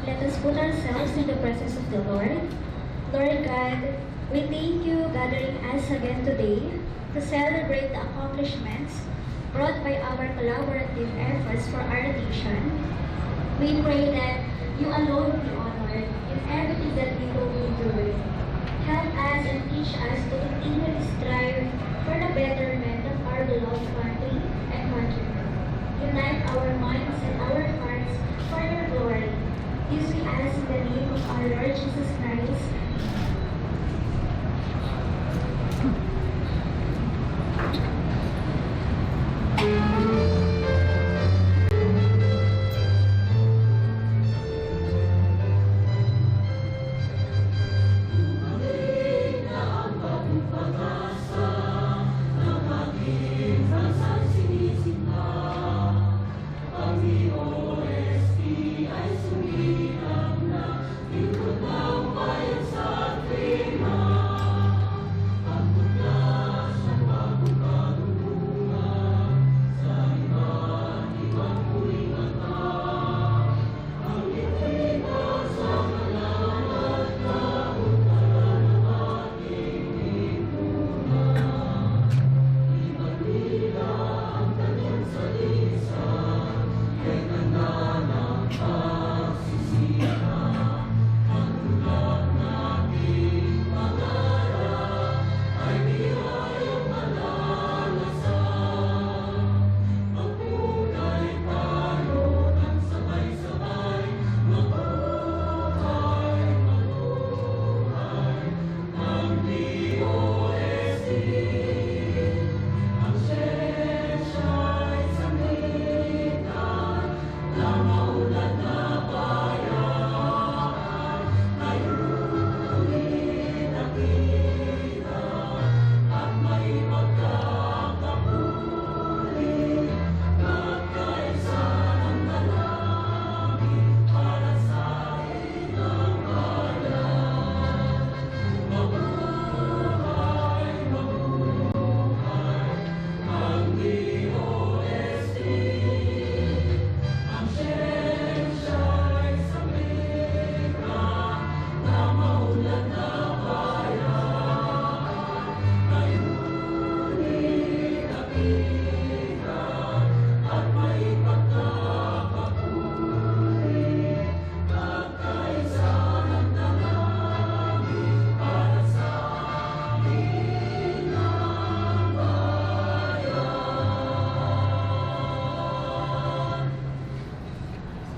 Let us put ourselves in the presence of the Lord. Lord God, we thank you gathering us again today to celebrate the accomplishments brought by our collaborative efforts for our nation. We pray that you alone will be honored in everything that we go into. Help us and teach us to continually strive for the betterment of our beloved country and countrymen. Unite our minds and our hearts for your glory. This we ask in the name of our Lord Jesus Christ.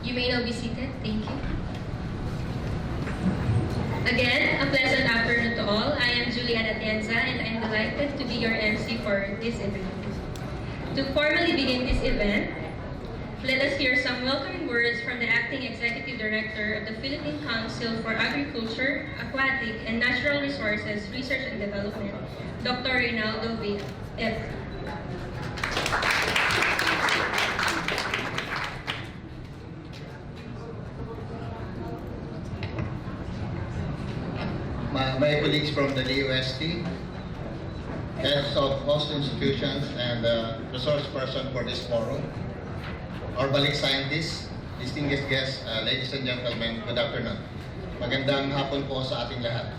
You may now be seated. Thank you. Again, a pleasant afternoon to all. I am Juliana Atienza and I am delighted to be your MC for this event. To formally begin this event, let us hear some welcoming words from the Acting Executive Director of the Philippine Council for Agriculture, Aquatic, and Natural Resources Research and Development, Dr. Reynaldo V. F. My colleagues from the DOST, heads of host institutions, and resource person for this forum, our Balik scientists, distinguished guests, ladies and gentlemen, good afternoon. Magandang hapon po sa ating lahat.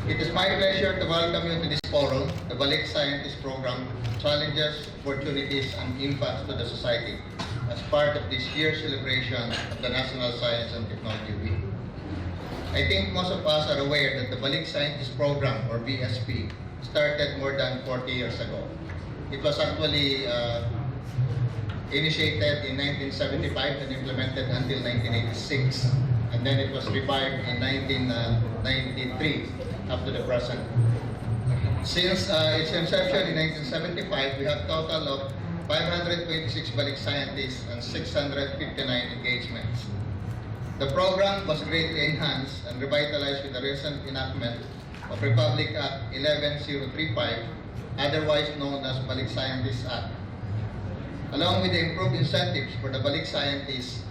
It is my pleasure to welcome you to this forum, the Balik Scientist Program, Challenges, Opportunities, and Impacts to the Society, as part of this year's celebration of the National Science and Technology Week. I think most of us are aware that the Balik Scientist Program, or BSP, started more than 40 years ago. It was actually initiated in 1975 and implemented until 1986. And then it was revived in 1993 up to the present. Since its inception in 1975, we have a total of 526 Balik scientists and 659 engagements. The program was greatly enhanced and revitalized with the recent enactment of Republic Act 11035, otherwise known as Balik Scientists Act. Along with the improved incentives for the Balik scientists,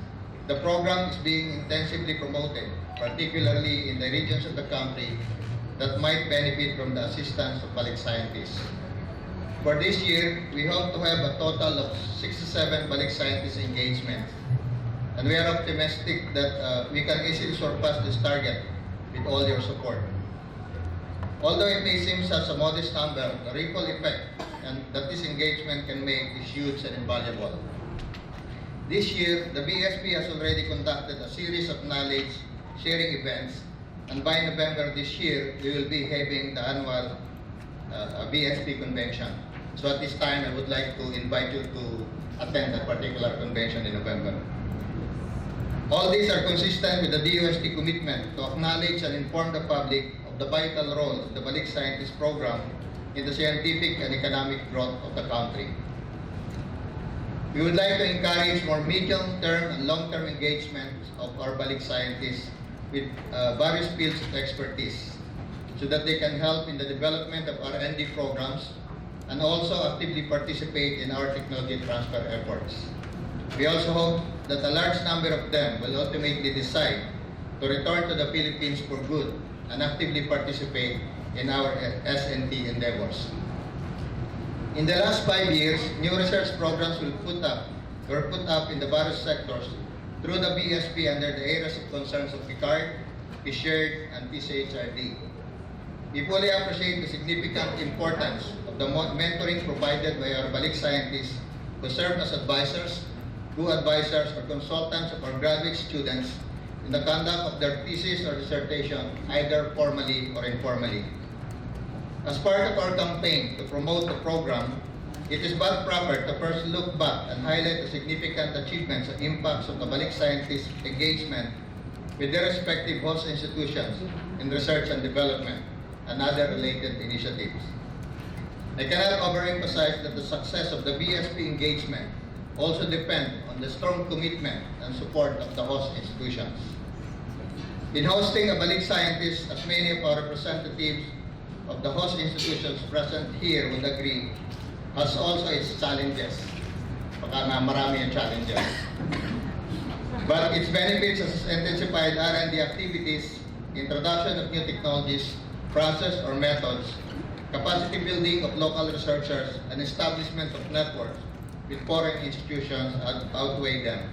the program is being intensively promoted, particularly in the regions of the country that might benefit from the assistance of Balik scientists. For this year, we hope to have a total of 67 Balik scientist engagements. And and we are optimistic that we can easily surpass this target with all your support. Although it may seem such a modest number, the ripple effect that this engagement can make is huge and invaluable. This year, the BSP has already conducted a series of knowledge sharing events, and by November this year, we will be having the annual BSP convention. So at this time, I would like to invite you to attend that particular convention in November. All these are consistent with the DOST commitment to acknowledge and inform the public of the vital role of the Balik Scientist Program in the scientific and economic growth of the country. We would like to encourage more medium-term and long-term engagement of our Balik scientists with various fields of expertise so that they can help in the development of R&D programs and also actively participate in our technology transfer efforts. We also hope that a large number of them will ultimately decide to return to the Philippines for good and actively participate in our S&T endeavors. In the last 5 years, new research programs were put up in the various sectors through the BSP under the areas of concerns of PICARD, PSHERD, and PCHRD. We fully appreciate the significant importance of the mentoring provided by our Balik scientists who serve as advisors, co-advisors, or consultants of our graduate students in the conduct of their thesis or dissertation, either formally or informally. As part of our campaign to promote the program, it is but proper to first look back and highlight the significant achievements and impacts of the Balik scientists' engagement with their respective host institutions in research and development and other related initiatives. I cannot overemphasize that the success of the BSP engagement also depends on the strong commitment and support of the host institutions. In hosting a Balik scientist, as many of our representatives of the host institutions present here would agree, has also its challenges. Baka nga marami yung challenges. But its benefits as intensified R&D activities, introduction of new technologies, process or methods, capacity building of local researchers, and establishment of networks with foreign institutions outweigh them.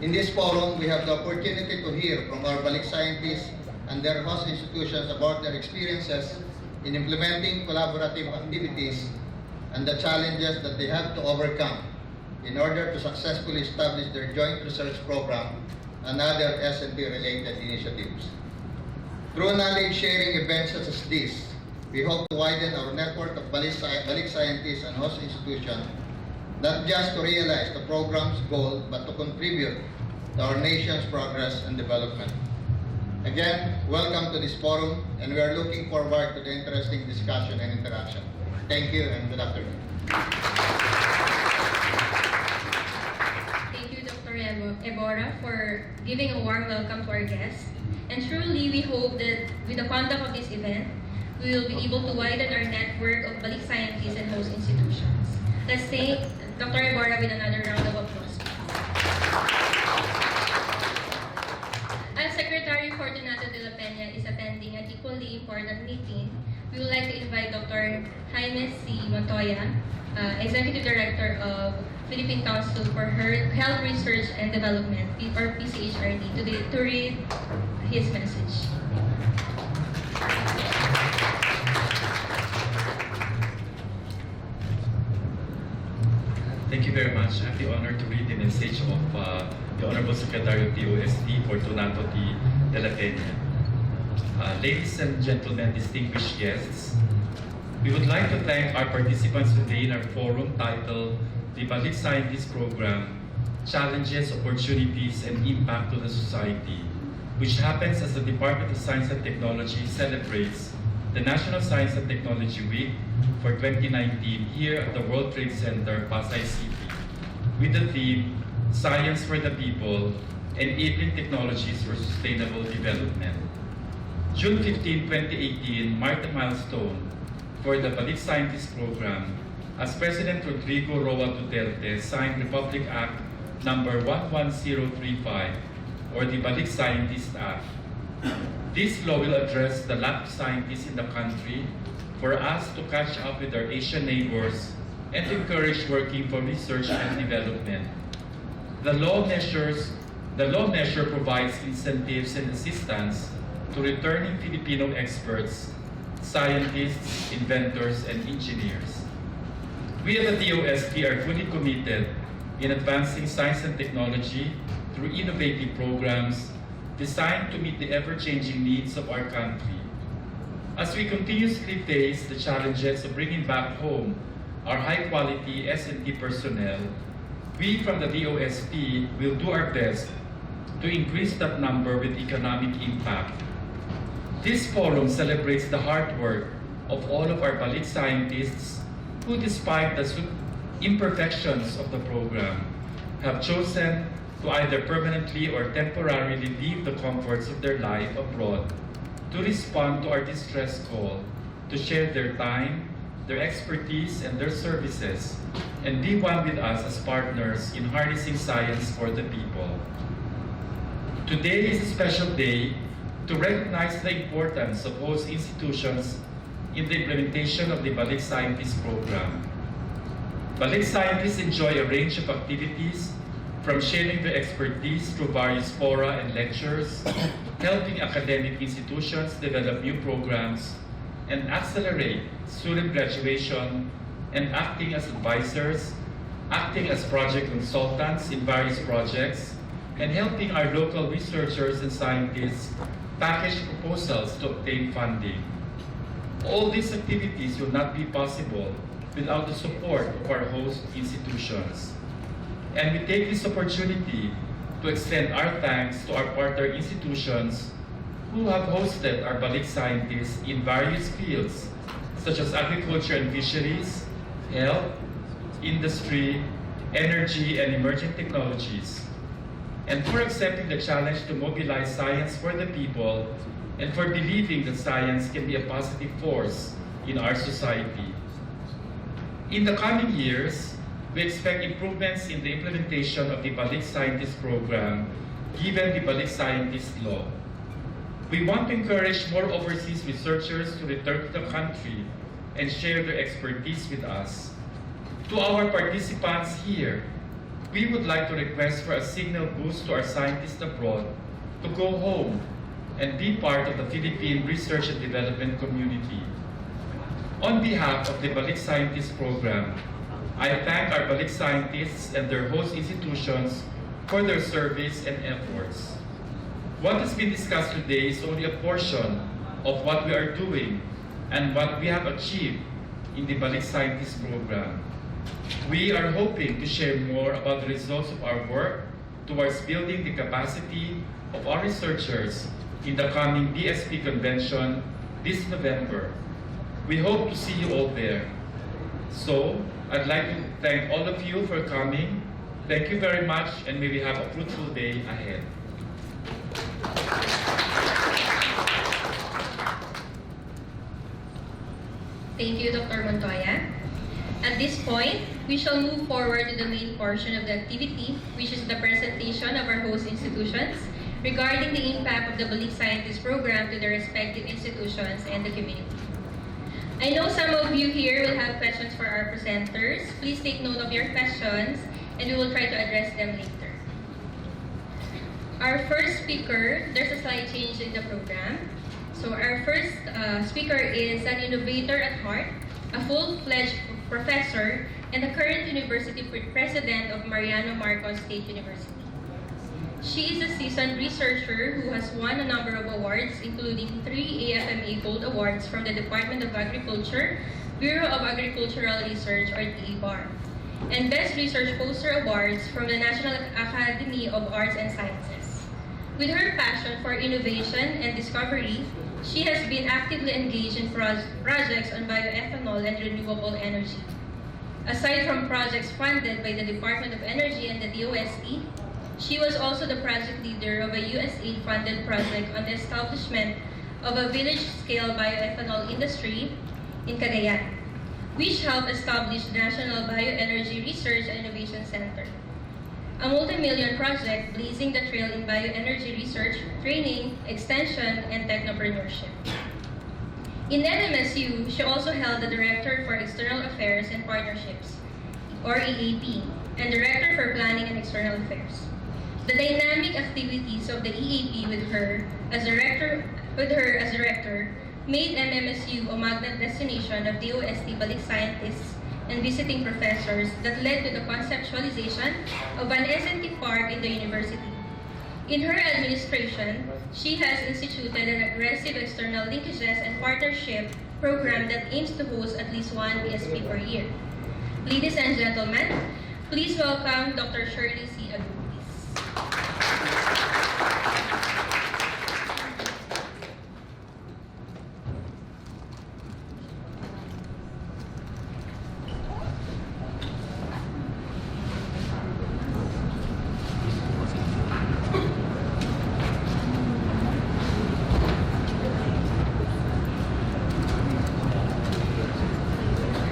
In this forum, we have the opportunity to hear from our Balik scientists and their host institutions about their experiences in implementing collaborative activities and the challenges that they have to overcome in order to successfully establish their joint research program and other S&T related initiatives. Through knowledge sharing events such as this, we hope to widen our network of Balik scientists and host institutions, not just to realize the program's goal, but to contribute to our nation's progress and development. Again, welcome to this forum, and we are looking forward to the interesting discussion and interaction. Thank you and good afternoon. Thank you, Dr. Ebora, for giving a warm welcome to our guests. And truly, we hope that with the conduct of this event, we will be able to widen our network of Balik scientists and host institutions. Let's thank Dr. Ebora with another round of applause. As Secretary Fortunato de la Peña is attending an equally important meeting, we would like to invite Dr. Jaime C. Montoya, Executive Director of Philippine Council for Health Research and Development, or PCHRD, to read his message. Thank you very much. I have the honor to read the message of the Honorable Secretary of DOST, Fortunato de la Peña. Ladies and gentlemen, distinguished guests, we would like to thank our participants today in our forum titled The Balik Scientist Program, Challenges, Opportunities, and Impact to the Society, which happens as the Department of Science and Technology celebrates the National Science and Technology Week for 2019 here at the World Trade Center, Pasay City, with the theme, Science for the People, Enabling Technologies for Sustainable Development. June 15, 2018 marked a milestone for the Balik Scientist Program as President Rodrigo Roa Duterte signed Republic Act number 11035, or the Balik Scientist Act. This law will address the lack of scientists in the country for us to catch up with our Asian neighbors and encourage working for research and development. The law measure provides incentives and assistance to returning Filipino experts, scientists, inventors, and engineers. We at the DOST are fully committed in advancing science and technology through innovative programs designed to meet the ever-changing needs of our country. As we continuously face the challenges of bringing back home our high-quality S&T personnel, we from the DOST will do our best to increase that number with economic impact. This forum celebrates the hard work of all of our Balik scientists who, despite the imperfections of the program, have chosen to either permanently or temporarily leave the comforts of their life abroad to respond to our distress call to share their time, their expertise, and their services, and be one with us as partners in harnessing science for the people. Today is a special day to recognize the importance of host institutions in the implementation of the Balik Scientist Program. Balik scientists enjoy a range of activities, from sharing their expertise through various fora and lectures, helping academic institutions develop new programs, and accelerate student graduation, and acting as advisors, acting as project consultants in various projects, and helping our local researchers and scientists package proposals to obtain funding. All these activities will not be possible without the support of our host institutions. And we take this opportunity to extend our thanks to our partner institutions who have hosted our Balik scientists in various fields, such as agriculture and fisheries, health, industry, energy, and emerging technologies, and for accepting the challenge to mobilize science for the people, and for believing that science can be a positive force in our society. In the coming years, we expect improvements in the implementation of the Balik Scientist Program, given the Balik Scientist Law. We want to encourage more overseas researchers to return to the country and share their expertise with us. To our participants here, we would like to request for a signal boost to our scientists abroad to go home and be part of the Philippine research and development community. On behalf of the Balik Scientist Program, I thank our Balik scientists and their host institutions for their service and efforts. What has been discussed today is only a portion of what we are doing and what we have achieved in the Balik Scientist Program. We are hoping to share more about the results of our work towards building the capacity of our researchers in the coming BSP convention this November. We hope to see you all there. So, I'd like to thank all of you for coming. Thank you very much, and may we have a fruitful day ahead. Thank you, Dr. Montoya. At this point, we shall move forward to the main portion of the activity, which is the presentation of our host institutions regarding the impact of the Balik Scientist Program to their respective institutions and the community. I know some of you here will have questions for our presenters. Please take note of your questions, and we will try to address them later. Our first speaker, there's a slight change in the program. So our first speaker is an innovator at heart, a full-fledged professor, and the current university president of Mariano Marcos State University. She is a seasoned researcher who has won a number of awards, including 3 AFMA Gold Awards from the Department of Agriculture, Bureau of Agricultural Research, or DABAR, and Best Research Poster Awards from the National Academy of Arts and Sciences. With her passion for innovation and discovery, she has been actively engaged in projects on bioethanol and renewable energy. Aside from projects funded by the Department of Energy and the DOST, she was also the project leader of a USAID-funded project on the establishment of a village-scale bioethanol industry in Cagayan, which helped establish the National Bioenergy Research and Innovation Center, a multi-million project blazing the trail in bioenergy research, training, extension, and technopreneurship. In NMSU, she also held the Director for External Affairs and Partnerships, or EAP, and Director for Planning and External Affairs. The dynamic activities of the EAP with her as director made MMSU a magnet destination of DOST Balik scientists and visiting professors that led to the conceptualization of an SNT park in the university. In her administration, she has instituted an aggressive external linkages and partnership program that aims to host at least one BSP per year. Ladies and gentlemen, please welcome Dr. Shirley C. Agutis.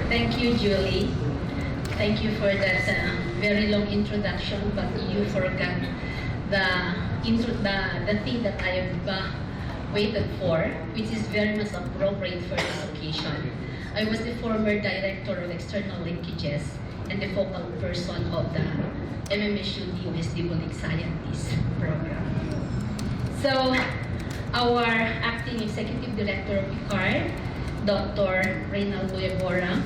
Thank you, Julie. Thank you for that very long introduction, but you forgot the thing that I have waited for, which is very much appropriate for this occasion. I was the former director of external linkages and the focal person of the MMSU DOST Balik Scientist program. So, our acting executive director of PICARD, Dr. Reynaldo Yabora,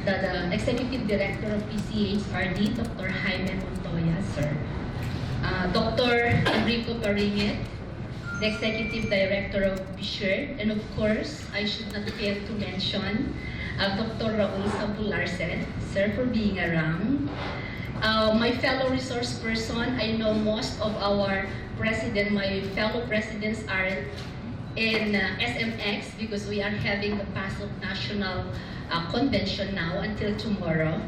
the executive director of PCHRD, Dr. Jaime Montoya, sir. Dr. Enrico Paringet, the executive director of PSHER, and of course, I should not fail to mention Dr. Raul Sabularse, sir, for being around. My fellow resource person, I know most of our my fellow presidents are in SMX because we are having the PASOK National Convention now until tomorrow.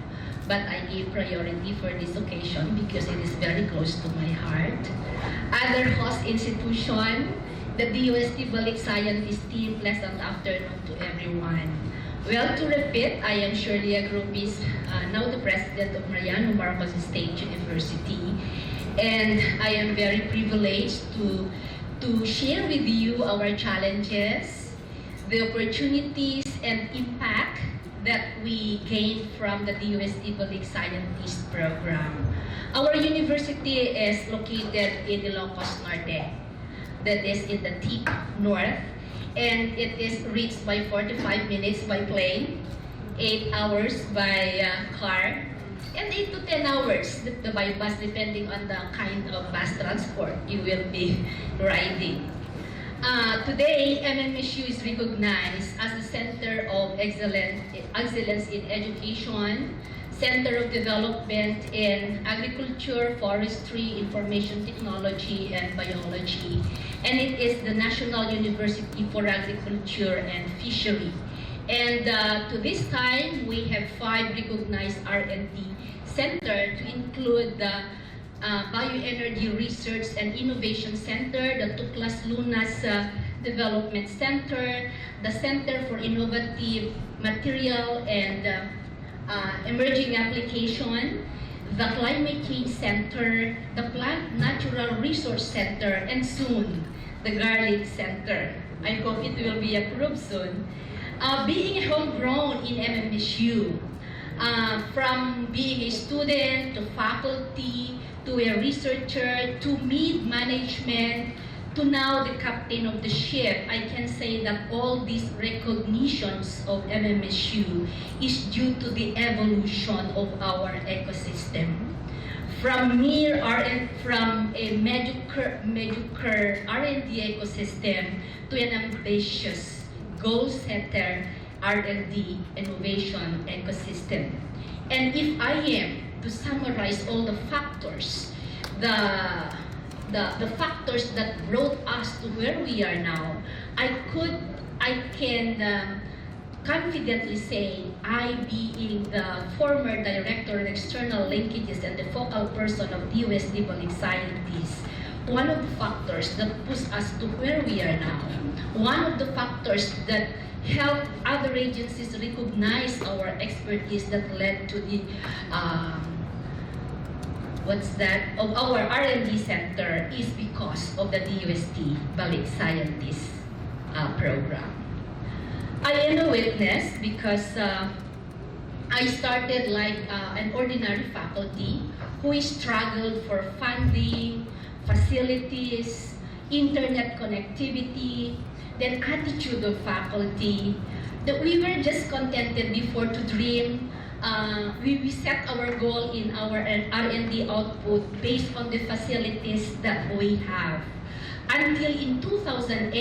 But I give priority for this occasion because it is very close to my heart. Other host institution, the DOST Balik Scientist team, pleasant afternoon to everyone. Well, to repeat, I am Shirley Agrupis, now the president of Mariano Marcos State University, and I am very privileged to share with you our challenges, the opportunities and impact that we gained from the DOST Balik Scientist program. Our university is located in Ilocos Norte, that is in the tip north, and it is reached by 45 minutes by plane, 8 hours by car, and 8 to 10 hours by bus depending on the kind of bus transport you will be riding. Today, MMSU is recognized as the Center of Excellence in Education, Center of Development in Agriculture, Forestry, Information Technology, and Biology, and it is the National University for Agriculture and Fishery. And to this time, we have 5 recognized R&D centers to include the Bioenergy Research and Innovation Center, the Tuklas Lunas Development Center, the Center for Innovative Material and Emerging Application, the Climate Change Center, the Plant Natural Resource Center, and soon, the Garlic Center. I hope it will be approved soon. Being homegrown in MMSU, from being a student to faculty, to a researcher, to mid-management, to now the captain of the ship, I can say that all these recognitions of MMSU is due to the evolution of our ecosystem. From a mediocre R&D ecosystem to an ambitious, goal-setter R&D innovation ecosystem. And if I am to summarize all the factors, the factors that brought us to where we are now, I can confidently say, I being the former director of external linkages and the focal person of DOST Balik Scientists, one of the factors that pushed us to where we are now, one of the factors that helped other agencies recognize our expertise that led to the of our R&D center is because of the DOST Balik Scientist program. I am a witness because I started like an ordinary faculty who struggled for funding, facilities, internet connectivity, then attitude of faculty, that we were just contented before to dream. We set our goal in our R&D output based on the facilities that we have. Until in 2008,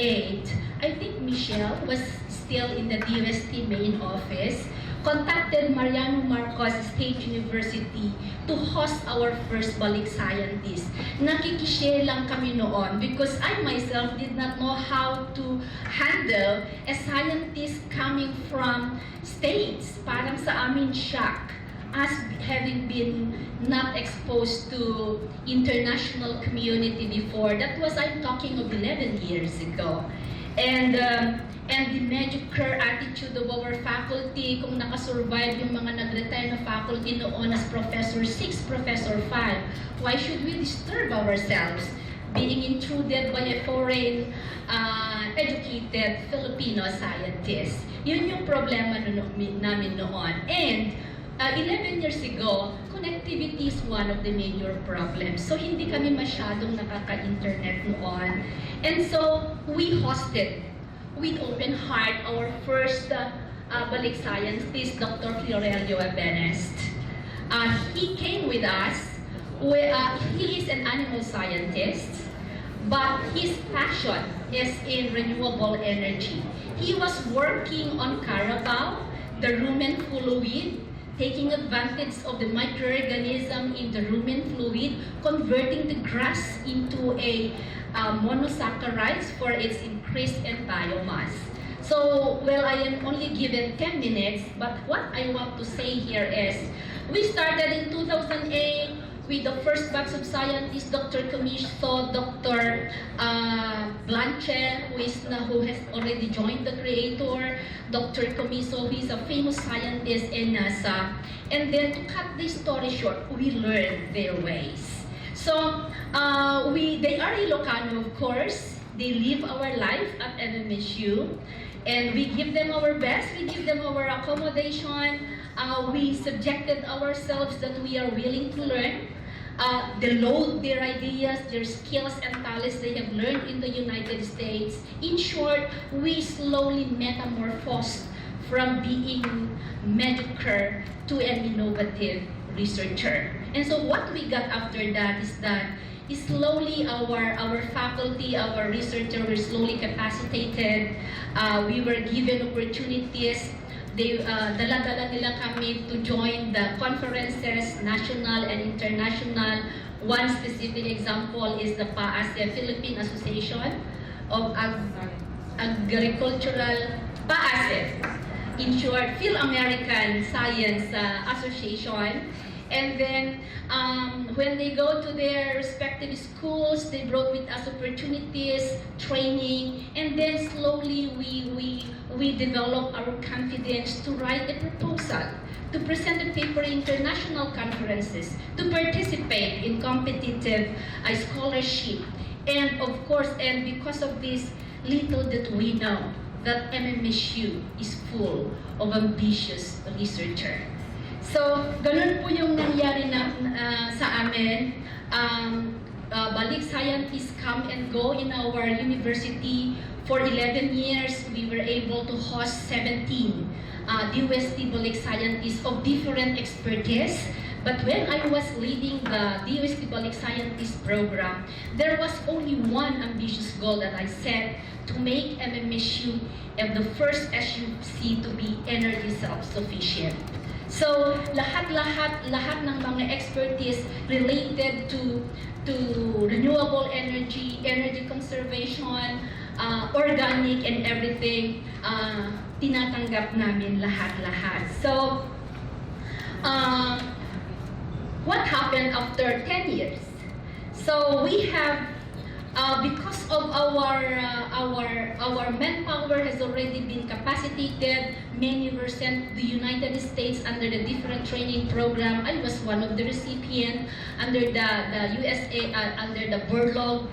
I think Michelle was still in the DOST main office, contacted Mariano Marcos State University to host our first Balik scientist. Nakikishare lang kami noon because I myself did not know how to handle a scientist coming from States. Parang sa amin shock, as having been not exposed to international community before. That was, I'm talking of 11 years ago. And the mediocre attitude of our faculty, kung nakasurvive yung mga nag-retire na faculty noon as Professor 6, Professor 5, why should we disturb ourselves being intruded by a foreign educated Filipino scientist? Yun yung problema namin noon. And 11 years ago, connectivity is one of the major problems. So hindi kami masyadong nakaka-internet noon. And so we hosted with open heart our first Balik scientist, Dr. Fiorelio Ebenest. He came with us. He is an animal scientist, but his passion is in renewable energy. He was working on Carabao, the rumen fluid, taking advantage of the microorganism in the rumen fluid, converting the grass into a monosaccharides for its increase in biomass. So, well, I am only given 10 minutes, but what I want to say here is, we started in 2008 with the first batch of scientists, Dr. Comiso, Dr. Blanche, who has already joined the creator, Dr. Comiso, who is a famous scientist in NASA. And then to cut this story short, we learned their ways. So, they are Ilocano, of course. They live our life at NMSU. And we give them our best, we give them our accommodation. We subjected ourselves that we are willing to learn. They load their ideas, their skills and talents they have learned in the United States. In short, we slowly metamorphosed from being mediocre to an innovative researcher. And so what we got after that is that slowly our faculty, our researchers were slowly capacitated. We were given opportunities. Dala-dala nila kami to join the conferences, national and international. One specific example is the Pasay Philippine Association of Agricultural Pasay. In short, Phil-American Science Association. And then, when they go to their respective schools, they brought with us opportunities, training, and then slowly we developed our confidence to write a proposal, to present a paper in international conferences, to participate in competitive scholarship. And of course, and because of this, little that we know, that MMSU is full of ambitious researchers. So, ganun po yung nangyari sa amin. Balik scientists come and go in our university. For 11 years, we were able to host 17 DOST Balik scientists of different expertise. But when I was leading the DOST Balik Scientist program, there was only one ambitious goal that I set, to make MMSU the first SUC to be energy self-sufficient. So, lahat ng mga expertise related to renewable energy, energy conservation, organic and everything, tinatanggap namin lahat. So, what happened after 10 years? So, we have, because of our manpower has already been capacitated, many were sent to the United States under the different training program. I was one of the recipients under the USA, under the Burlog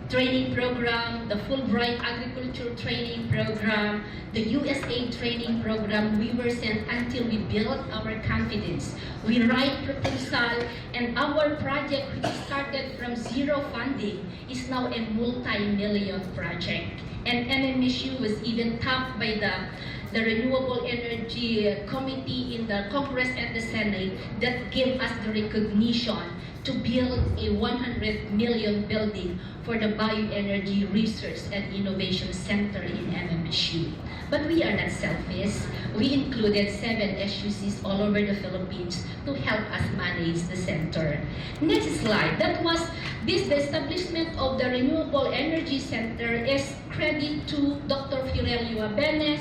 training program, the Fulbright Agriculture Training Program, the USA Training Program. We were sent until we built our confidence. We write proposal, and our project, which started from zero funding, is now a multi-million project. And MMSU was even topped by the Renewable Energy Committee in the Congress and the Senate that gave us the recognition to build a 100 million building for the Bioenergy Research and Innovation Center in MMSU. But we are not selfish. We included 7 SUCs all over the Philippines to help us manage the center. Next slide. That was the establishment of the Renewable Energy Center is credit to Dr. Fiorelio Abenes,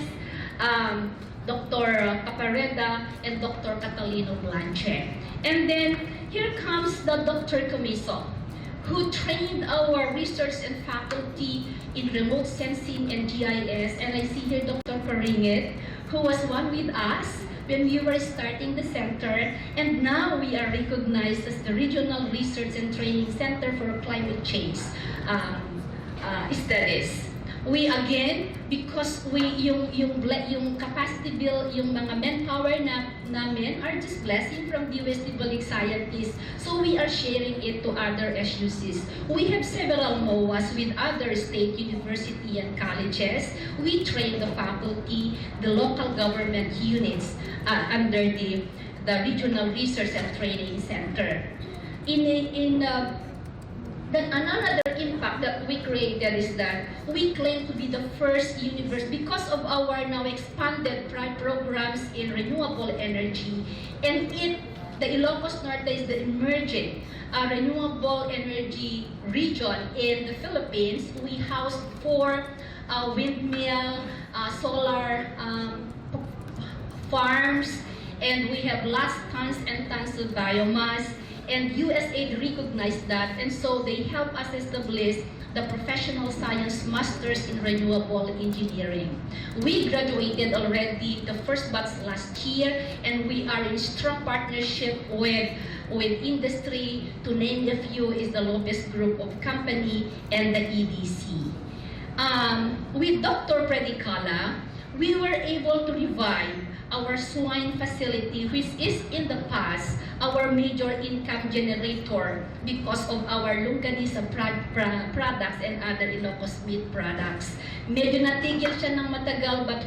Dr. Capareda, and Dr. Catalino Blanche. And then here comes the Dr. Comiso, who trained our research and faculty in remote sensing and GIS. And I see here Dr. Paringet, who was one with us when we were starting the center. And now we are recognized as the Regional Research and Training Center for Climate Change Studies. We again, because yung capacity build, yung mga manpower namin are just blessing from DOST Balik scientists. So we are sharing it to other SUCs. We have several MOAs with other state university and colleges. We train the faculty, the local government units under the Regional Research and Training Center. Then another impact that we created is that we claim to be the first university because of our now expanded programs in renewable energy, and the Ilocos Norte is the emerging renewable energy region in the Philippines. We house 4 windmill, solar farms, and we have lots tons and tons of biomass. And USAID recognized that, and so they help us establish the Professional Science Masters in Renewable Engineering. We graduated already the first batch last year, and we are in strong partnership with industry. To name a few is the Lopez Group of Company and the EDC. With Dr. Predicala, we were able to revive our swine facility, which is in the past our major income generator because of our longganisa products and other Ilocos meat products. Medyo natigil siya ng matagal, but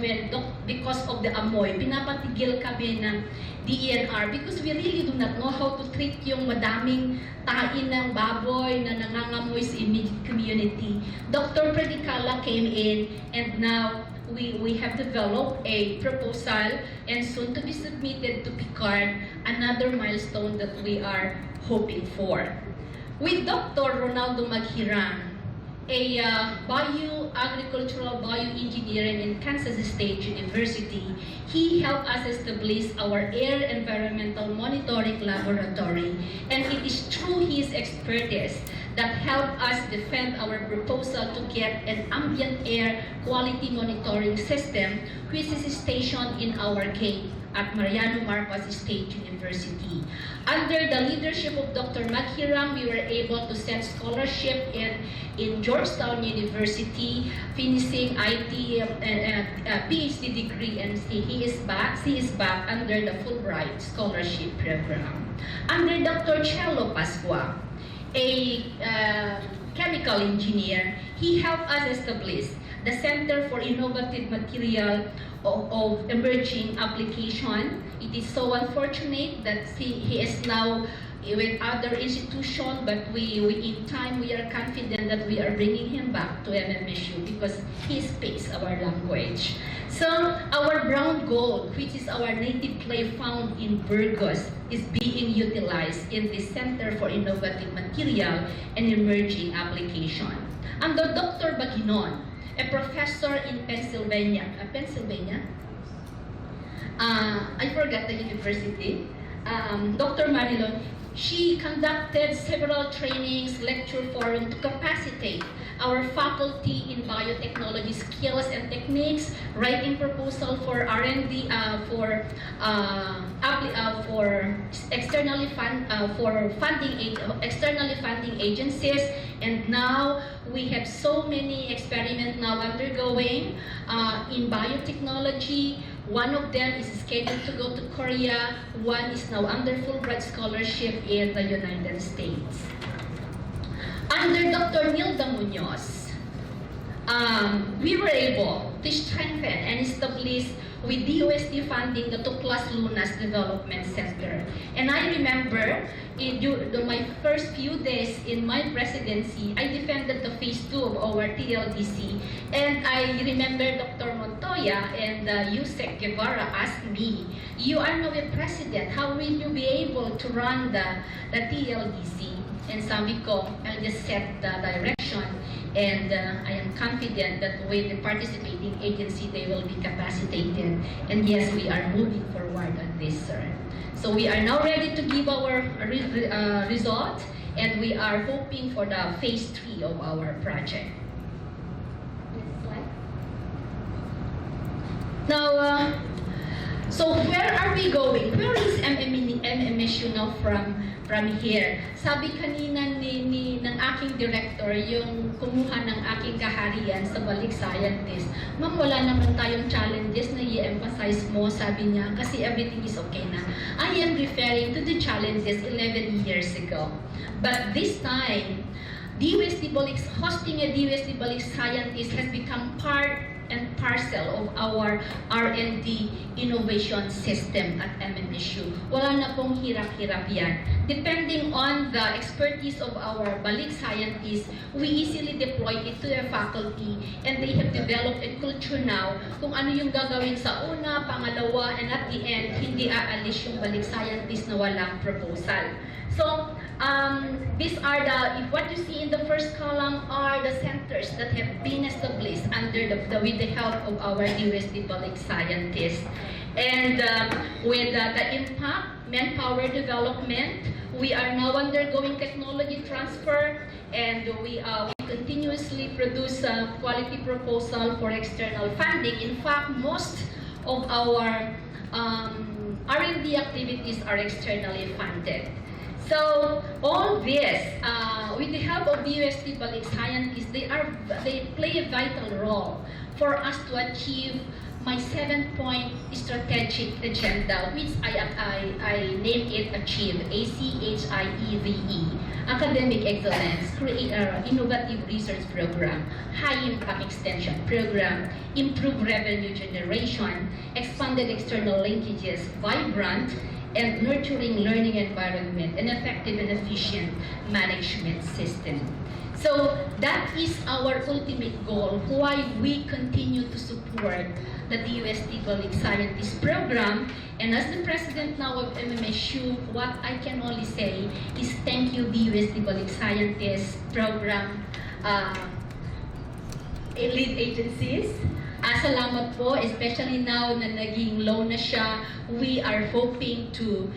because of the amoy, pinapatigil kami ng DENR because we really do not know how to treat yung madaming tain ng baboy na nangangamoy sa immediate community. Dr. Predicala came in, and now we have developed a proposal and soon to be submitted to PICARD, another milestone that we are hoping for. With Dr. Ronaldo Maghirang, a agricultural bioengineering in Kansas State University, he helped us establish our air environmental monitoring laboratory, and it is through his expertise that helped us defend our proposal to get an ambient air quality monitoring system, which is stationed in our gate at Mariano Marcos State University. Under the leadership of Dr. Maghirang, we were able to send scholarship in Georgetown University, finishing IT PhD degree, and she is back under the Fulbright Scholarship Program. Under Dr. Cello Pascua, a chemical engineer, he helped us establish the Center for Innovative Material of Emerging Application. It is so unfortunate that he is now with other institutions, but in time we are confident that we are bringing him back to MMSU because he speaks our language. So our brown gold, which is our native clay found in Burgos, is being utilized in the Center for Innovative Material and Emerging Application. Under Dr. Baginon, a professor in Pennsylvania, I forgot the university, Dr. Marilyn, she conducted several trainings, lecture forum to capacitate our faculty in biotechnology skills and techniques, writing proposal for R&D for externally funding agencies, and now we have so many experiments now undergoing in biotechnology. One of them is scheduled to go to Korea. One is now under Fulbright scholarship in the United States. Under Dr. Nilda Munoz, we were able to strengthen and establish with DOST funding the Tuklas Lunas Development Center. And I remember during my first few days in my presidency, I defended the phase 2 of our TLDC. And I remember Dr. Montoya and Yusek Guevara asked me, "You are now a president, how will you be able to run the TLDC?" And sabi ko, I'll just set the direction, and I am confident that with the participating agency, they will be capacitated. And yes, we are moving forward on this, sir. So we are now ready to give our result, and we are hoping for the phase 3 of our project. Next slide. Now, so where are we going? Where is MMSU now from here? Sabi kanina ng aking director, yung kumuha ng aking kaharian sa Balik Scientist, "Ma'am, wala naman tayong challenges na i-emphasize mo," sabi niya, "kasi everything is okay na." I am referring to the challenges 11 years ago. But this time, hosting a DOST Balik Scientist has become part and parcel of our R&D innovation system at MMSU. Wala na pong hirap-hirap yan. Depending on the expertise of our Balik scientists, we easily deploy it to the faculty, and they have developed a culture now kung ano yung gagawin sa una, pangalawa, and at the end, hindi aalis yung Balik scientist na walang proposal. So, these are what you see in the first column are the centers that have been established with the help of our DOST Balik scientists. And with the impact, manpower development, we are now undergoing technology transfer, and we continuously produce a quality proposal for external funding. In fact, most of our R&D activities are externally funded. So all this, with the help of DOST Balik scientists, they play a vital role for us to achieve my 7-point strategic agenda, which I named it ACHIEVE, ACHIEVE, Academic Excellence, Create an Innovative Research Program, High Impact Extension Program, Improve Revenue Generation, Expanded External Linkages, Vibrant, and nurturing learning environment, and effective and efficient management system. So that is our ultimate goal, why we continue to support the DOST Balik Scientist Program. And as the president now of MMSU, what I can only say is thank you, DOST Balik Scientist Program lead agencies. Salamat po, especially now na naging low na siya, we are hoping to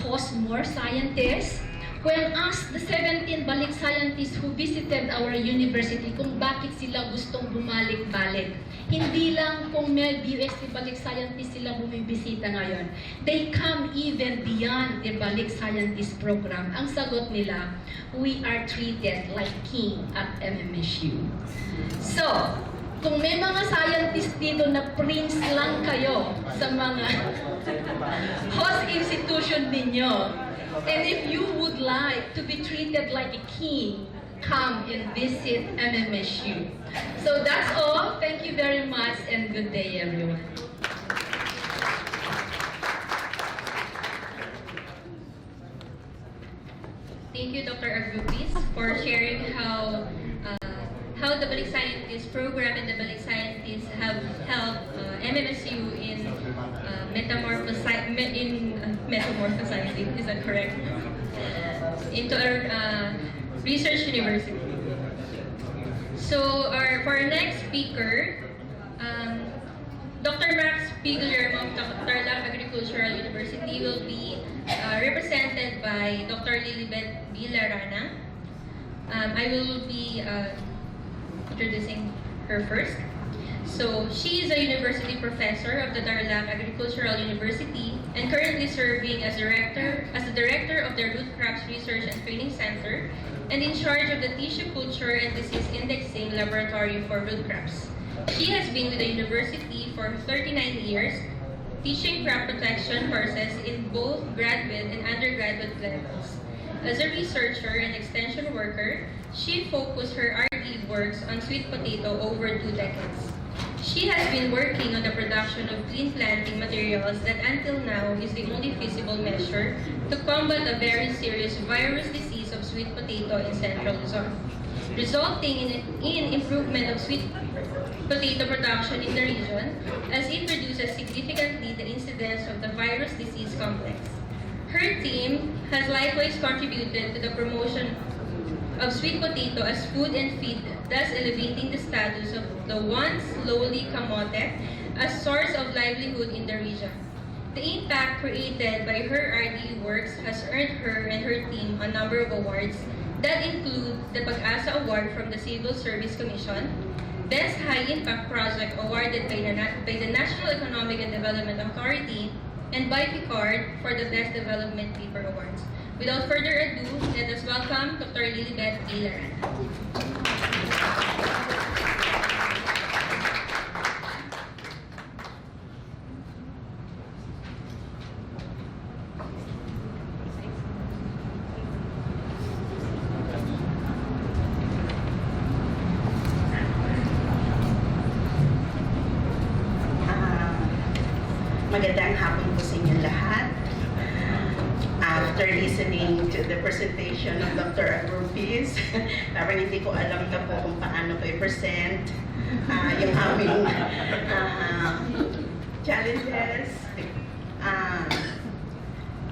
host more scientists. When asked the 17 Balik scientists who visited our university kung bakit sila gustong bumalik-balik, hindi lang kung may DOST Balik scientists sila bumibisita ngayon. They come even beyond the Balik Scientist Program. Ang sagot nila, we are treated like king at MMSU. So, kung may mga scientists dito na prince lang kayo sa mga host institution ninyo, and if you would like to be treated like a king, come and visit MMSU. So that's all. Thank you very much, and good day, everyone. Thank you, Dr. Agrupis, for sharing how the Balik Scientist program and the Balik Scientists have helped MMSU in metamorphosizing, is that correct? Into our research university. So for our next speaker, Dr. Max Pigler of Tarlac Agricultural University will be represented by Dr. Lilibet B. Larana. I will be introducing her first. So, she is a university professor of the Tarlac Agricultural University and currently serving as the director of the Root Crops Research and Training Center and in charge of the Tissue Culture and Disease Indexing Laboratory for root crops. She has been with the university for 39 years, teaching crop protection courses in both graduate and undergraduate levels. As a researcher and extension worker, she focused her R&D works on sweet potato over 2 decades. She has been working on the production of clean planting materials that until now is the only feasible measure to combat a very serious virus disease of sweet potato in Central Luzon, resulting in improvement of sweet potato production in the region as it reduces significantly the incidence of the virus disease complex. Her team has likewise contributed to the promotion of sweet potato as food and feed, thus elevating the status of the once lowly kamote as source of livelihood in the region. The impact created by her R&D works has earned her and her team a number of awards that include the Pag-asa Award from the Civil Service Commission, Best High Impact Project awarded by the National Economic and Development Authority, and by PICARD for the Best Development Paper Awards. Without further ado, let us welcome Dr. Lilibet B. Larana. Magandang hapon po sa inyong lahat. After listening to the presentation of Dr. Agrupis, parang hindi ko alam na po kung paano ko i-present yung aming challenges,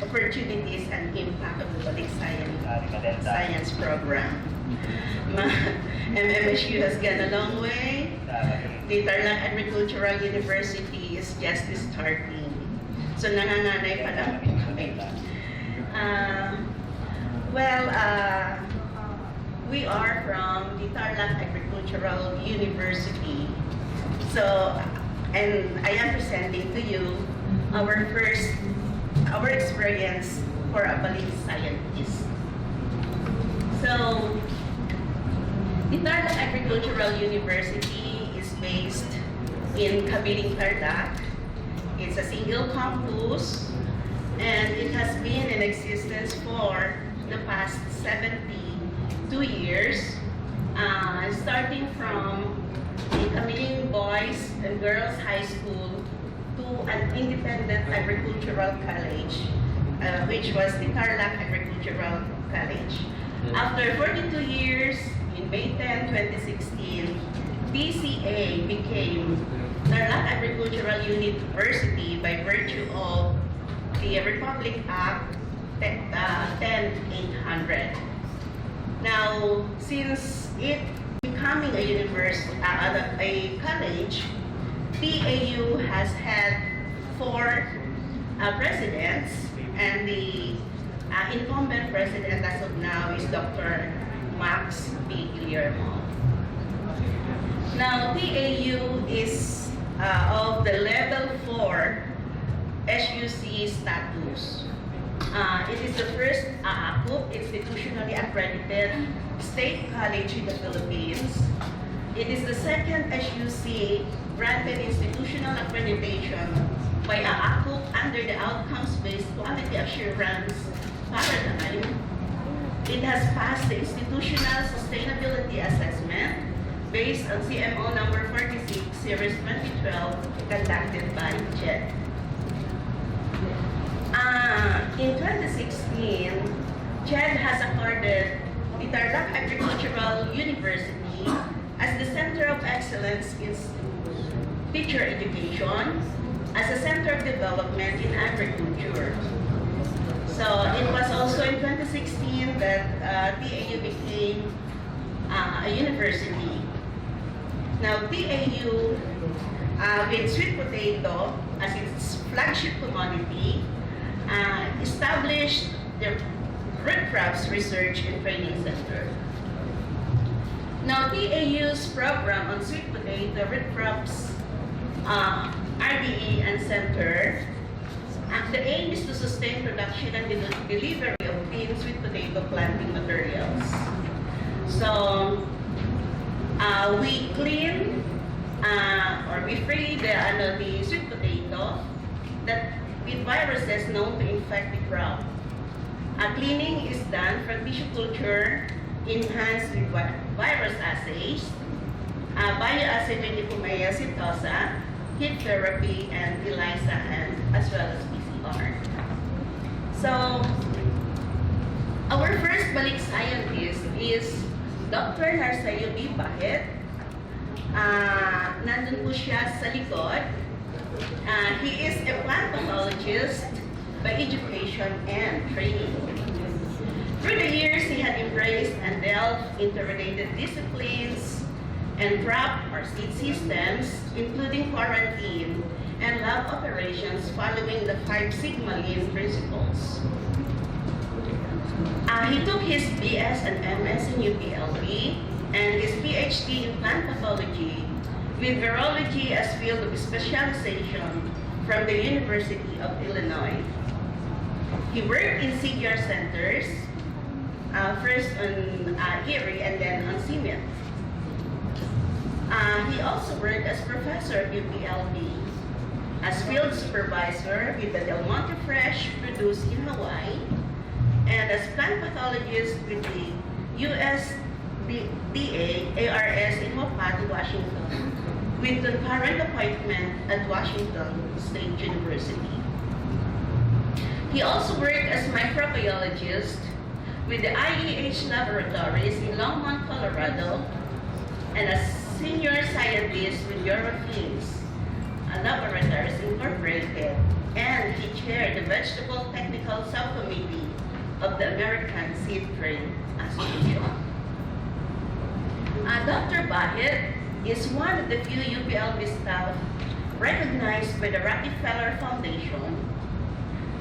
opportunities, and impact of the Balik Science Program. MMSU has gone a long way. The Tarlac Agricultural University is just starting. So nanganganay pa lang po kami. We are from the Tarlac Agricultural University. So, and I am presenting to you our experience for a Balik scientist. So, the Tarlac Agricultural University is based in Kabiling, Tarlac. It's a single campus, and it has been in existence for the past 72 years, starting from the Kabiling Boys and Girls High School to an independent agricultural college, which was the Tarlac Agricultural College. After 42 years, in May 10, 2016, TCA became Tarlac Agricultural University by virtue of the Republic Act 10800. Now, since it becoming a college, TAU has had 4 presidents, and the incumbent president as of now is Dr. Max P. Guillermo. Now, TAU is of the level 4 SUC status. It is the first AACUP, institutionally accredited state college in the Philippines. It is the second SUC granted institutional accreditation by AACUP under the outcomes-based quality assurance paradigm. It has passed the institutional sustainability assessment based on CMO number 46, series 2012, conducted by JED. In 2016, JED has accorded the Tarlac Agricultural University as the Center of Excellence in Teacher Education, as a Center of Development in Agriculture. So it was also in 2016 that TAU became a university. Now TAU, with sweet potato as its flagship commodity, established the Root Crops Research and Training Center. Now, TAU's program on sweet potato, root crops, RDE and Center, the aim is to sustain production and delivery of clean sweet potato planting materials. So, we clean or we free the sweet potato that with viruses known to infect the crop. Cleaning is done from tissue culture enhanced with virus assays, bioassay with Ipomea cytosa, heat therapy, and ELISA, and as well as PCR. So, our first Balik scientist is Dr. Narsayo B. Bahit. Nandun po siya sa likod. He is a plant pathologist by education and training. Through the years, he had embraced and delved into related disciplines and crop or seed systems, including quarantine and lab operations following the 5 Sigma Lean principles. He took his BS and MS in UPLB and his PhD in plant pathology with virology as field of specialization from the University of Illinois. He worked in CDR centers, first on Erie and then on CMIT. He also worked as professor at UPLB, as field supervisor with the Del Monte Fresh produced in Hawaii, and as plant pathologist with the USDA ARS in Wapati, Washington, with concurrent appointment at Washington State University. He also worked as microbiologist with the IEH laboratories in Longmont, Colorado, and as senior scientist with Eurofins Laboratories Incorporated, and he chaired the Vegetable Technical Subcommittee of the American Seed Trade Association. Dr. Bahit is one of the few UPLB staff recognized by the Rockefeller Foundation.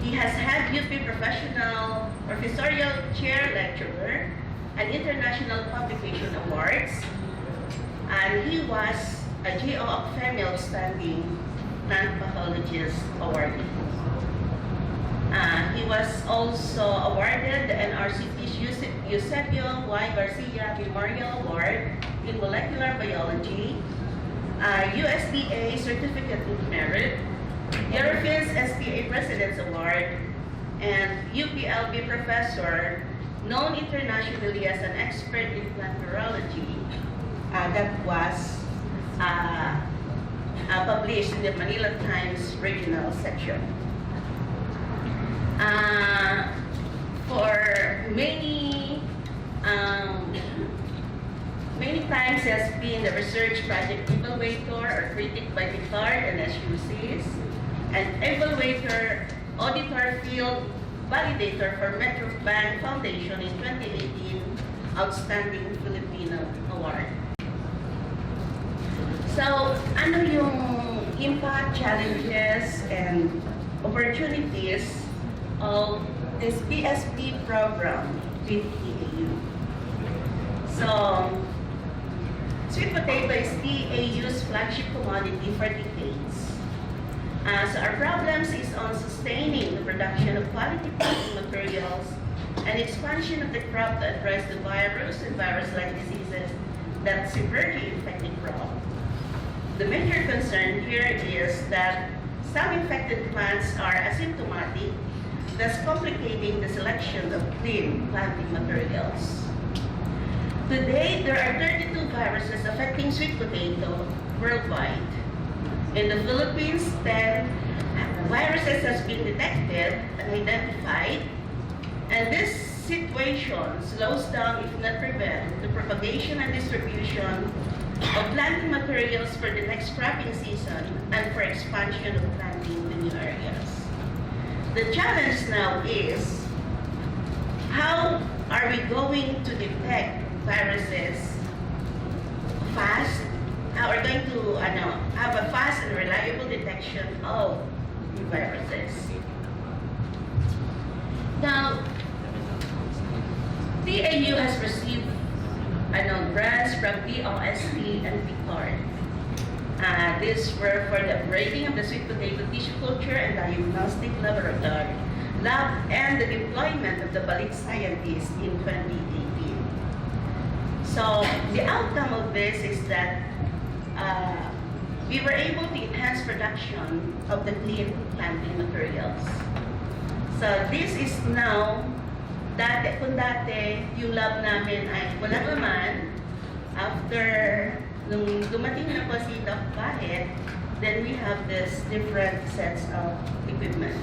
He has had UP Professional Professorial Chair Lecturer and International Publication Awards, and he was a GO Female Outstanding Plant Pathologist Awardee. He was also awarded the NRCT's Eusebio Y. Garcia Memorial Award in Molecular Biology, USDA Certificate of Merit, Eurofins SPA President's Award, and UPLB Professor, known internationally as an expert in plant virology, that was published in the Manila Times regional section. For many times he has been the research project evaluator or critic by PICARD and SUCs, and evaluator, auditor, field validator for Metro Bank Foundation in 2018 Outstanding Filipino Award. So, ano yung impact, challenges, and opportunities of this PSP program with TAU? So, sweet potato is TAU's flagship commodity for decades. So our problems is on sustaining the production of quality planting materials and expansion of the crop to address the virus and virus-like diseases that severely infect the crop. The major concern here is that some infected plants are asymptomatic, thus complicating the selection of clean planting materials. Today, there are 32 viruses affecting sweet potato worldwide. In the Philippines, 10 viruses has been detected and identified, and this situation slows down, if not prevent, the propagation and distribution of planting materials for the next cropping season and for expansion of planting to new areas. The challenge now is, how are we going to detect viruses fast? How are we going to have a fast and reliable detection of viruses? TAU has received grants from DOST and PCARD. These were for the upgrading of the sweet potato tissue culture and diagnostic laboratory lab and the deployment of the Balik scientists in 2018. So the outcome of this is that we were able to enhance production of the clean planting materials. So this is now, kung dati yung lab namin ay walang laman, after nung dumating na po si Doc Bahit, then we have this different sets of equipment.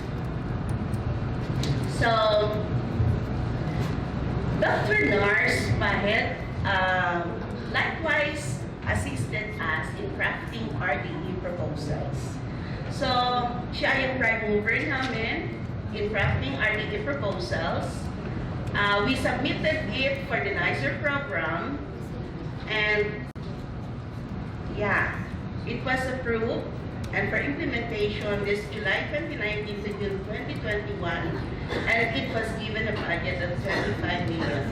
So, Dr. Nars Bahit likewise assisted us in crafting RDE proposals. So, siya yung prime mover namin in crafting RDE proposals. We submitted it for the NICER program, and yeah, it was approved, and for implementation this July 2019 to June 2021, and it was given a budget of 25 million.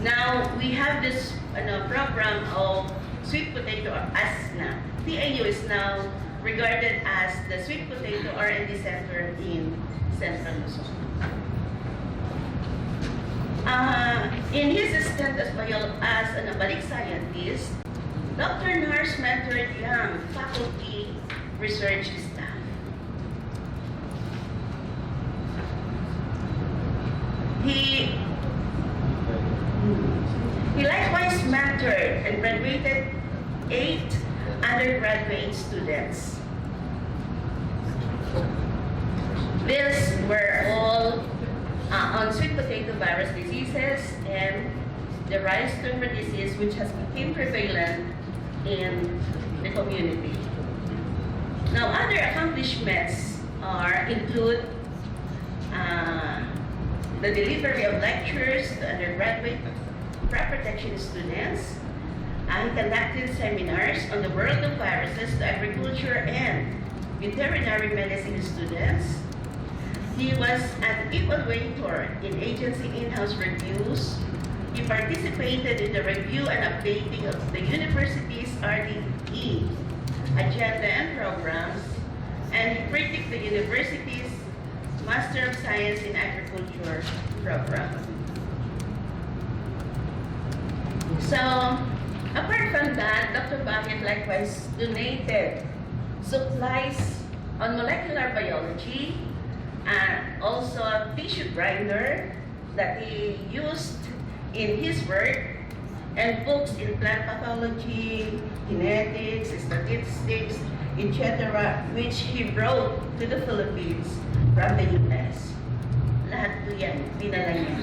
Now, we have this program of sweet potato as na. TAU is now regarded as the sweet potato R&D center in Central Luzon. In his stint as a Balik scientist, Dr. Nars mentored young faculty research staff. He likewise mentored and graduated 8 undergraduate students. These were all on sweet potato virus diseases and the rice tumor disease, which has become prevalent in the community. Now, other accomplishments include the delivery of lectures to undergraduate crop protection students, and conducted seminars on the world of viruses to agriculture and veterinary medicine students. He was an evaluator in agency in-house reviews. He participated in the review and updating of the university's RDE agenda and programs, and he critiqued the university's Master of Science in Agriculture program. So, apart from that, Dr. Bahit likewise donated supplies on molecular biology and also a tissue grinder that he used in his work, and books in plant pathology, genetics, statistics, etc., which he brought to the Philippines from the US. Lahat po yan, dinala niya.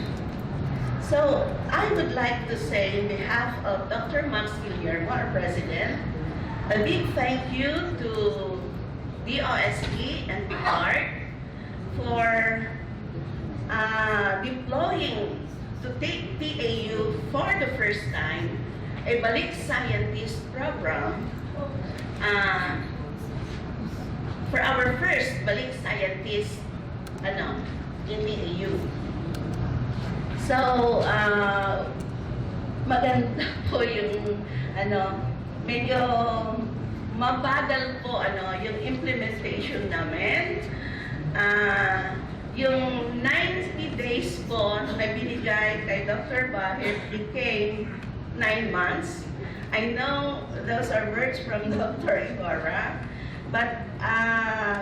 So, I would like to say in behalf of Dr. Max Guillermo, our president, a big thank you to DOST and PCARD for deploying to take TAU for the first time a Balik scientist program for our first Balik scientist in TAU. So, maganda po yung medyo mabagal po yung implementation namin. Yung 90 days po na binigay kay Dr. Bahit became 9 months. I know those are words from Dr. Ibarra, but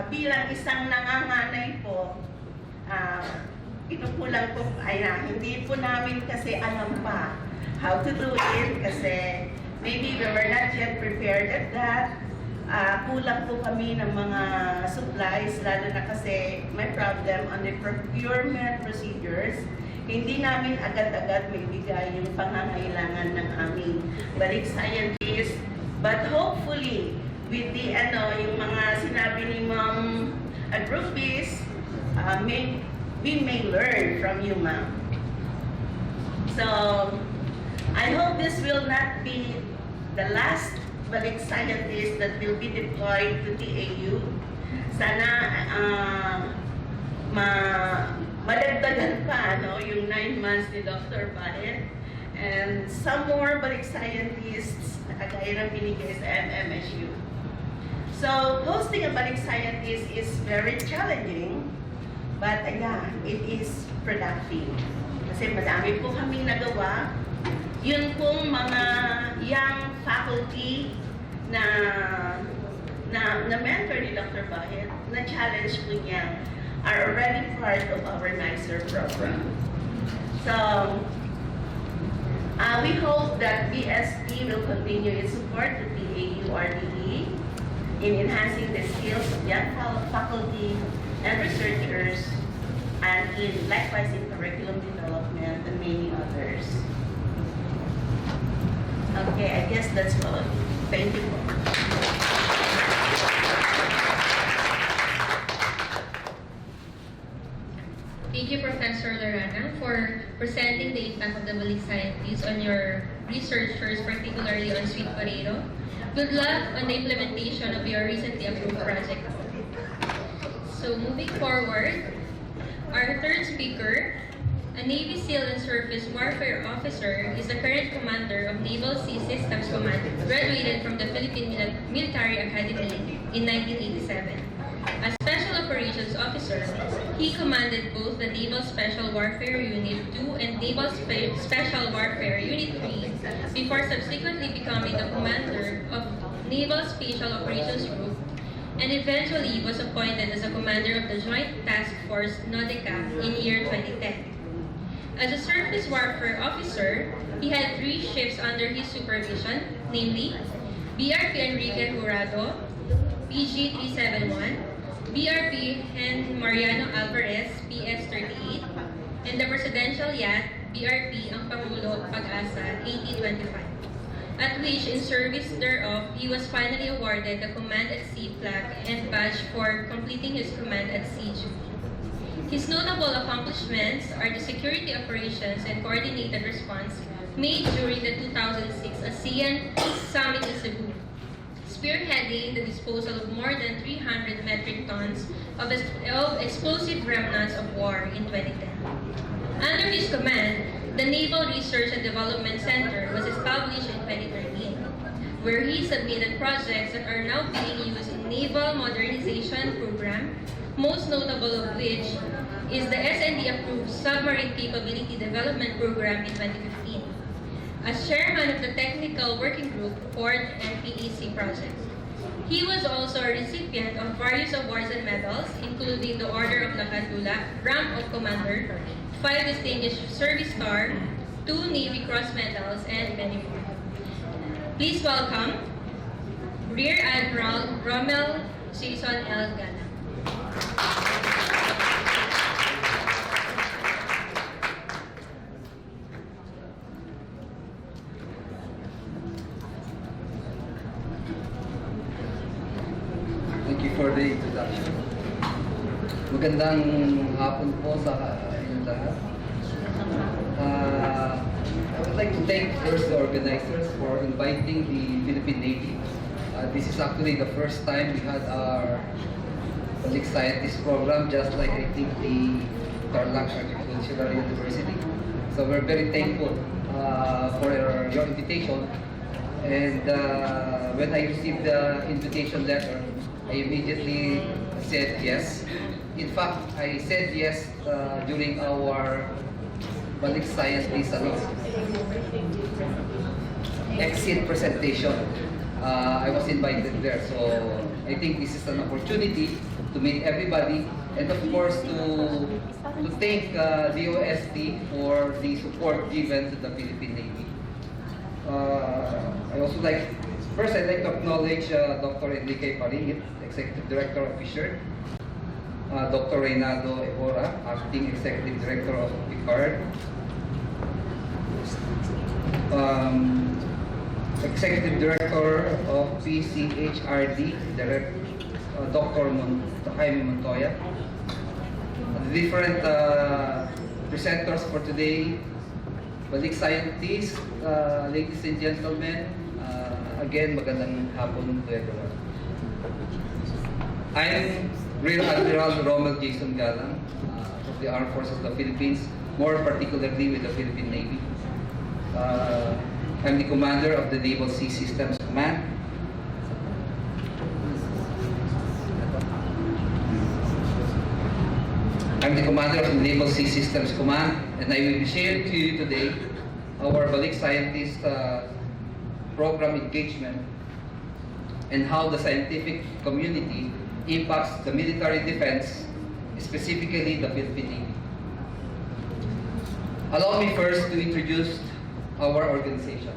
bilang isang nanganganay po, pinukulang po, hindi po namin kasi alam pa how to do it kasi maybe we were not yet prepared at that. Kulang po kami ng mga supplies, lalo na kasi may problem on the procurement procedures. Hindi namin agad-agad may bigay yung pangangailangan ng aming Balik scientists. But hopefully, with the yung mga sinabi ni Ma'am Agrupis, we may learn from you, ma'am. So, I hope this will not be the last Balik scientist that will be deployed to TAU. Sana madagdagan pa yung 9 months ni Dr. Balik. And some more Balik scientists na kagaya ng binigay sa MMSU. So, hosting a Balik scientist is very challenging, but again, it is productive. Kasi madami po kami nagawa. Yun pong mga young faculty na mentor ni Dr. Bahit, na challenge po niya, are already part of our NICER program. So, we hope that BSP will continue its support to PAU-RDE in enhancing the skills of young faculty and researchers, and likewise in curriculum development and many others. Okay, I guess that's all. Thank you. Thank you, Professor Lorana, for presenting the impact of the Balik scientists on your researchers, particularly on sweet potato. Good luck on the implementation of your recently approved project. So moving forward, our third speaker, a Navy SEAL and Surface Warfare Officer, is the current commander of Naval Sea Systems Command, graduated from the Philippine Military Academy in 1987. As Special Operations Officer, he commanded both the Naval Special Warfare Unit 2 and Naval Special Warfare Unit 3 before subsequently becoming the commander of Naval Special Operations Group, and eventually was appointed as a commander of the Joint Task Force NODECA in year 2010. As a surface warfare officer, he had 3 ships under his supervision, namely BRP Enrique Jurado, PG-371, BRP Hen Mariano Alvarez, PS-38, and the presidential yacht BRP Ang Pangulo Pag-asa 1825, at which in service thereof he was finally awarded the Command at Sea flag and badge for completing his command at sea duty. His notable accomplishments are the security operations and coordinated response made during the 2006 ASEAN Summit in Cebu, spearheading the disposal of more than 300 metric tons of explosive remnants of war in 2010. Under his command, the Naval Research and Development Center was established in 2013, where he submitted projects that are now being used in Naval Modernization Program, most notable of which is the SND-approved Submarine Capability Development Program in 2015, as chairman of the Technical Working Group for the NPEC project. He was also a recipient of various awards and medals, including the Order of La Candula, rank of Commander, 5 Distinguished Service Star, 2 Navy Cross Medals, and many more. Please welcome Rear Admiral Rommel Jason L. Gana. Thank you for the introduction. Magandang hapon po sa inyong lahat. I would like to thank first the organizers for inviting the Philippine Navy. This is actually the first time we had our Balik Scientist program, just like I think the Tarlac Agricultural University. So we're very thankful for your invitation. And when I received the invitation letter, I immediately said yes. In fact, I said yes during our Balik Scientist exit presentation. I was invited there, so I think this is an opportunity to meet everybody, and of course to thank DOST for the support given to the Philippine Navy. I also first I'd like to acknowledge Dr. Enrique Paringit, Executive Director of Fisher, Dr. Reynaldo Evora, Acting Executive Director of PICARD, Executive Director of PCHRD, Dr. Jaime Montoya, the different presenters for today, Balik scientists, ladies and gentlemen, again, magandang hapon to everyone. I'm Rear Admiral Rommel Jason Galang of the Armed Forces of the Philippines, more particularly with the Philippine Navy. I'm the commander of the Naval Sea Systems Command. I'm the commander of the Naval Sea Systems Command, and I will be sharing to you today our Balik Scientist program engagement and how the scientific community impacts the military defense, specifically the Philippine Navy. Allow me first to introduce our organization.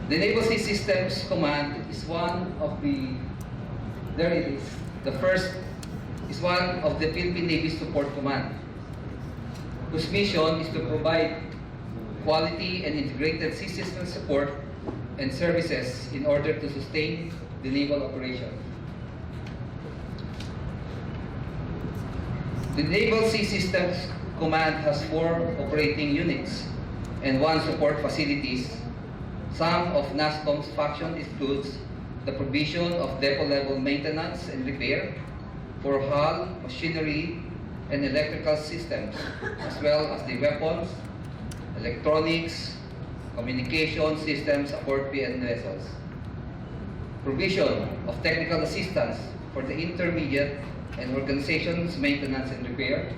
The Naval Sea Systems Command is one of the, there it is, the first is one of the Philippine Navy Support Command, whose mission is to provide quality and integrated sea system support and services in order to sustain the naval operation. The Naval Sea Systems Command has 4 operating units and 1 support facilities. Some of NASCOM's function includes the provision of depot-level maintenance and repair for hull, machinery, and electrical systems, as well as the weapons, electronics, communication systems aboard PN vessels. Provision of technical assistance for the intermediate and organization's maintenance and repair.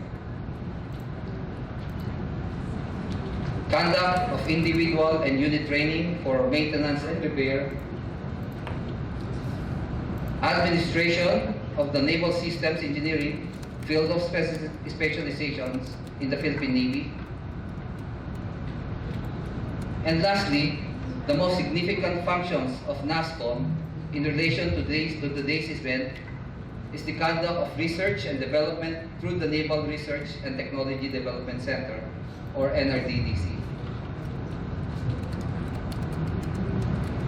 Conduct of individual and unit training for maintenance and repair. Administration of the Naval Systems Engineering field of specializations in the Philippine Navy. And lastly, the most significant functions of NASCOM in relation to today's event is the conduct of research and development through the Naval Research and Technology Development Center, or NRTDC.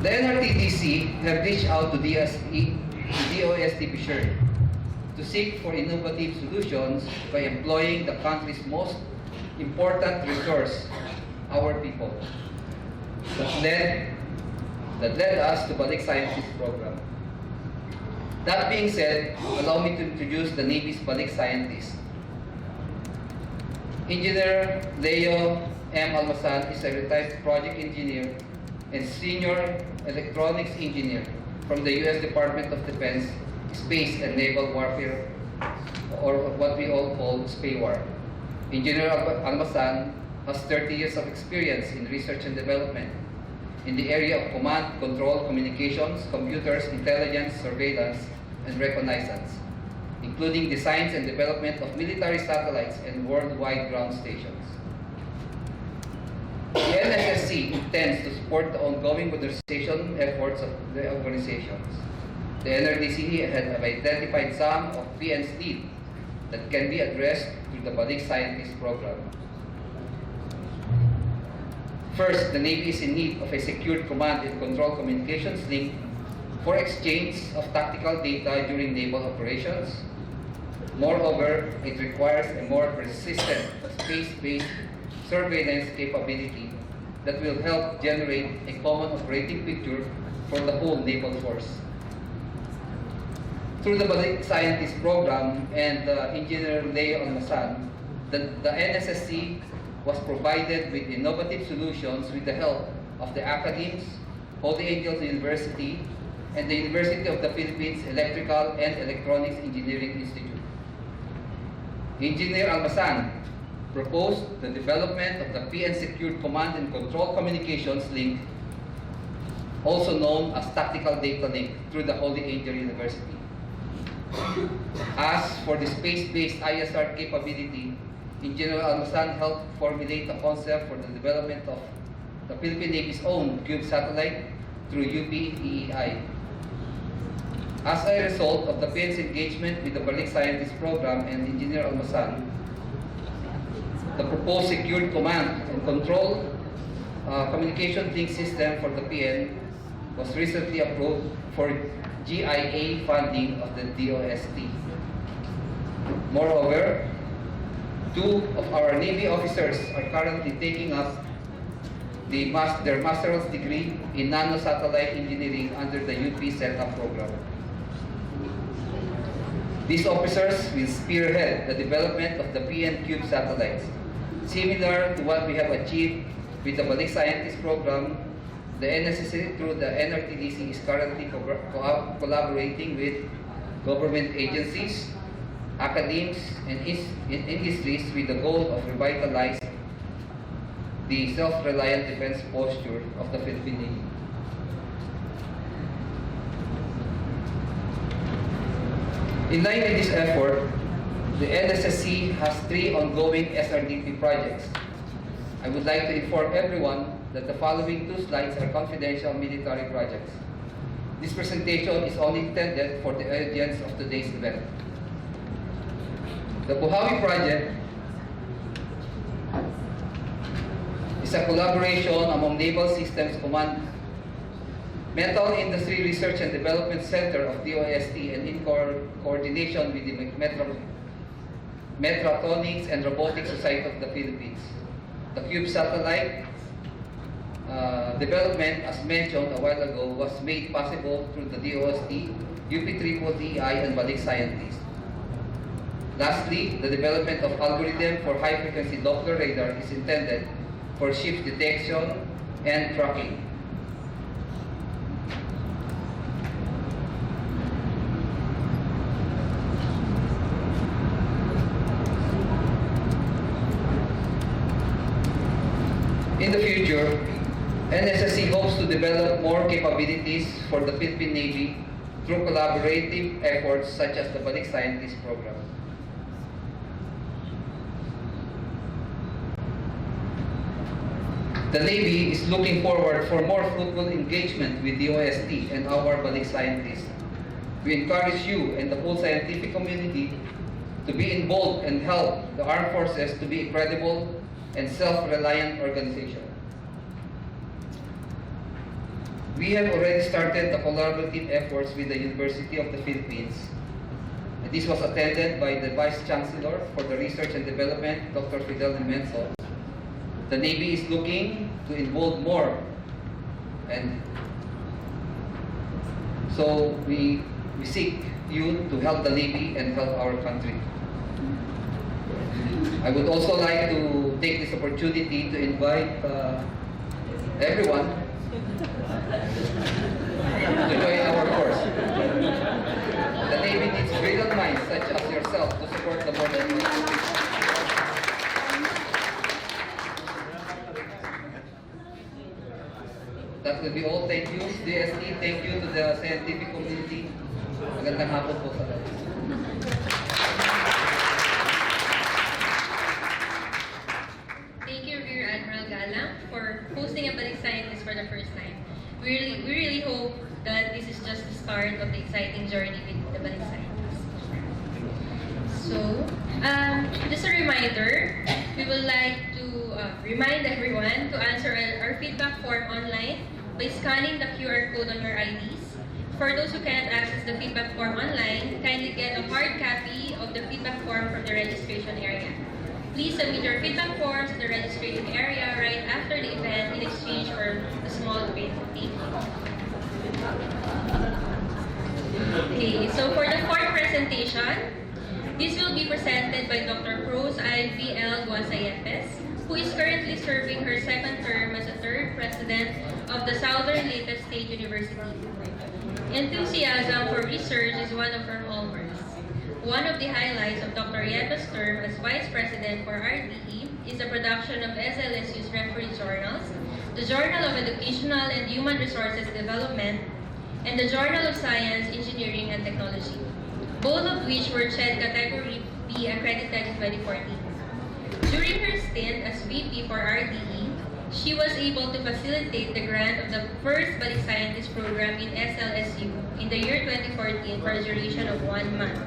The NRTDC have reached out to DOST-Philippines to seek for innovative solutions by employing the country's most important resource, our people. That led us to Balik Scientist program. That being said, allow me to introduce the Navy's Balik Scientist. Engineer Leo M. Almasan is a retired project engineer and senior electronics engineer from the U.S. Department of Defense Space and Naval Warfare, or what we all call SPAWAR. Engineer Almasan has 30 years of experience in research and development in the area of command, control, communications, computers, intelligence, surveillance, and reconnaissance, including designs and development of military satellites and worldwide ground stations. The NSSC intends to support the ongoing modernization efforts of the organizations. The NRDC have identified some of PN's needs that can be addressed through the Balik Scientist program. First, the Navy is in need of a secured command and control communications link for exchange of tactical data during naval operations. Moreover, it requires a more persistent space-based surveillance capability that will help generate a common operating picture for the whole naval force. Through the Balik Scientist program and Engineer Leo Almasan, the NSSC was provided with innovative solutions with the help of the academies, Holy Angels University, and the University of the Philippines Electrical and Electronics Engineering Institute. Engineer Almasan proposed the development of the PN Secured Command and Control Communications Link, also known as Tactical Data Link, through the Holy Angel University. As for the space-based ISR capability, Engineer Almasan helped formulate a concept for the development of the Philippine Navy's own Cube satellite through UP-EEI. As a result of the PN's engagement with the Balik Scientist program and Engineer Almasan, the proposed secured command and control communication link system for the PN was recently approved for GIA funding of the DOST. Moreover, 2 of our Navy officers are currently taking up their master's degree in nanosatellite engineering under the UP SETA program. These officers will spearhead the development of the PN-Cube satellites. Similar to what we have achieved with the Balik Scientist program, the NSTW through the NRTDC is currently collaborating with government agencies, academics, and industries with the goal of revitalizing the self-reliant defense posture of the Philippine Navy. In line with this effort, the NSSC has 3 ongoing SRDP projects. I would like to inform everyone that the following 2 slides are confidential military projects. This presentation is only intended for the audience of today's event. The Buhawi project is a collaboration among Naval Systems Command, Metal Industry Research and Development Center of DOST, and in coordination with the Mechatronics and Robotics Society of the Philippines. The Cube satellite development, as mentioned a while ago, was made possible through the DOST, UP3EI, and Balik scientists. Lastly, the development of algorithm for high-frequency Doppler radar is intended for ship detection and tracking. In the future, NSSC hopes to develop more capabilities for the Philippine Navy through collaborative efforts such as the Balik Scientist program. The Navy is looking forward for more fruitful engagement with the DOST and our Balik scientists. We encourage you and the whole scientific community to be involved and help the armed forces to be a credible and self-reliant organization. We have already started the collaborative efforts with the University of the Philippines. And this was attended by the Vice Chancellor for the Research and Development, Dr. Fidel Menso. The Navy is looking to involve more, and so we seek you to help the Navy and help our country. I would also like to take this opportunity to invite everyone to join our course. The Navy needs brilliant minds such as yourself to support the modern. That will be all. Thank you, DST. Thank you to the scientific community. Magandang hapon po sa lahat. Thank you, Rear Admiral Galang, for hosting a Balik Scientist for the first time. We really hope that this is just the start of the exciting journey with the Balik Scientist. So, just a reminder, we would like to remind everyone to answer our feedback form online by scanning the QR code on your IDs. For those who cannot access the feedback form online, kindly get a hard copy of the feedback form from the registration area. Please submit your feedback forms to the registration area right after the event in exchange for a small fee. Okay, so for the fourth presentation, this will be presented by Dr. Cruz I.V.L. Guasayepes, who is currently serving her second term as the third president of the Southern Leyte State University. Enthusiasm for research is one of her hallmarks. One of the highlights of Dr. Yepes' term as Vice President for RDE is the production of SLSU's referee journals, the Journal of Educational and Human Resources Development, and the Journal of Science, Engineering, and Technology, both of which were CHED Category B accredited in 2014. During her stint as VP for RDE, she was able to facilitate the grant of the first Balik Scientist program in SLSU in the year 2014 for a duration of 1 month,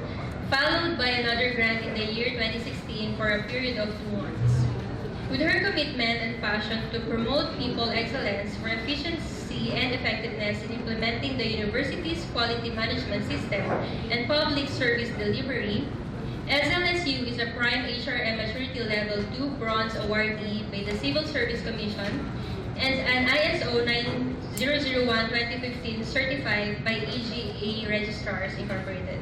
followed by another grant in the year 2016 for a period of 2 months. With her commitment and passion to promote people excellence for efficiency and effectiveness in implementing the university's quality management system and public service delivery, SLSU is a prime HRM Maturity Level 2 Bronze awardee by the Civil Service Commission and an ISO 9001-2015 certified by AGA Registrars Incorporated.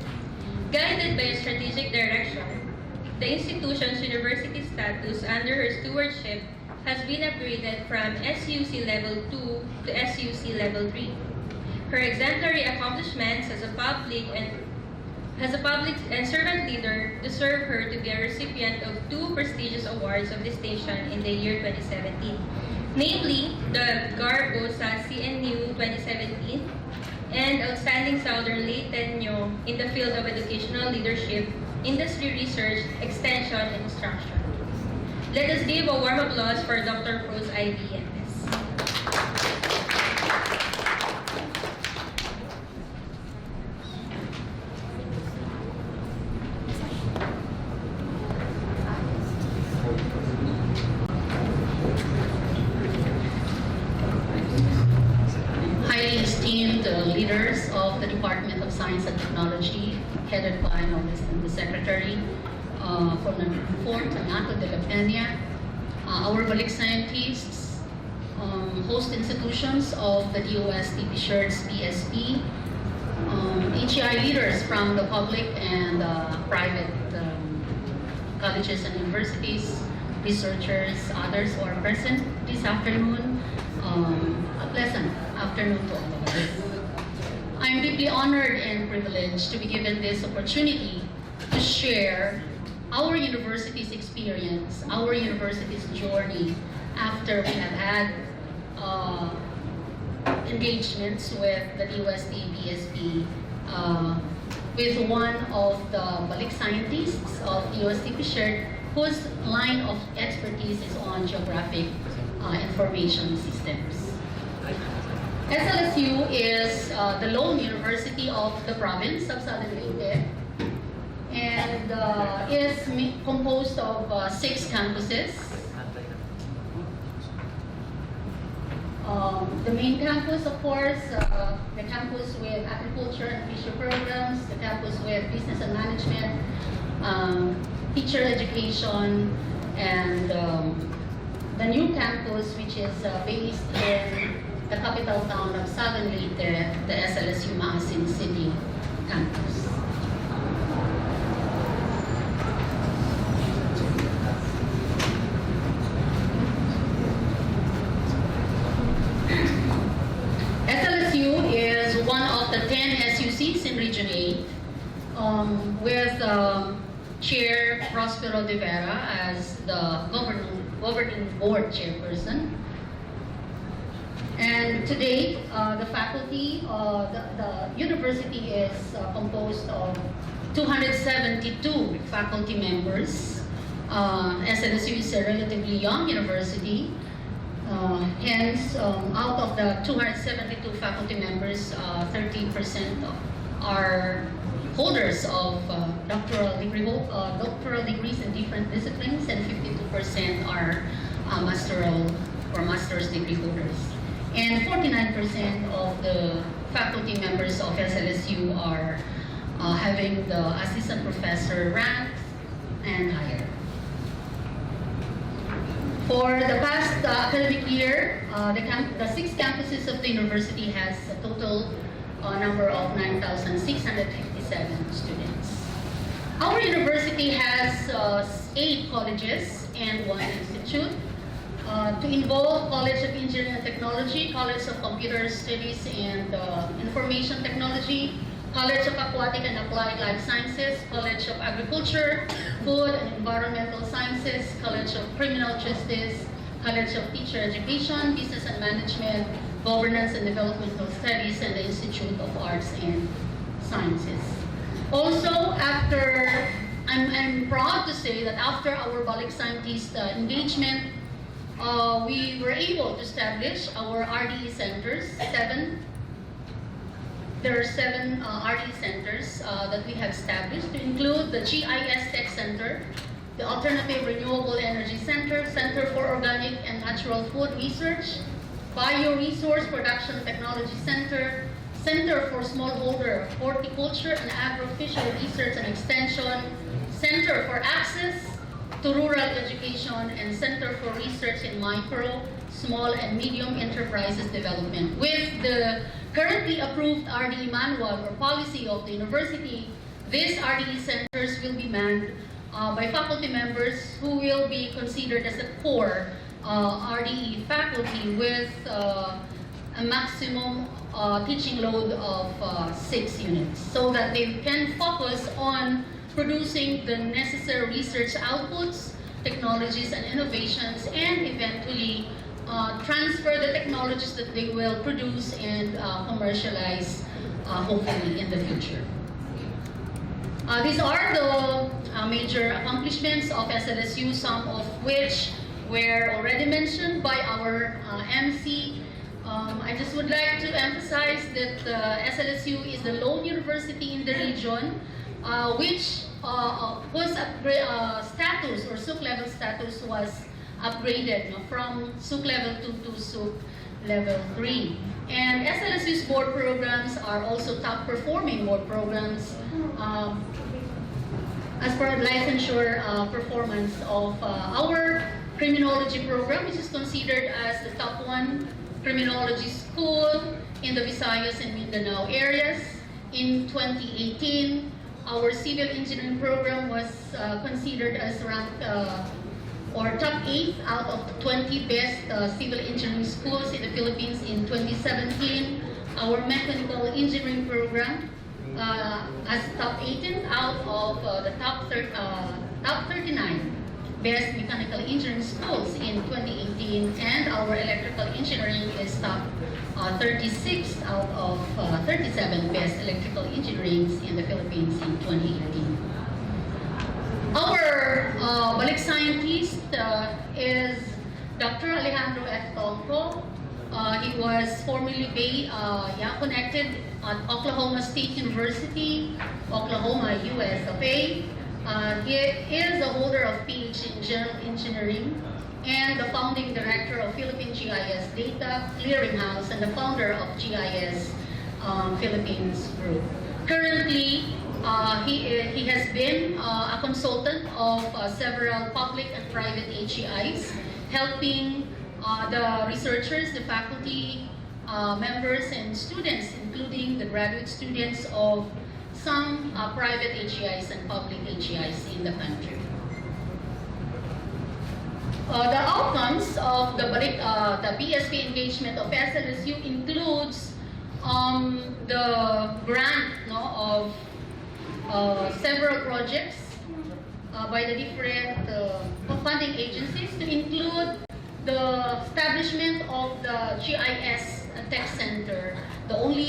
Guided by a strategic direction, the institution's university status under her stewardship has been upgraded from SUC Level 2 to SUC Level 3. Her exemplary accomplishments as a public and servant leader deserve her to be a recipient of 2 prestigious awards of distinction in the year 2017, namely the Garbo sa CNU 2017 and Outstanding Southern Late Tenure in the field of educational leadership, industry research, extension, and instruction. Let us give a warm applause for Dr. Cruz IBMS. Highly esteemed leaders of the Department of Science and Technology, headed by the Secretary for number 4, Donato de la Peña, our Balik scientists, host institutions of the DOST Shirts BSP, HEI leaders from the public and private colleges and universities, researchers, others who are present this afternoon. A pleasant afternoon to all of us. I'm deeply honored and privileged to be given this opportunity to share our university's experience, our university's journey after we have had engagements with the DOST BSP with one of the Balik scientists of DOST Shirt, whose line of expertise is on geographic information systems. SLSU is the lone university of the province of Southern Leyte and is composed of 6 campuses. The main campus, of course, the campus with agriculture and fishery programs, the campus with business and management, teacher education, and the new campus, which is based in the capital town of Southern Leyte, the SLSU Maasin City campus. SLSU is one of the 10 SUCs in Region 8, with Chair Prospero de Vera as the governing board chairperson. And today, the faculty, the university is composed of 272 faculty members. SLSU is a relatively young university. Hence, out of the 272 faculty members, 30% are holders of doctoral degrees in different disciplines, and 52% are master's degree holders. And 49% of the faculty members of SLSU are having the assistant professor rank and higher. For the past academic year, the 6 campuses of the university has a total number of 9,657 students. Our university has 8 colleges and 1 institute. To involve College of Engineering and Technology, College of Computer Studies and Information Technology, College of Aquatic and Applied Life Sciences, College of Agriculture, Food and Environmental Sciences, College of Criminal Justice, College of Teacher Education, Business and Management, Governance and Developmental Studies, and the Institute of Arts and Sciences. Also, I'm proud to say that after our Balik scientist engagement, we were able to establish our RDE centers, 7. There are 7 RDE centers that we have established, to include the GIS Tech Center, the Alternative Renewable Energy Center, Center for Organic and Natural Food Research, Bioresource Production Technology Center, Center for Smallholder Horticulture and Agro-Fishery Research and Extension, Center for Access to Rural Education, and Center for Research in Micro, Small and Medium Enterprises Development. With the currently approved RDE manual or policy of the university, these RDE centers will be manned by faculty members who will be considered as a core RDE faculty with a maximum teaching load of 6 units, so that they can focus on producing the necessary research outputs, technologies and innovations, and eventually transfer the technologies that they will produce and commercialize hopefully in the future. These are the major accomplishments of SLSU, some of which were already mentioned by our MC. I just would like to emphasize that SLSU is the lone university in the region which was status, or SUC level status, was upgraded from SUC level 2 to SUC level 3. And SLSU's board programs are also top performing board programs as per licensure performance of our criminology program, which is considered as the top 1 criminology school in the Visayas and Mindanao areas. In 2018, our civil engineering program was considered as ranked or top 8 out of the 20 best civil engineering schools in the Philippines in 2017. Our mechanical engineering program as top 18 out of the top 39 best mechanical engineering schools in 2018, and our electrical engineering is top 36 out of 37 best electrical engineering in the Philippines in 2018. Our Balik scientist is Dr. Alejandro F. Tongco. He was formerly connected at Oklahoma State University, Oklahoma, US of A. He is a holder of PhD in General Engineering and the founding director of Philippine GIS Data Clearinghouse and the founder of GIS Philippines Group. Currently, he has been a consultant of several public and private HEIs, helping the researchers, the faculty members, and students, including the graduate students of some private HEIs and public HEIs in the country. The outcomes of the BSP engagement of SLSU includes the grant of several projects by the different funding agencies, to include the establishment of the GIS Tech Center, the only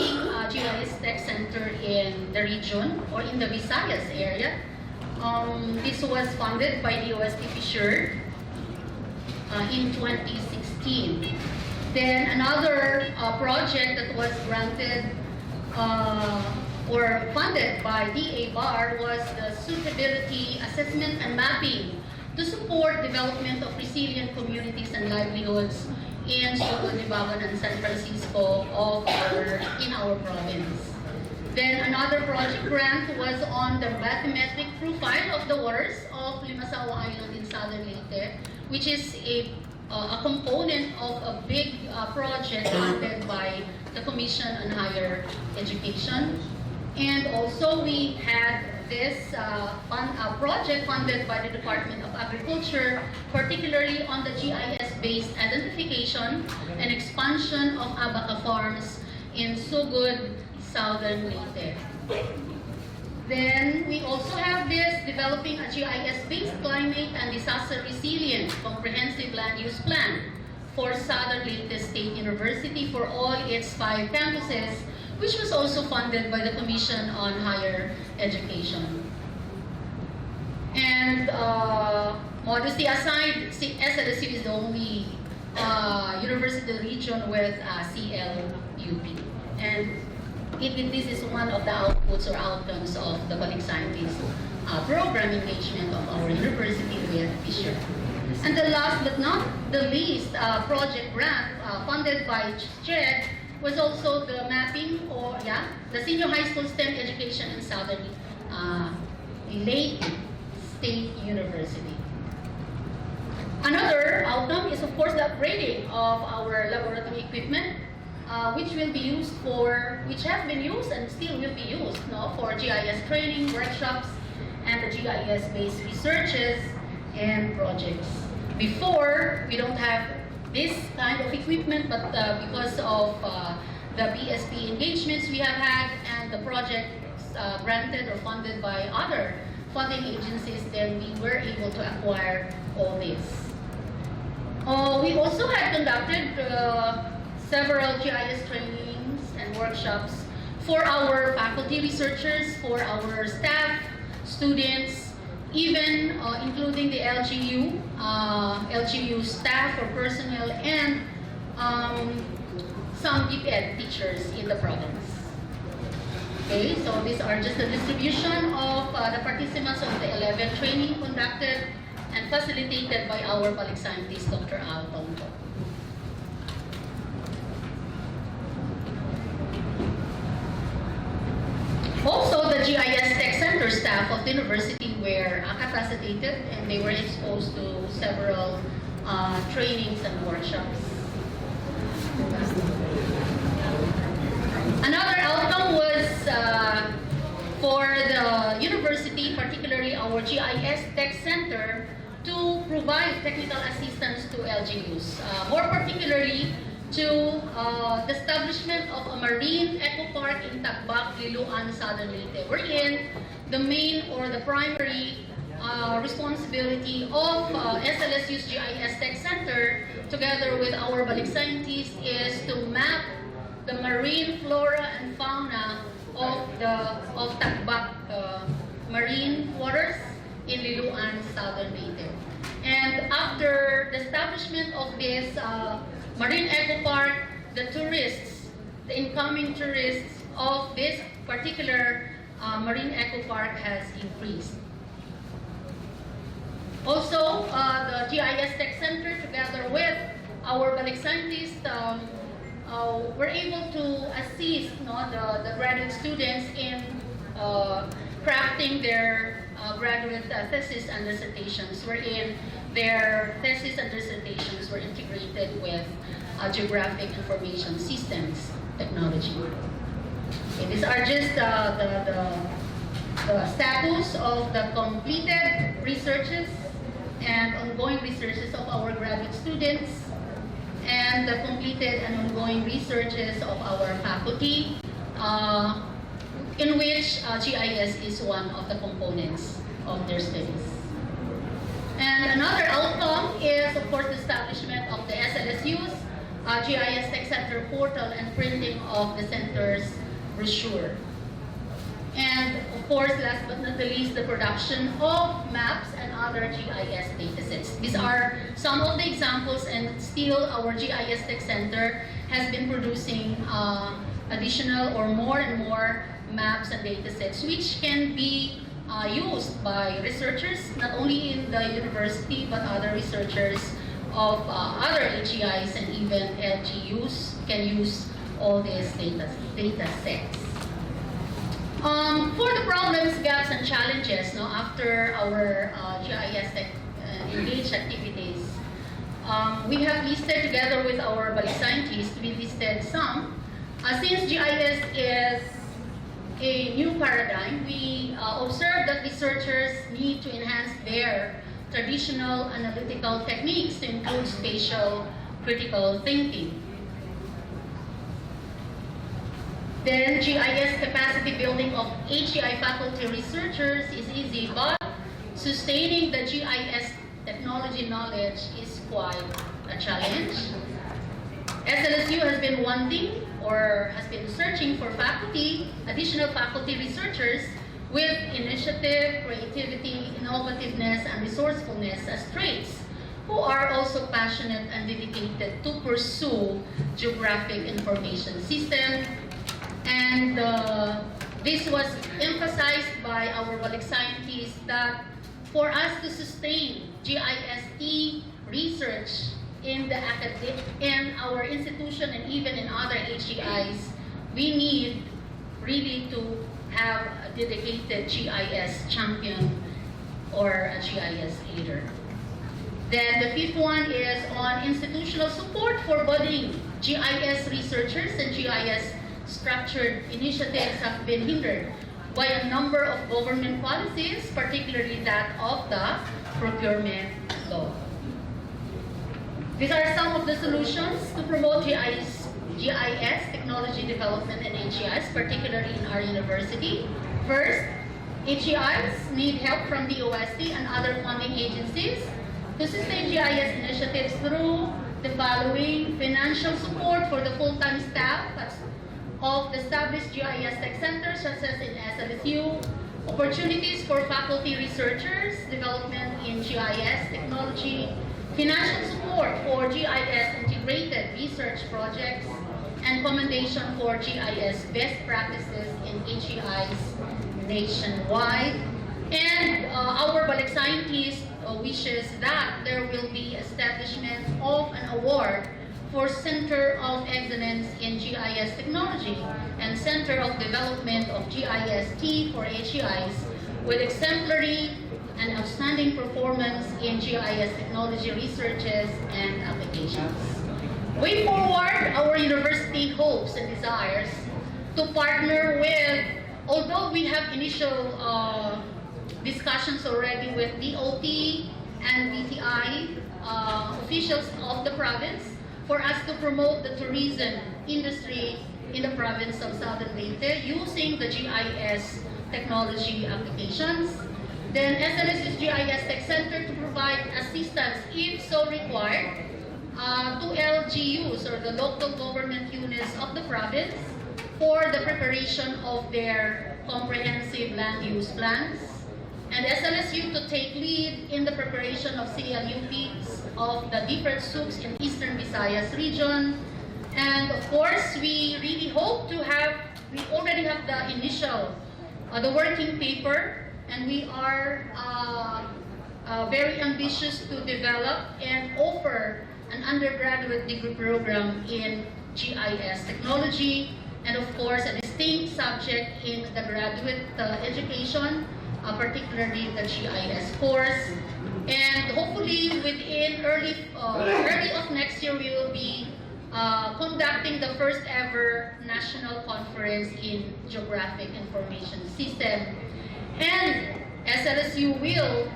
GIS Tech Center in the region or in the Visayas area. This was funded by DOST-Philippines in 2016. Then another project that was granted or funded by DA BAR was the suitability assessment and mapping to support development of resilient communities and livelihoods in Sugod, Libaban, and San Francisco in our province. Then another project grant was on the bathymetric profile of the waters of Limasawa Island in southern Leyte, which is a component of a big project funded by the Commission on Higher Education. And also we had this project funded by the Department of Agriculture, particularly on the GIS-based identification and expansion of abaca farms in Sugod, southern Leyte. Then we also have this developing a GIS-based climate and disaster resilient comprehensive land use plan for Southern Leyte State University for all its 5 campuses, which was also funded by the Commission on Higher Education. And modesty aside, SLSU is the only university in the region with CLUP. And this is one of the outputs or outcomes of the Balik Scientist program engagement of our university with Fisher. And the last but not the least project grant funded by CHED was also the mapping the senior high school STEM education in Southern Leyte State University. Another outcome is of course the upgrading of our laboratory equipment. which has been used and still will be used, no, for GIS training, workshops, and the GIS-based researches and projects. Before, we don't have this kind of equipment, but because of the BSP engagements we have had and the projects granted or funded by other funding agencies, then we were able to acquire all this. We also had conducted several GIS trainings and workshops for our faculty researchers, for our staff, students, even including the LGU staff or personnel, and some DepEd teachers in the province. Okay, so these are just the distribution of the participants of the 11 training conducted and facilitated by our Balik scientist, Dr. Al Tonto. Also, the GIS Tech Center staff of the university were capacitated and they were exposed to several trainings and workshops. Another outcome was for the university, particularly our GIS Tech Center, to provide technical assistance to LGUs, more particularly to the establishment of a marine eco park in Tagbak, Liloan, Southern Leyte, wherein the main or the primary responsibility of SLSU's GIS Tech Center, together with our Balik scientists, is to map the marine flora and fauna of Tagbak marine waters in Liloan, Southern Leyte. And after the establishment of this Marine Eco Park, the tourists, the incoming tourists of this particular Marine Eco Park has increased. Also, the GIS Tech Center, together with our Balik scientists, were able to assist the graduate students in crafting their graduate thesis and dissertations, wherein their thesis and dissertations were integrated with geographic information systems technology. Okay, these are just the status of the completed researches and ongoing researches of our graduate students, and the completed and ongoing researches of our faculty, in which GIS is one of the components of their studies. And another outcome is, of course, the establishment of the SLSU's GIS Tech Center portal and printing of the center's brochure. And, of course, last but not the least, the production of maps and other GIS datasets. These are some of the examples, and still our GIS Tech Center has been producing additional or more and more maps and datasets, which can be used by researchers, not only in the university, but other researchers of other HEIs and even LGUs can use all these data sets. For the problems, gaps, and challenges after our GIS Tech engaged activities, we have listed together with our Balik scientists, we listed some. Since GIS is a new paradigm, we observe that researchers need to enhance their traditional analytical techniques to include spatial critical thinking. Then GIS capacity building of HEI faculty researchers is easy, but sustaining the GIS technology knowledge is quite a challenge. SLSU has been wanting or has been searching for faculty, additional faculty researchers with initiative, creativity, innovativeness, and resourcefulness as traits, who are also passionate and dedicated to pursue geographic information system. And this was emphasized by our Balik scientists that for us to sustain GIST research in our institution and even in other HEIs, we need really to have a dedicated GIS champion or a GIS leader. Then the fifth one is on institutional support for budding GIS researchers and GIS structured initiatives have been hindered by a number of government policies, particularly that of the procurement law. These are some of the solutions to promote GIS technology development and HEIs, particularly in our university. First, HEIs need help from the DOST and other funding agencies to sustain GIS initiatives through the following: financial support for the full-time staff of the established GIS tech centers such as in SLSU, opportunities for faculty researchers, development in GIS technology, financial support for GIS integrated research projects, and commendation for GIS best practices in HEIs nationwide. And our Balik scientist wishes that there will be establishment of an award for Center of Excellence in GIS Technology and Center of Development of GIST for HEIs with exemplary and outstanding performance in GIS technology researches and applications. Way forward, our university hopes and desires to partner with, although we have initial discussions already with DOT and BTI officials of the province, for us to promote the tourism industry in the province of Southern Leyte using the GIS technology applications. Then SLS's GIS Tech Center to provide assistance, if so required, to LGUs or the local government units of the province for the preparation of their comprehensive land use plans. And SLSU to take lead in the preparation of CLUPs of the different SUCs in Eastern Visayas region. And of course, we really hope to have, we already have the initial, the working paper, and we are very ambitious to develop and offer an undergraduate degree program in GIS technology, and of course, a distinct subject in the graduate education, particularly the GIS course. And hopefully within early of next year, we will be conducting the first ever national conference in geographic information system. And SLSU will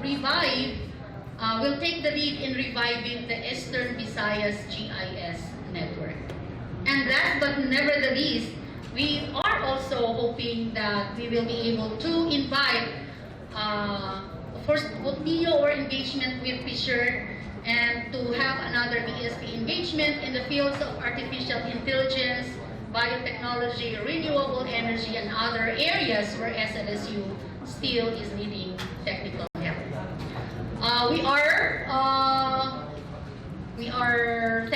take the lead in reviving the Eastern Visayas GIS network. And last but never the least, we are also hoping that we will be able to invite first video or engagement with Fisher and to have another BSP engagement in the fields of artificial intelligence, biotechnology, renewable energy, and other areas where SLSU still is needing technical help. We are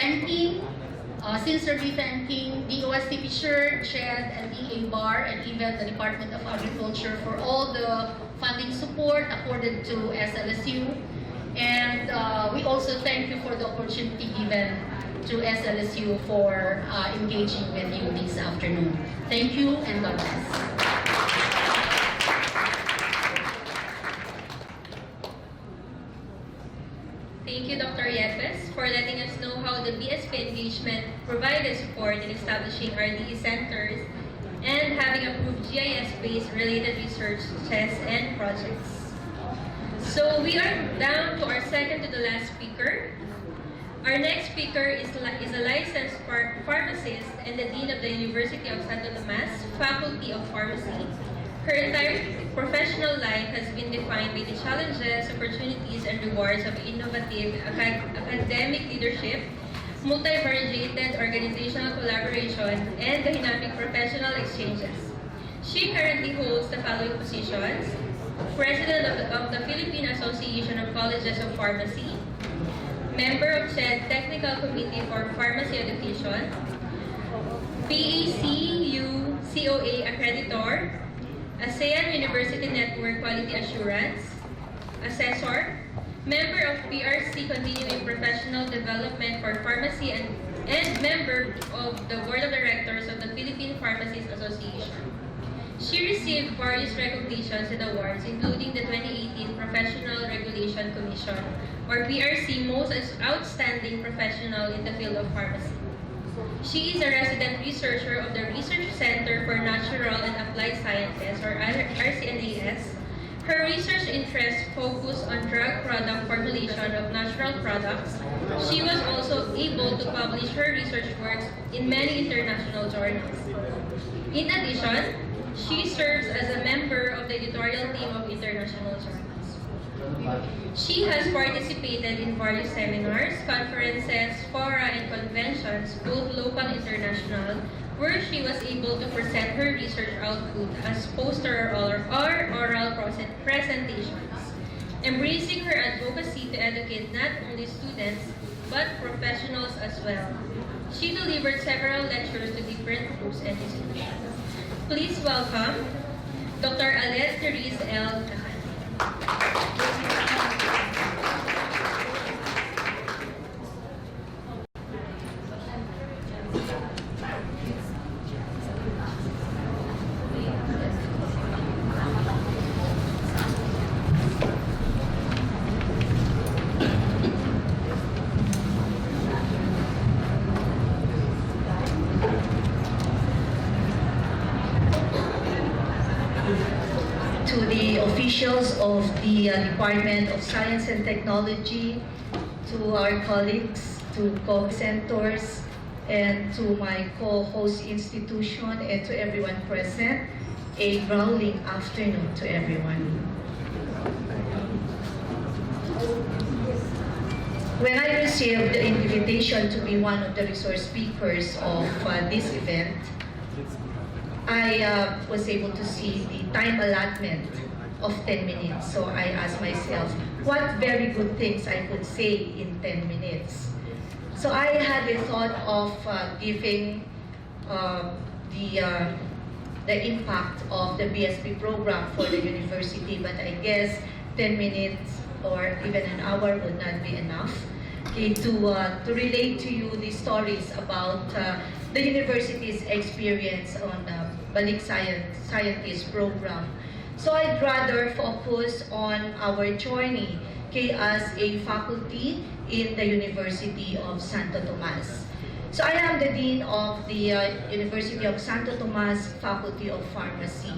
sincerely thanking DOST Fisher, CHED, and DA Bar, and even the Department of Agriculture for all the funding support accorded to SLSU. And we also thank you for the opportunity given to SLSU for engaging with you this afternoon. Thank you and God bless. Thank you, Dr. Yepes, for letting us know how the BSP engagement provided support in establishing RDE centers and having approved GIS-based related researches and projects. So we are down to our second to the last speaker. Our next speaker is a licensed pharmacist and the Dean of the University of Santo Tomas, Faculty of Pharmacy. Her entire professional life has been defined by the challenges, opportunities, and rewards of innovative academic leadership, multivariated organizational collaboration, and dynamic professional exchanges. She currently holds the following positions: President of the Philippine Association of Colleges of Pharmacy, Member of CHED Technical Committee for Pharmacy Education, PACU COA Accreditor, ASEAN University Network Quality Assurance, Assessor, Member of PRC Continuing Professional Development for Pharmacy, and Member of the Board of Directors of the Philippine Pharmacists Association. She received various recognitions and awards, including the 2018 Professional Regulation Commission, or PRC Most Outstanding Professional in the Field of Pharmacy. She is a resident researcher of the Research Center for Natural and Applied Sciences, or RCNAS. Her research interests focus on drug product formulation of natural products. She was also able to publish her research works in many international journals. In addition, she serves as a member of the editorial team of international journals. She has participated in various seminars, conferences, fora, and conventions, both local and international, where she was able to present her research output as poster or oral presentations, embracing her advocacy to educate not only students, but professionals as well. She delivered several lectures to different groups and institutions. Please welcome Dr. Alet Therese L. To the officials of the Department of Science and Technology, to our colleagues, to co-centers, and to my co-host institution, and to everyone present, a growling afternoon to everyone. When I received the invitation to be one of the resource speakers of this event, I was able to see the time allotment of 10 minutes. So I asked myself, what very good things I could say in 10 minutes. So I had a thought of giving the impact of the BSP program for the university, but I guess 10 minutes or even an hour would not be enough to relate to you the stories about the university's experience on the Balik Scientist program. So I'd rather focus on our journey as a faculty in the University of Santo Tomas. So I am the Dean of the University of Santo Tomas Faculty of Pharmacy.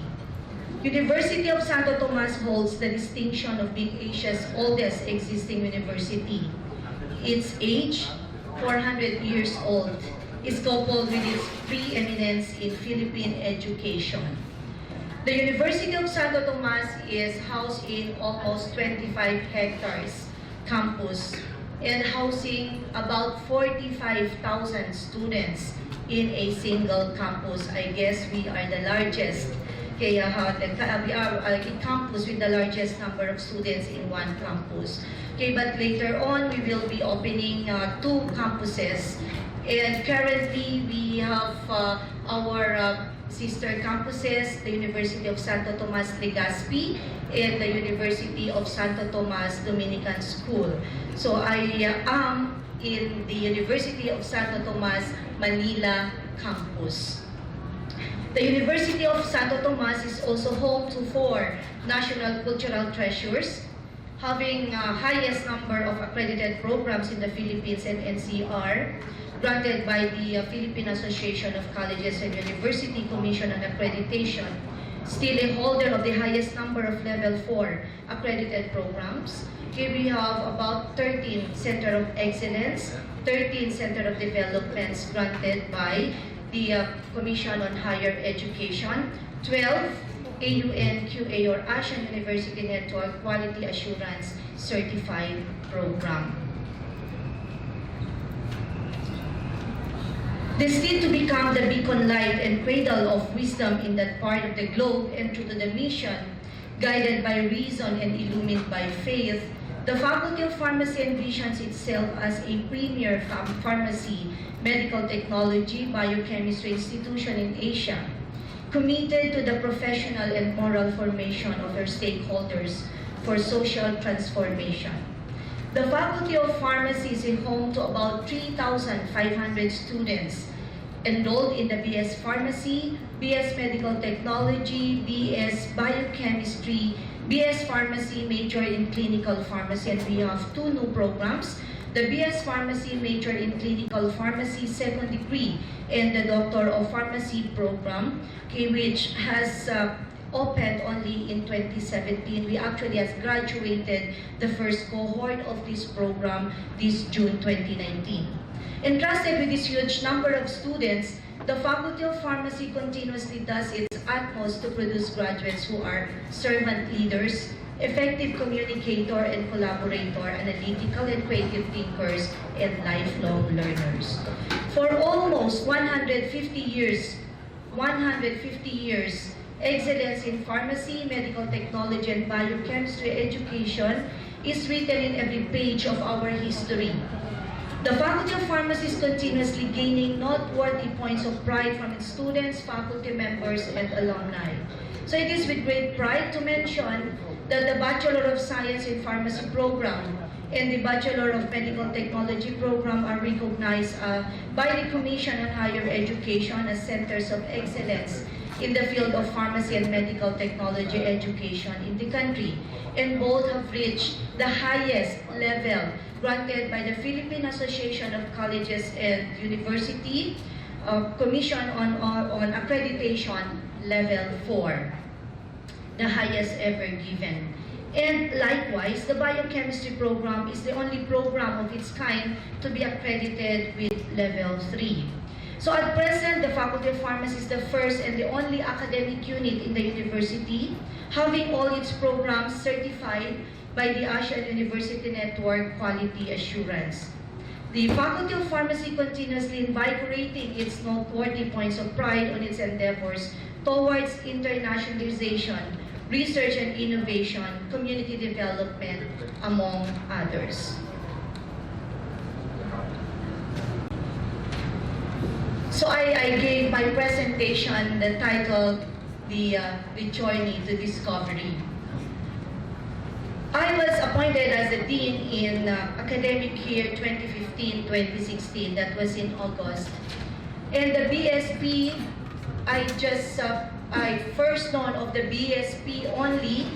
University of Santo Tomas holds the distinction of being Asia's oldest existing university. Its age, 400 years old, is coupled with its preeminence in Philippine education. The University of Santo Tomas is housed in almost 25 hectares campus and housing about 45,000 students in a single campus. I guess we are the largest. We are a campus with the largest number of students in one campus. But later on, we will be opening 2 campuses. And currently, we have our sister campuses, the University of Santo Tomas Legazpi and the University of Santo Tomas Dominican School. So I am in the University of Santo Tomas Manila campus. The University of Santo Tomas is also home to 4 national cultural treasures, having highest number of accredited programs in the Philippines and NCR, granted by the Philippine Association of Colleges and University Commission on Accreditation, still a holder of the highest number of Level 4 accredited programs. Here we have about 13 Center of Excellence, 13 Center of Developments granted by the Commission on Higher Education, 12 AUN, QA or Asian University Network Quality Assurance Certified Program. Destined to become the beacon light and cradle of wisdom in that part of the globe and true to the mission, guided by reason and illumined by faith, the Faculty of Pharmacy envisions itself as a premier pharmacy, medical technology, biochemistry institution in Asia, committed to the professional and moral formation of her stakeholders for social transformation. The Faculty of Pharmacy is a home to about 3,500 students enrolled in the BS Pharmacy, BS Medical Technology, BS Biochemistry, BS Pharmacy major in Clinical Pharmacy, and we have 2 new programs, the BS Pharmacy major in Clinical Pharmacy second degree, and the Doctor of Pharmacy program, okay, which has opened only in 2017. We actually has graduated the first cohort of this program this June 2019. Entrusted with this huge number of students, the Faculty of Pharmacy continuously does its utmost to produce graduates who are servant leaders, effective communicator and collaborator, analytical and creative thinkers, and lifelong learners. For almost 150 years, excellence in pharmacy, medical technology, and biochemistry education is written in every page of our history. The Faculty of Pharmacy is continuously gaining noteworthy points of pride from its students, faculty members, and alumni. So it is with great pride to mention that the Bachelor of Science in Pharmacy program and the Bachelor of Medical Technology program are recognized by the Commission on Higher Education as centers of excellence in the field of pharmacy and medical technology education in the country, and both have reached the highest level granted by the Philippine Association of Colleges and University Commission on Accreditation Level 4, the highest ever given. And likewise, the biochemistry program is the only program of its kind to be accredited with Level 3. So at present, the Faculty of Pharmacy is the first and the only academic unit in the university, having all its programs certified by the Asian University Network Quality Assurance. The Faculty of Pharmacy continuously invigorating its noteworthy points of pride on its endeavors towards internationalization, research and innovation, community development, among others. So I gave my presentation the title, the Journey to Discovery. I was appointed as the Dean in academic year 2015-2016, that was in August. And the BSP, I first known of the BSP only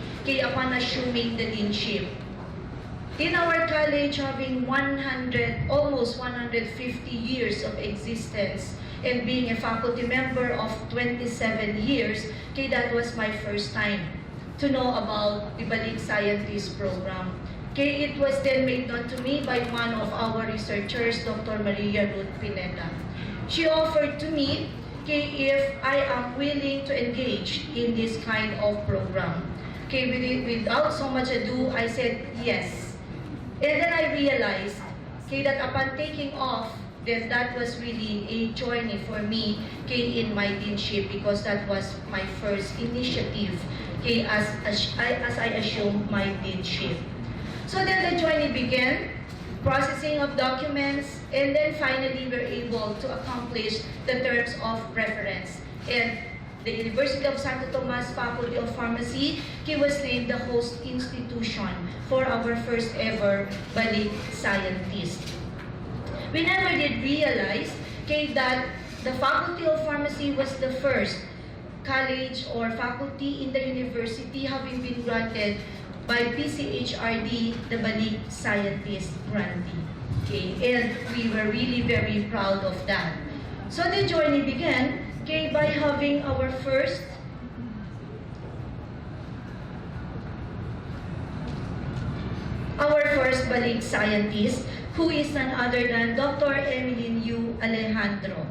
upon assuming the deanship. In our college, having almost 150 years of existence, and being a faculty member of 27 years, that was my first time to know about the Balik Scientist program. It was then made known to me by one of our researchers, Dr. Maria Ruth Pineda. She offered to me if I am willing to engage in this kind of program. Without so much ado, I said yes. And then I realized that upon taking off, then that was really a journey for me in my deanship, because that was my first initiative as I assumed my deanship. So then the journey began, processing of documents, and then finally we're able to accomplish the terms of reference. And the University of Santo Tomas Faculty of Pharmacy was named the host institution for our first ever Balik Scientist. We never did realize that the Faculty of Pharmacy was the first college or faculty in the university having been granted by PCHRD, the Balik Scientist grantee. And we were really very proud of that. So the journey began by having our first Balik Scientist, who is none other than Dr. Emilyn Yu Alejandro.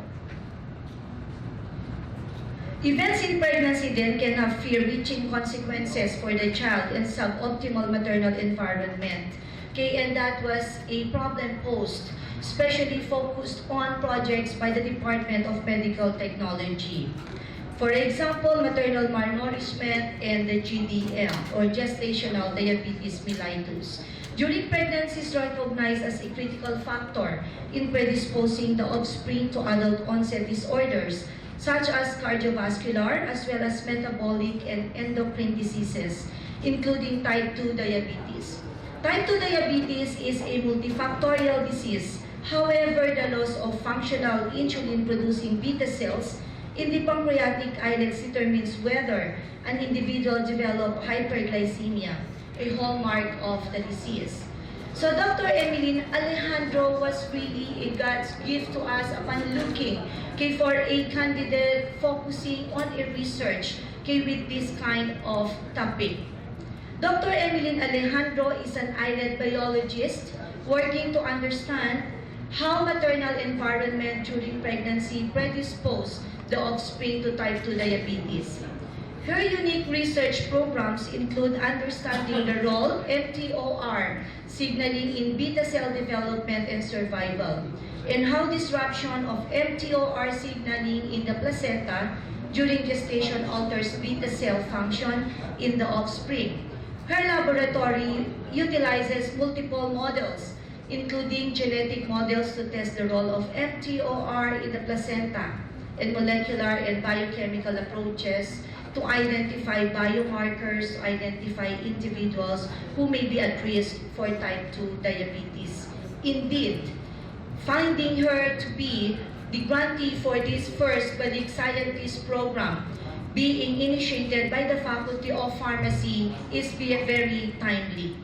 Events in pregnancy then can have fear-reaching consequences for the child and suboptimal maternal environment. And that was a problem posed, especially focused on projects by the Department of Medical Technology. For example, maternal malnourishment and the GDM, or gestational diabetes mellitus. During pregnancy is recognized as a critical factor in predisposing the offspring to adult onset disorders, such as cardiovascular as well as metabolic and endocrine diseases, including type 2 diabetes. Type 2 diabetes is a multifactorial disease. However, the loss of functional insulin-producing beta cells in the pancreatic islets determines whether an individual develops hyperglycemia, a hallmark of the disease. So Dr. Emeline Alejandro was really a God's gift to us upon looking for a candidate focusing on a research with this kind of topic. Dr. Emeline Alejandro is an island biologist working to understand how maternal environment during pregnancy predispose the offspring to type 2 diabetes. Her unique research programs include understanding the role mTOR signaling in beta cell development and survival, and how disruption of mTOR signaling in the placenta during gestation alters beta cell function in the offspring. Her laboratory utilizes multiple models, including genetic models to test the role of mTOR in the placenta, and molecular and biochemical approaches to identify biomarkers, to identify individuals who may be at risk for type 2 diabetes. Indeed, finding her to be the grantee for this first Balik Scientist program being initiated by the Faculty of Pharmacy is very timely.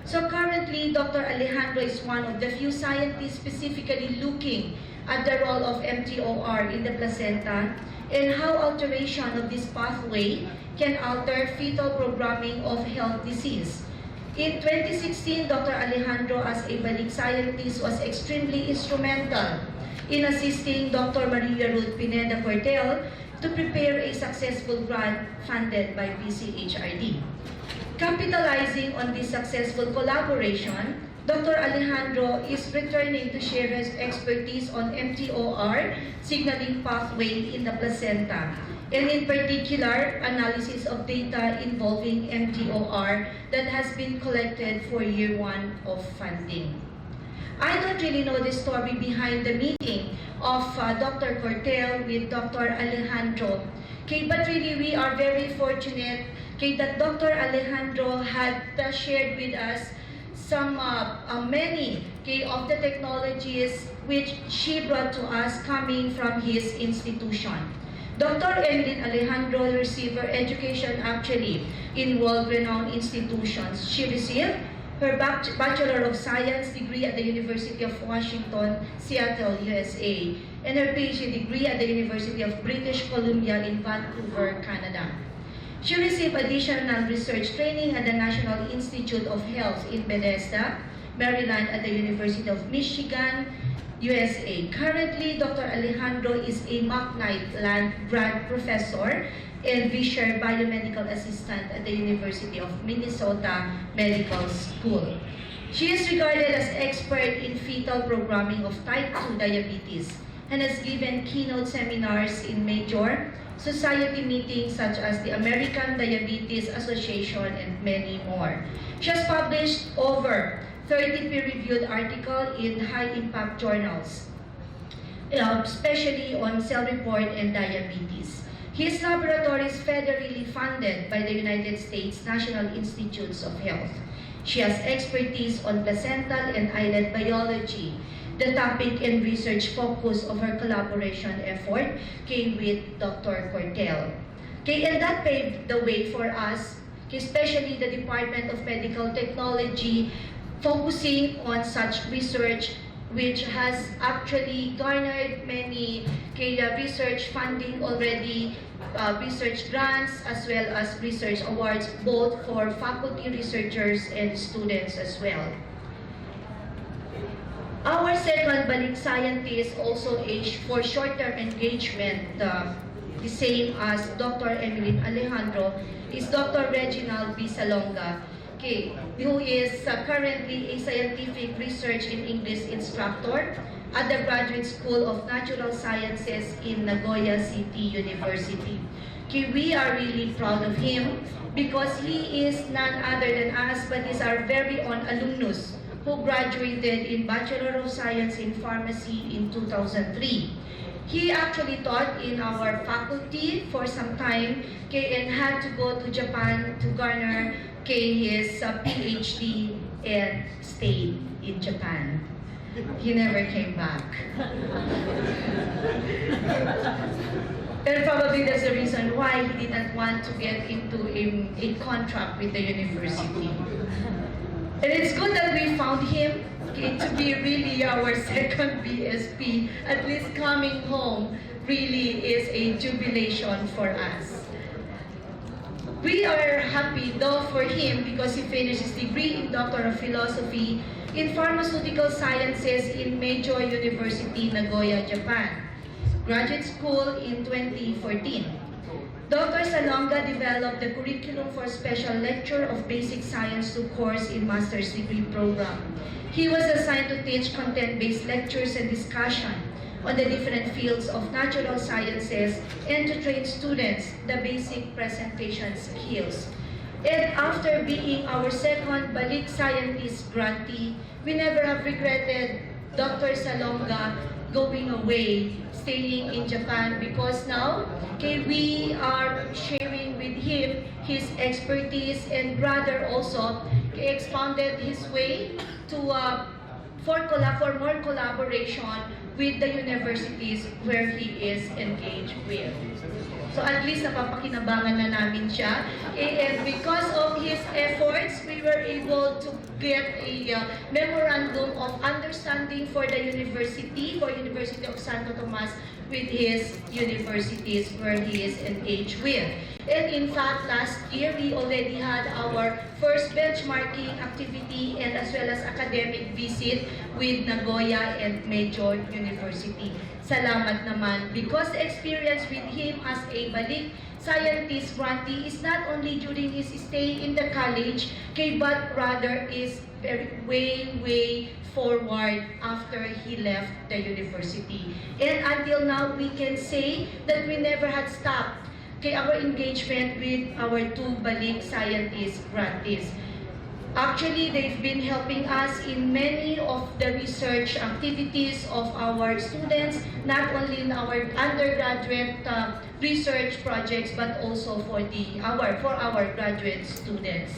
So currently, Dr. Alejandro is one of the few scientists specifically looking at the role of mTOR in the placenta and how alteration of this pathway can alter fetal programming of health disease. In 2016, Dr. Alejandro, as a Balik scientist, was extremely instrumental in assisting Dr. Maria Ruth Pineda Cortel to prepare a successful grant funded by PCHRD. Capitalizing on this successful collaboration, Dr. Alejandro is returning to share his expertise on mTOR signaling pathway in the placenta, and in particular, analysis of data involving mTOR that has been collected for year 1 of funding. I don't really know the story behind the meeting of Dr. Cortel with Dr. Alejandro, but really we are very fortunate that Dr. Alejandro had shared with us some many of the technologies which she brought to us coming from his institution. Dr. Emeline Alejandro received her education actually in world-renowned institutions. She received her Bachelor of Science degree at the University of Washington, Seattle, USA, and her PhD degree at the University of British Columbia in Vancouver, Canada. She received additional research training at the National Institute of Health in Bethesda, Maryland at the University of Michigan, USA. Currently, Dr. Alejandro is a McKnight Land Grant Professor and Vischer Biomedical Assistant at the University of Minnesota Medical School. She is regarded as expert in fetal programming of type 2 diabetes and has given keynote seminars in major society meetings such as the American Diabetes Association and many more. She has published over 30 peer-reviewed articles in high-impact journals, especially on cell report and diabetes. His laboratory is federally funded by the United States National Institutes of Health. She has expertise on placental and islet biology. The topic and research focus of her collaboration effort came with Dr. Cortel. And that paved the way for us, especially the Department of Medical Technology, focusing on such research which has actually garnered many research funding already, research grants as well as research awards, both for faculty researchers and students as well. Our second Balik scientist also aged for short-term engagement, the same as Dr. Emeline Alejandro, is Dr. Reginald B. Salonga, who is currently a scientific research in English instructor at the Graduate School of Natural Sciences in Nagoya City University. We are really proud of him because he is none other than us, but is our very own alumnus who graduated in Bachelor of Science in Pharmacy in 2003. He actually taught in our faculty for some time and had to go to Japan to garner his PhD and stayed in Japan. He never came back. And probably that's the reason why he didn't want to get into a contract with the university. And it's good that we found him, okay, to be really our second BSP. At least coming home really is a jubilation for us. We are happy though for him because he finished his degree in Doctor of Philosophy in Pharmaceutical Sciences in Meiji University, Nagoya, Japan. Graduate school in 2014. Dr. Salonga developed the curriculum for Special Lecture of Basic Science 2 course in Master's Degree program. He was assigned to teach content-based lectures and discussion on the different fields of natural sciences and to train students the basic presentation skills. And after being our second Balik Scientist grantee, we never have regretted Dr. Salonga going away, staying in Japan, because now we are sharing with him his expertise, and brother also expanded his way to for more collaboration with the universities where he is engaged with. So at least napapakinabangan na namin siya. And because of his efforts, we were able to get a memorandum of understanding for the university, for University of Santo Tomas, with his universities where he is engaged with. And in fact, last year, we already had our first benchmarking activity and as well as academic visit with Nagoya and Meiji University. Salamat naman, because the experience with him as a Balik Scientist grantee is not only during his stay in the college, but rather is way forward after he left the university. And until now, we can say that we never had stopped our engagement with our two Balik Scientist grantees. Actually, they've been helping us in many of the research activities of our students, not only in our undergraduate research projects, but also for our graduate students.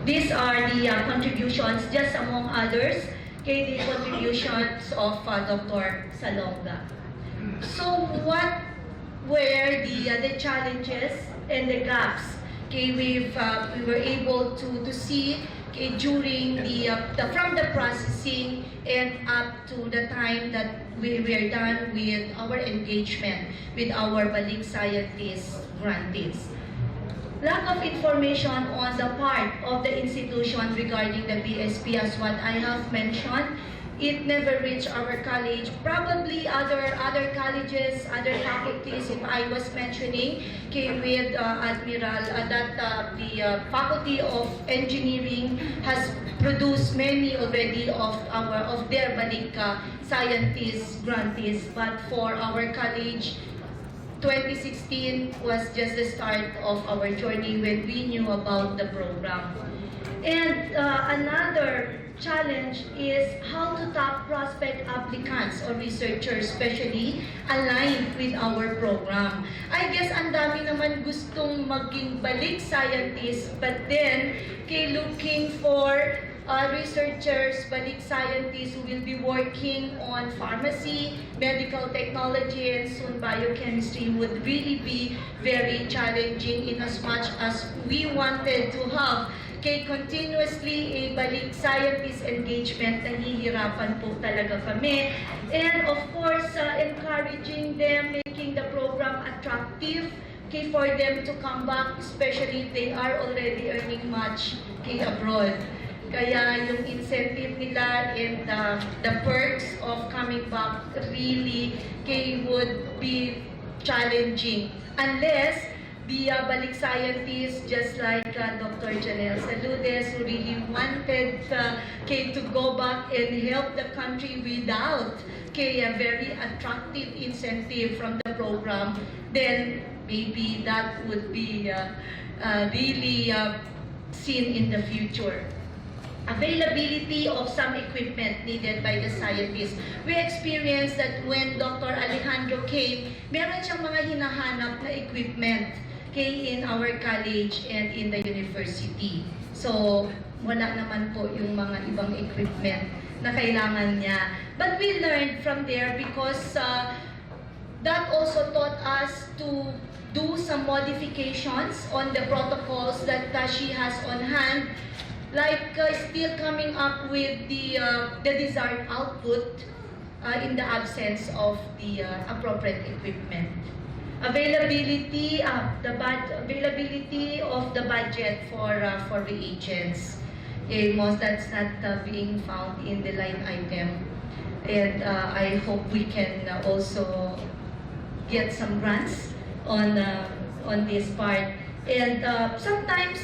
These are the contributions, just among others, the contributions of Dr. Salonga. So what were the challenges and the gaps we were able to see during from the processing and up to the time that we were done with our engagement with our Balik Scientist grantees? Lack of information on the part of the institution regarding the BSP, as what I have mentioned. It never reached our college. Probably other colleges, other faculties, if I was mentioning, with Admiral, that the Faculty of Engineering has produced many already of their Balik Scientist grantees. But for our college, 2016 was just the start of our journey when we knew about the program. And another challenge is how to top prospect applicants or researchers, especially aligned with our program. I guess ang dami naman gustong maging Balik Scientist, but then looking for researchers, Balik Scientists who will be working on pharmacy, medical technology, and soon biochemistry would really be very challenging, in as much as we wanted to have continuously a Balik Scientist engagement. Nahihirapan po talaga kami. And of course, encouraging them, making the program attractive for them to come back, especially if they are already earning much abroad. Kaya yung incentive nila and the perks of coming back really would be challenging unless the Balik Scientists, just like Dr. Janelle Saludes, who really wanted to go back and help the country without a very attractive incentive from the program, then maybe that would be really seen in the future. Availability of some equipment needed by the scientists. We experienced that when Dr. Alejandro came, meron siyang mga hinahanap na equipment in our college and in the university. So, wala naman po yung mga ibang equipment na kailangan niya. But we learned from there because that also taught us to do some modifications on the protocols that she has on hand, like still coming up with the desired output in the absence of the appropriate equipment. Availability of the budget for reagents. Most that's not being found in the line item, and I hope we can also get some grants on this part. And sometimes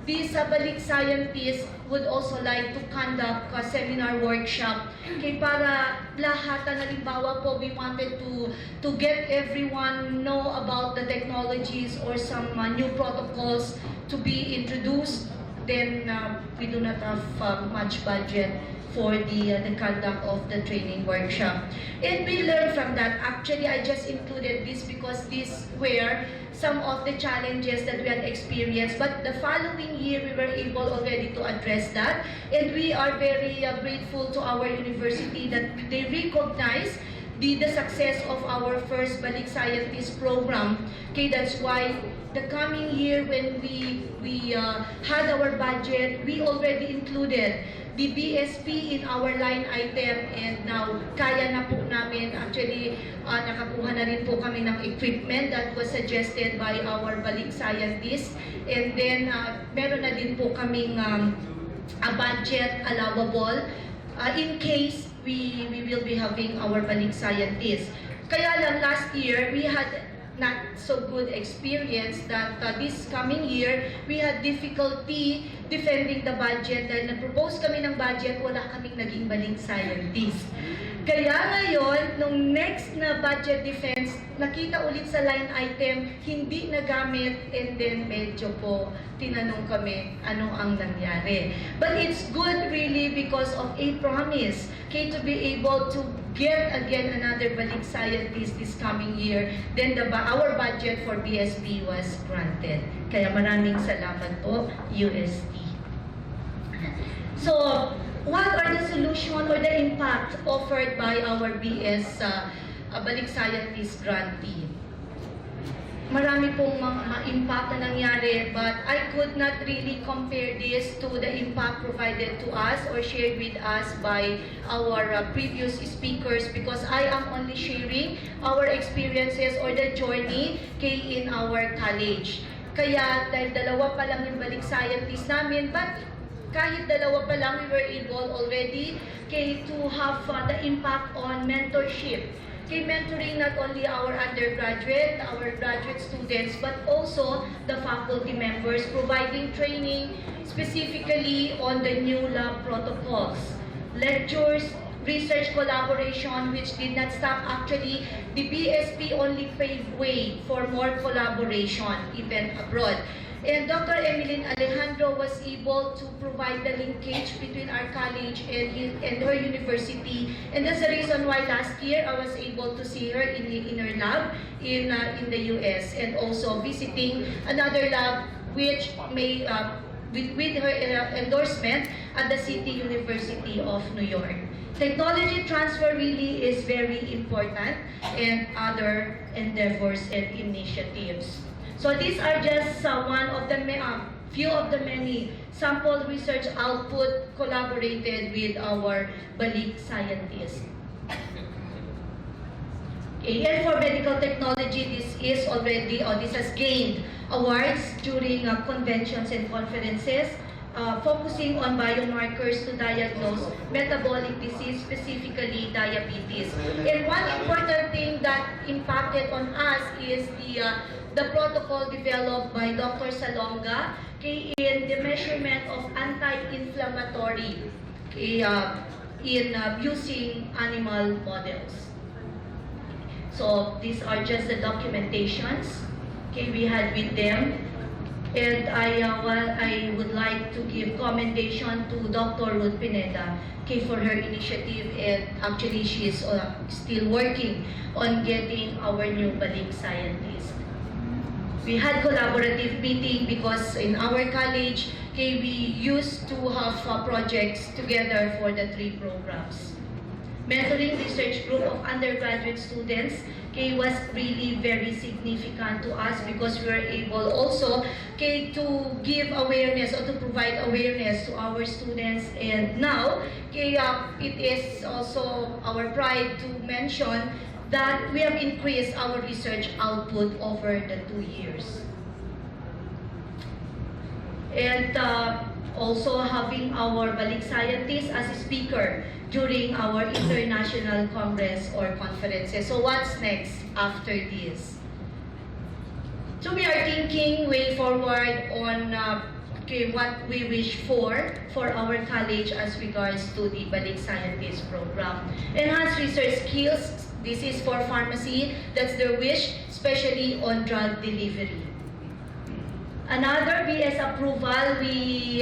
these Balik scientists would also like to conduct a seminar workshop kay para lahatan, halimbawa po, we wanted to get everyone know about the technologies or some new protocols to be introduced. Then we do not have much budget for the conduct of the training workshop. And we learned from that. Actually, I just included this because these were some of the challenges that we had experienced. But the following year, we were able already to address that. And we are very grateful to our university that they recognize the success of our first Balik Scientist program. Okay, that's why the coming year when we had our budget, we already included the BSP in our line item, and now kaya na po namin. Actually, nakakuha na rin po kami ng equipment that was suggested by our Balik scientists, and then meron na din po kaming a budget allowable in case we will be having our Balik scientists. Kaya lang last year, we had not so good experience that this coming year, we had difficulty defending the budget. Dahil nag-propose kami ng budget, wala kaming naging Balik scientist. Kaya ngayon, nung next na budget defense, nakita ulit sa line item, hindi nagamit, and then medyo po tinanong kami ano ang nangyari. But it's good really because of a promise, okay, to be able to get again another Balik scientist this coming year. Then our budget for BSP was granted. Kaya maraming salamat po, UST. So, what are the solution or the impact offered by our BS Balik Scientist grantee? Marami pong mga impact na nangyari, but I could not really compare this to the impact provided to us or shared with us by our previous speakers, because I am only sharing our experiences or the journey in our college. Kaya dahil dalawa pa lang yung Balik Scientist namin, but kahit dalawa pa lang, we were able already to have the impact on mentorship. Mentoring not only our undergraduate, our graduate students, but also the faculty members, providing training specifically on the new lab protocols, lectures, research collaboration, which did not stop. Actually, the BSP only paved way for more collaboration, even abroad. And Dr. Emeline Alejandro was able to provide the linkage between our college and her university. And that's the reason why last year I was able to see her in her lab in the US, and also visiting another lab which may with her endorsement at the City University of New York. Technology transfer really is very important, and other endeavors and initiatives. So these are just one of the few of the many sample research output collaborated with our Balik scientists. Okay, and for medical technology, this is already, or this has gained awards during conventions and conferences, focusing on biomarkers to diagnose metabolic disease, specifically diabetes. And one important thing that impacted on us is the protocol developed by Dr. Salonga in the measurement of anti-inflammatory in using animal models. So these are just the documentations we had with them. And I would like to give commendation to Dr. Ruth Pineda for her initiative, and actually she is still working on getting our new Balik scientist. We had collaborative meeting because in our college, we used to have projects together for the 3 programs. mentoring research group of undergraduate students was really very significant to us because we were able also to give awareness or to provide awareness to our students. And now it is also our pride to mention that we have increased our research output over the 2 years. And also having our Balik scientists as a speaker during our international congress or conferences. So what's next after this? So we are thinking way forward on what we wish for our college as regards to the Balik Scientist program. Enhanced research skills, this is for pharmacy, that's their wish, especially on drug delivery. Another BS approval, we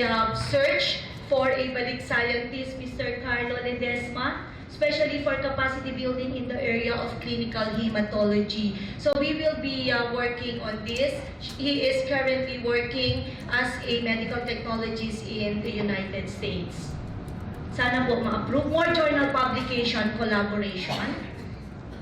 search for a Balik scientist, Mr. Carlo Ledesma, especially for capacity building in the area of clinical hematology. So we will be working on this. He is currently working as a medical technologist in the United States. Sana po ma-approve. More journal publication collaboration.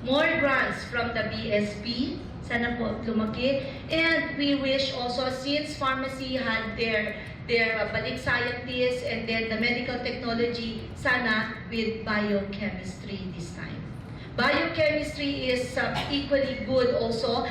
More grants from the BSP. Sana po lumaki. And we wish also, since pharmacy had their Balik scientists and then the medical technology, sana with biochemistry this time. Biochemistry is equally good also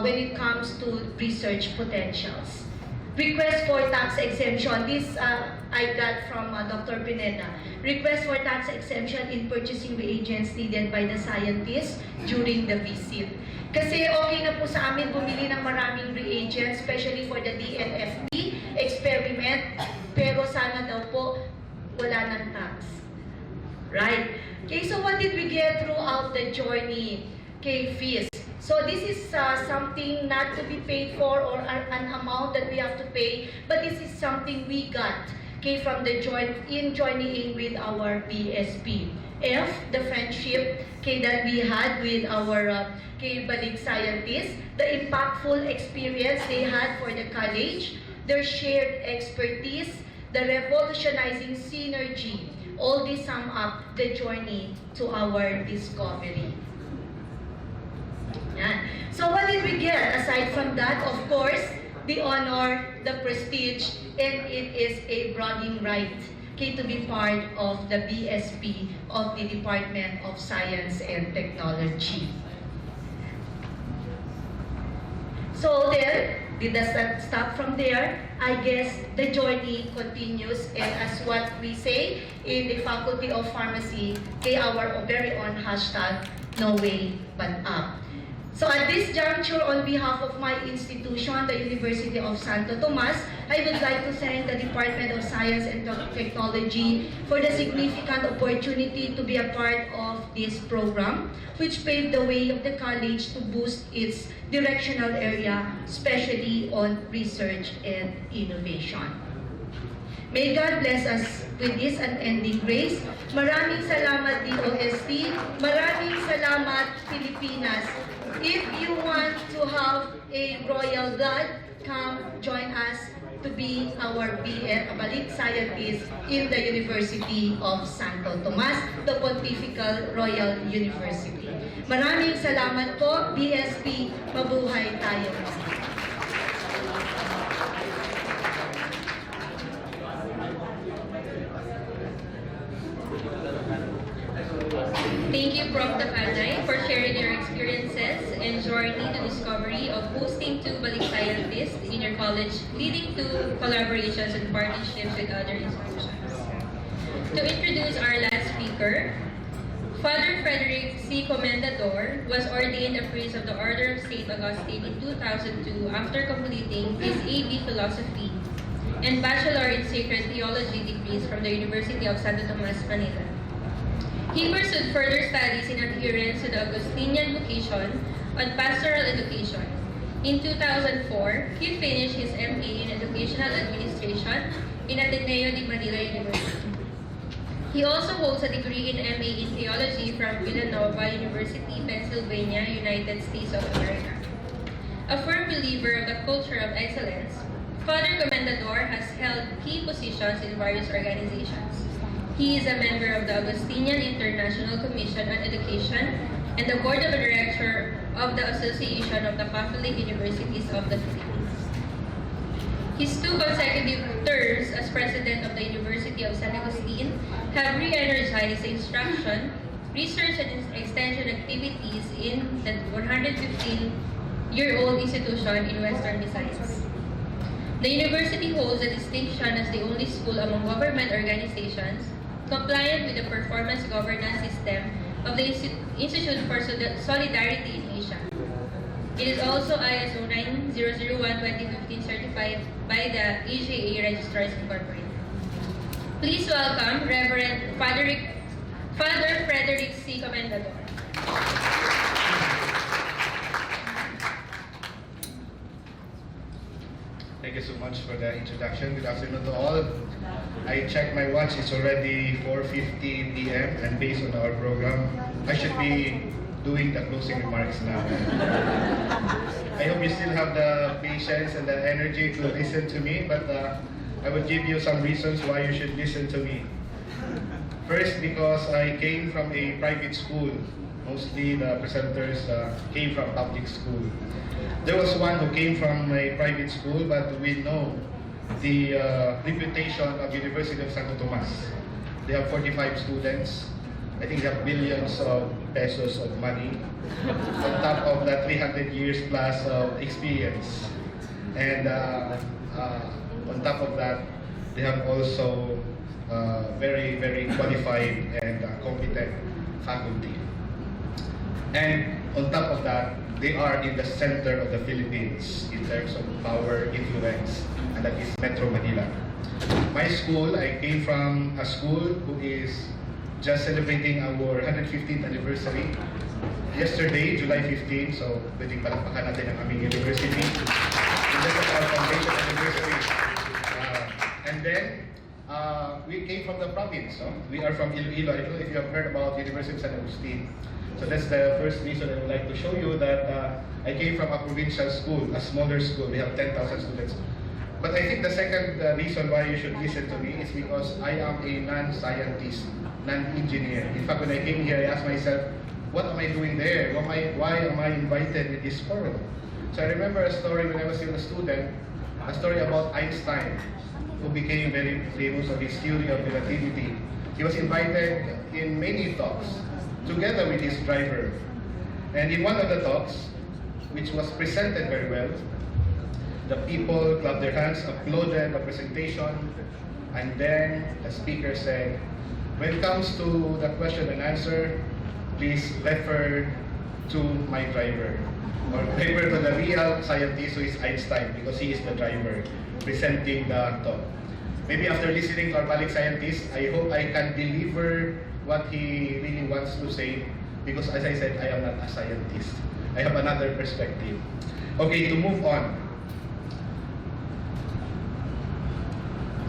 when it comes to research potentials. Request for tax exemption. This I got from Dr. Pineda. Request for tax exemption in purchasing reagents needed by the scientists during the visit. Kasi okay na po sa amin bumili ng maraming reagents, especially for the DNFT experiment, pero sana daw po wala ng tax. Right? Okay, so what did we get throughout the journey? Okay, fees. So this is something not to be paid for or an amount that we have to pay, but this is something we got from the joining with our BSP. F, the friendship that we had with our Balik scientists, the impactful experience they had for the college, their shared expertise, the revolutionizing synergy. All this sum up the journey to our discovery. Yan. So what did we get? Aside from that, of course, the honor, the prestige, and it is a bragging right to be part of the BSP of the Department of Science and Technology. So then, did that stop from there? I guess the journey continues, and as what we say in the Faculty of Pharmacy, our very own hashtag, no way but up. So at this juncture, on behalf of my institution, the University of Santo Tomas, I would like to thank the Department of Science and Technology for the significant opportunity to be a part of this program, which paved the way of the college to boost its directional area, especially on research and innovation. May God bless us with this unending grace. Maraming salamat DOST. Maraming salamat Pilipinas. If you want to have a royal blood, come join us to be our Balik scientist in the University of Santo Tomas, the Pontifical Royal University. Maraming salamat po, BSP. Mabuhay tayo. Thank you, Prof. Pasay, for sharing your experiences and journey to discovery of hosting 2 Balik scientists in your college, leading to collaborations and partnerships with other institutions. To introduce our last speaker, Father Frederick C. Comendador was ordained a priest of the Order of St. Augustine in 2002 after completing his A.B. Philosophy and Bachelor in Sacred Theology degrees from the University of Santo Tomas, Manila. He pursued further studies in adherence to the Augustinian vocation on pastoral education. In 2004, he finished his MA in Educational Administration in Ateneo de Manila University. He also holds a degree in MA in Theology from Villanova University, Pennsylvania, United States of America. A firm believer of the culture of excellence, Father Comendador has held key positions in various organizations. He is a member of the Augustinian International Commission on Education and the Board of Directors of the Association of the Catholic Universities of the Philippines. His 2 consecutive terms as president of the University of San Agustin have re-energized instruction, research, and extension activities in the 115-year-old institution in Western Visayas. The university holds the distinction as the only school among government organizations compliant with the performance governance system of the Institute for Solidarity in Asia. It is also ISO 9001:2015 certified by the AJA Registrars Incorporated. Please welcome Reverend Father Frederick C. Comendador. Thank you so much for the introduction. Good afternoon to all. I checked my watch, it's already 4:50 p.m. and based on our program, I should be doing the closing remarks now. I hope you still have the patience and the energy to listen to me, but I will give you some reasons why you should listen to me. First, because I came from a private school. Mostly the presenters came from public school. There was one who came from a private school, but we know the reputation of University of Santo Tomas. They have 45 students. I think they have billions of pesos of money on top of that 300 years plus of experience. And on top of that, they have also very, very qualified and competent faculty. And on top of that, they are in the center of the Philippines in terms of power, influence, and that is Metro Manila. My school, I came from a school who is just celebrating our 115th anniversary. Yesterday, July 15, so pwedeng palakpakan natin ang aming university. This is our foundation anniversary. And then, we came from the province. No? We are from Iloilo. I don't know if you have heard about University of San Agustin. So that's the first reason I would like to show you that I came from a provincial school, a smaller school. We have 10,000 students. But I think the second reason why you should listen to me is because I am a non-scientist, non-engineer. In fact, when I came here, I asked myself, what am I doing there? Why am I invited with this forum? So I remember a story when I was still a student, a story about Einstein, who became very famous of his theory of relativity. He was invited in many talks, together with his driver. And in one of the talks, which was presented very well, the people clapped their hands, applauded the presentation, and then the speaker said, when it comes to the question and answer, please refer to my driver, or refer to the real scientist who is Einstein, because he is the driver presenting the talk. Maybe after listening to our Balik scientist, I hope I can deliver what he really wants to say, because as I said, I am not a scientist. I have another perspective. Okay, to move on.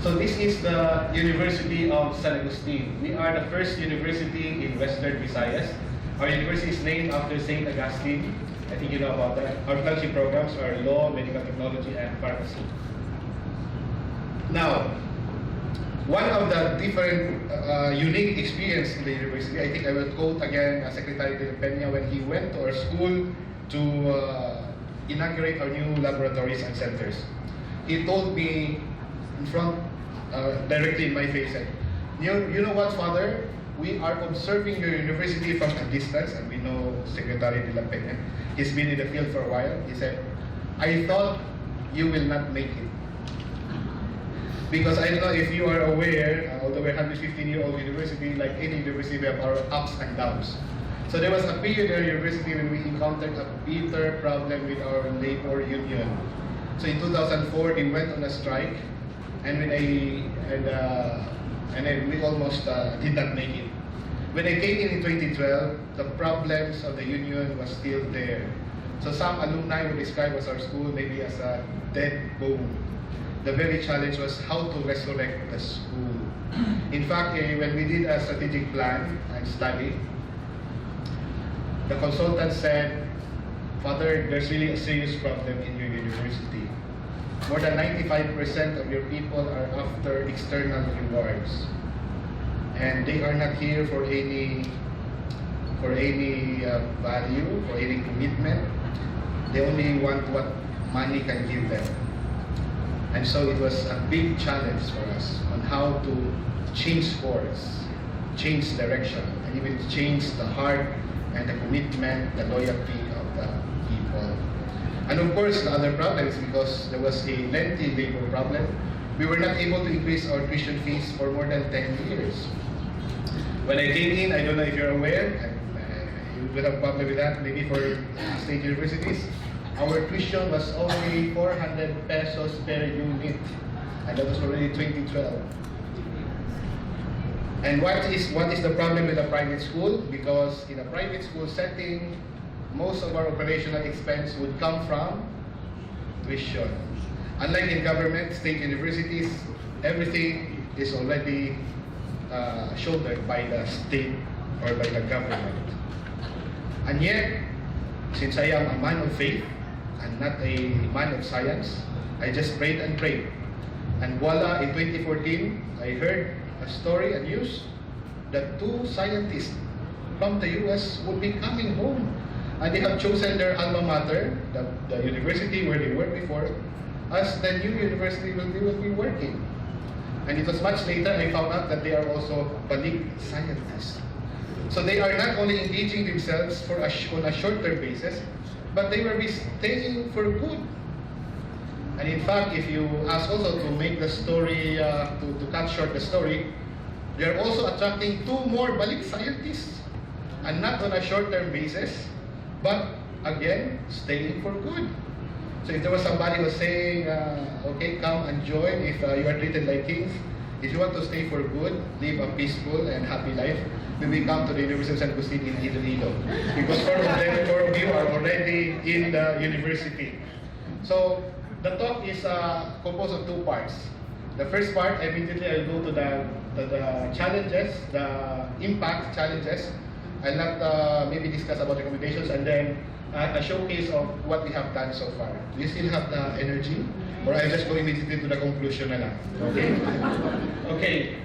So this is the University of San Agustin. We are the first university in Western Visayas. Our university is named after St. Augustine. I think you know about that. Our flagship programs are law, medical technology, and pharmacy. Now, one of the different unique experience in the university, I think I will quote again Secretary De Peña when he went to our school to inaugurate our new laboratories and centers. He told me in front, directly in my face, said, you know what, Father? We are observing your university from a distance, and we know Secretary De Peña. He's been in the field for a while. He said, I thought you will not make it. Because I don't know if you are aware, although we're 115-year-old university, like any university, we have our ups and downs. So there was a period in our university when we encountered a bitter problem with our labor union. So in 2004, we went on a strike, and then we almost did not make it. When I came in 2012, the problems of the union was still there. So some alumni would describe our school maybe as a dead bone. The very challenge was how to resurrect the school. In fact, when we did a strategic plan and study, the consultant said, Father, there's really a serious problem in your university. More than 95% of your people are after external rewards. and they are not here for any value, for any commitment. They only want what money can give them. And so it was a big challenge for us on how to change course, change direction, and even change the heart and the commitment, the loyalty of the people. And of course, the other problem is because there was a lengthy labor problem. We were not able to increase our tuition fees for more than 10 years. When I came in, I don't know if you're aware, you would have a problem with that, maybe for state universities. Our tuition was only 400 pesos per unit, and that was already 2012. And what is the problem with a private school? Because in a private school setting, most of our operational expense would come from tuition. Unlike in government, state universities, everything is already shouldered by the state or by the government. And yet, since I am a man of faith and not a man of science, I just prayed and prayed. And voila, in 2014, I heard a story, a news, that 2 scientists from the US would be coming home. And they have chosen their alma mater, the university where they worked before, as the new university they will be working. And it was much later I found out that they are also Balik scientists. So they are not only engaging themselves on a short-term basis, but they will be staying for good. And in fact, if you ask also to make the story, to cut short the story, they are also attracting 2 more Balik scientists, and not on a short-term basis, but again, staying for good. So if there was somebody who was saying, okay, come and join if you are treated like kings, if you want to stay for good, live a peaceful and happy life, we will come to the University of San Agustin in Iloilo. Because 4 of you are already in the university. So the talk is composed of 2 parts. The first part, immediately I'll go to the challenges, the impact challenges. I'll not maybe discuss about recommendations, and then a showcase of what we have done so far. Do you still have the energy? Or I'll just go immediately to the conclusion na lang. Okay? Okay.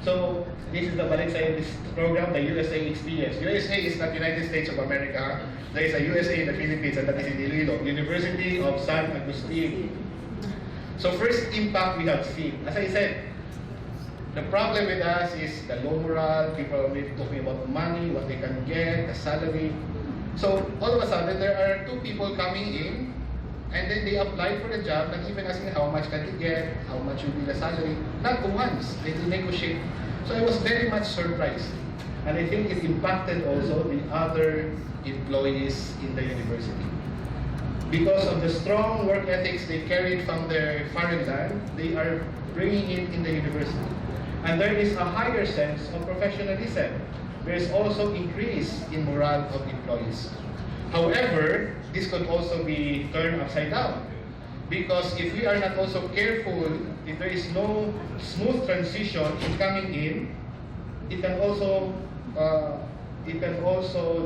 So, this is the Balik Scientist Program, the USA Experience. USA is not United States of America. There is a USA in the Philippines, and that is in Iloilo, University of San Agustin. So first impact we have seen. As I said, the problem with us is the low morale, people are only talking about money, what they can get, the salary. So all of a sudden, there are 2 people coming in, and then they apply for the job, and even asking how much can they get, how much will be the salary. Not once, they will negotiate. So I was very much surprised. And I think it impacted also the other employees in the university. Because of the strong work ethics they carried from their foreign land, they are bringing it in the university. And there is a higher sense of professionalism. There is also increase in morale of employees. However, this could also be turned upside down. Because if we are not also careful, if there is no smooth transition in coming in, it can also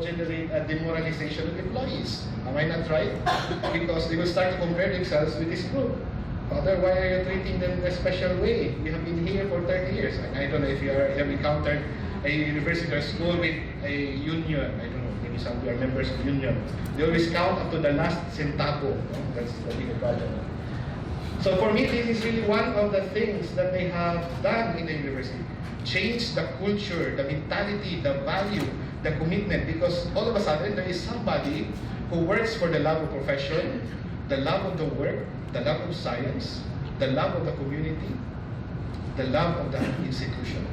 generate a demoralization of employees. Am I not right? Because they will start to compare themselves with this group. Father, why are you treating them in a special way? We have been here for 30 years. And I don't know if you have encountered a university or school with a union. I don't know, maybe some of you are members of union. They always count up to the last centavo. No? That's the big problem. So for me, this is really one of the things that they have done in the university. Change the culture, the mentality, the value, the commitment, because all of a sudden there is somebody who works for the love of profession, the love of the work, the love of science, the love of the community, the love of the institution,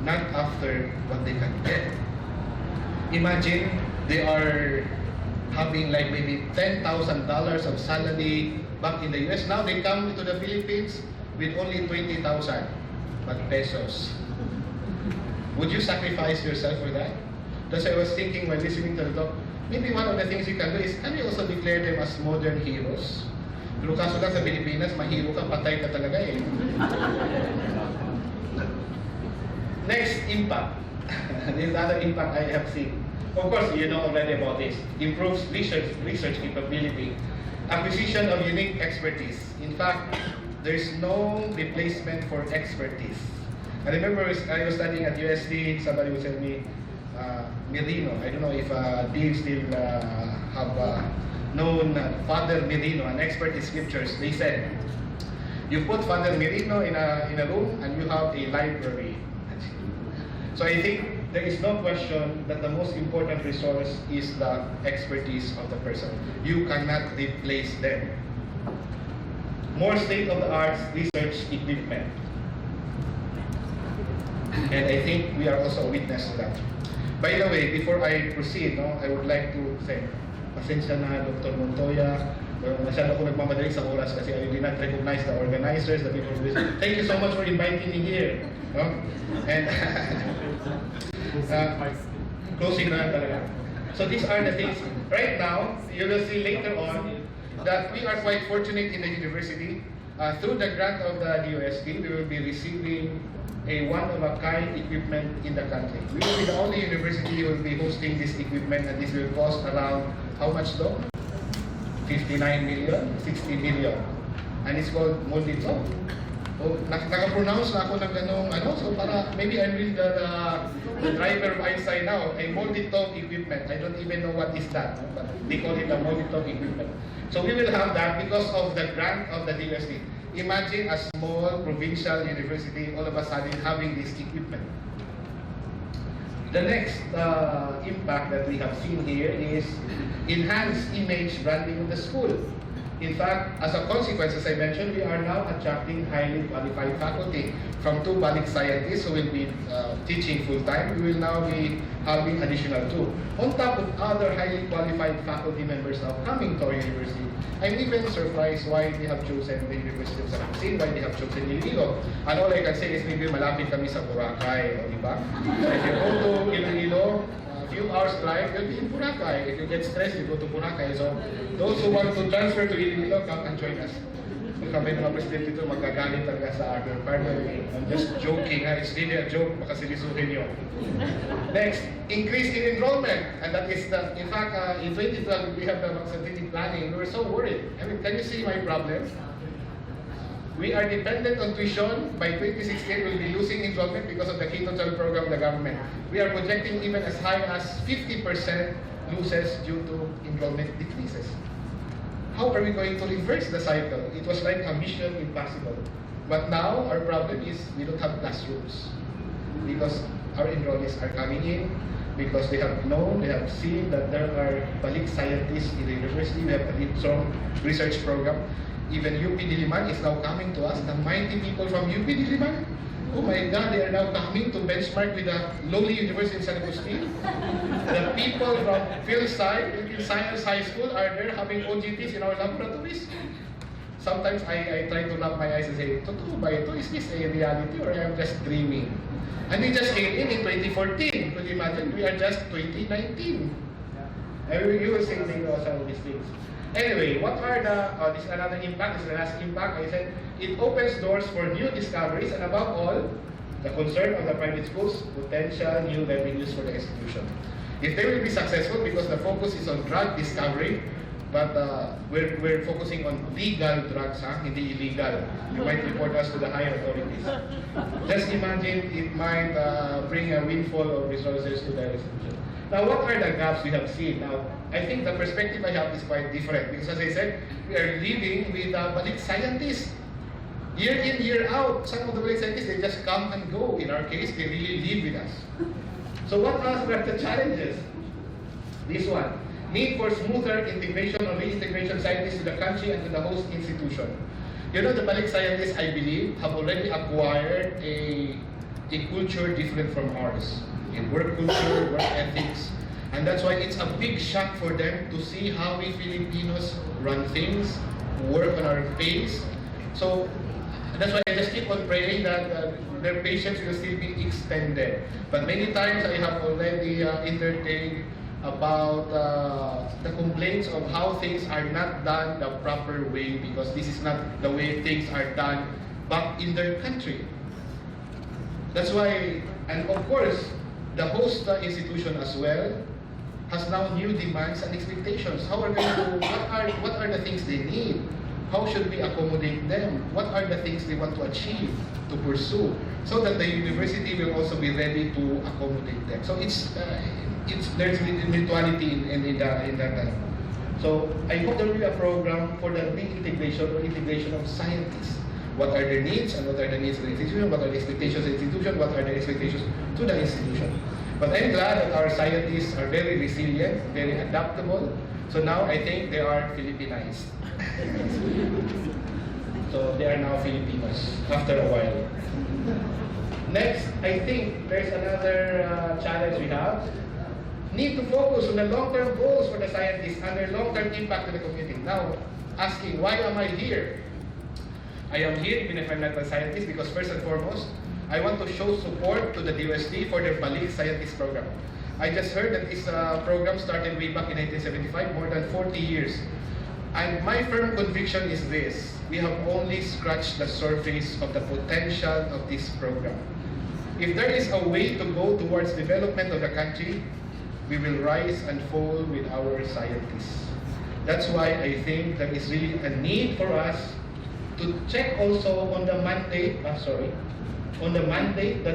not after what they can get. Imagine they are having like maybe $10,000 of salary back in the US. Now they come to the Philippines with only 20,000 but pesos. Would you sacrifice yourself for that? That's why I was thinking when listening to the talk, maybe one of the things you can do is, can we also declare them as modern heroes? Pero kaso lang sa Pilipinas, mahiro ka, patay ka talaga eh. Next, impact. This is another impact I have seen. Of course, you know already about this. Improves research capability. Acquisition of unique expertise. In fact, there is no replacement for expertise. I remember I was studying at USD, somebody would tell me, Merino. I don't know if Dave still have known Father Merino, an expert in scriptures. They said, you put Father Merino in a room and you have a library. So I think there is no question that the most important resource is the expertise of the person. You cannot replace them. More state-of-the-art research equipment. And I think we are also a witness to that. By the way, before I proceed, I would like to say, pasensya na Dr. Montoya, masyado ako nagmamadali sa oras kasi I did not recognize the organizers, the people who visit. Thank you so much for inviting me here. And closing na talaga. So these are the things. Right now, you will see later on that we are quite fortunate in the university. Through the grant of the DOST, we will be receiving a one-of-a-kind equipment in the country. We will be the only university who will be hosting this equipment, and this will cost around, how much though? 59 million, 60 million. And it's called multi-top. Oh, naka-pronounce na ako ng ganong so para maybe I'm really the driver of Einstein now, a multi-top equipment. I don't even know what is that, but they call it a multi-top equipment. So we will have that because of the grant of the DOST. Imagine a small provincial university all of a sudden having this equipment. The next impact that we have seen here is enhanced image branding of the school. In fact, as a consequence, as I mentioned, we are now attracting highly qualified faculty from 2 Balik scientists who will be teaching full-time. We will now be having additional 2. On top of other highly qualified faculty members now coming to our university, I'm even surprised why they have chosen the University of San Jose, why they have chosen Iloilo. And all I can say is maybe malapit kami sa Boracay, di ba? So if you go to Iloilo, few hours drive, you'll be in Boracay. If you get stressed, you go to Boracay. So those who want to transfer to Iloilo, come and join us. Kami mga presidente dito, magagalit talaga sa akin. Pardon me, I'm just joking. It's really a joke, baka serisuhin nyo. Next, increase in enrollment. And that is, in fact, in 2012, we have the strategic planning. We were so worried. I mean, can you see my problem? We are dependent on tuition. By 2016, we'll be losing enrollment because of the K-12 program of the government. We are projecting even as high as 50% losses due to enrollment decreases. How are we going to reverse the cycle? It was like a mission impossible. But now, our problem is we don't have classrooms because our enrollees are coming in, because they have known, they have seen that there are Balik scientists in the university. We have a strong research program. Even UP Diliman is now coming to us. The mighty people from UP Diliman, oh my God, they are now coming to benchmark with the lowly university in San Agustin. The people from Philsci, in Science High School, are there having OGTs in our laboratories. Sometimes I try to rub my eyes and say, totoo ba ito? Is this a reality or I am just dreaming? And they just came in 2014. Could you imagine? We are just 2019. And you will see some of these things. Anyway, what are this is another impact, this is the last impact. I said, it opens doors for new discoveries and above all, the concern of the private schools, potential new revenues for the institution. If they will be successful, because the focus is on drug discovery, but we're focusing on legal drugs, hindi illegal. You might report us to the higher authorities. Just imagine it might bring a windfall of resources to the institution. Now, what are the gaps we have seen? Now, I think the perspective I have is quite different because, as I said, we are living with Balik scientists. Year in, year out, some of the Balik scientists, they just come and go. In our case, they really live with us. So what are the challenges? This one, need for smoother integration or reintegration scientists to the country and to the host institution. You know, the Balik scientists, I believe, have already acquired a culture different from ours. In work culture, work ethics. And that's why it's a big shock for them to see how we Filipinos run things, work on our pace. So that's why I just keep on praying that their patience will still be extended. But many times I have already entertained about the complaints of how things are not done the proper way because this is not the way things are done back in their country. That's why, and of course, the host institution as well has now new demands and expectations. How are going to, what are the things they need? How should we accommodate them? What are the things they want to achieve, to pursue? so that the university will also be ready to accommodate them. So there's mutuality in that. So I hope there will be a program for the reintegration or integration of scientists. What are their needs and what are the needs of the institution? What are the expectations of the institution? What are the expectations to the institution? But I'm glad that our scientists are very resilient, very adaptable. So now I think they are Filipinized. So they are now Filipinos after a while. Next, I think there's another challenge we have. Need to focus on the long-term goals for the scientists and their long-term impact to the community. Now, asking, why am I here? I am here, even if I'm not a scientist, because first and foremost, I want to show support to the DOST for their Balik Scientist Program. I just heard that this program started way back in 1975, more than 40 years. And my firm conviction is this: we have only scratched the surface of the potential of this program. If there is a way to go towards development of the country, we will rise and fall with our scientists. That's why I think there is really a need for us to check also on the mandate, the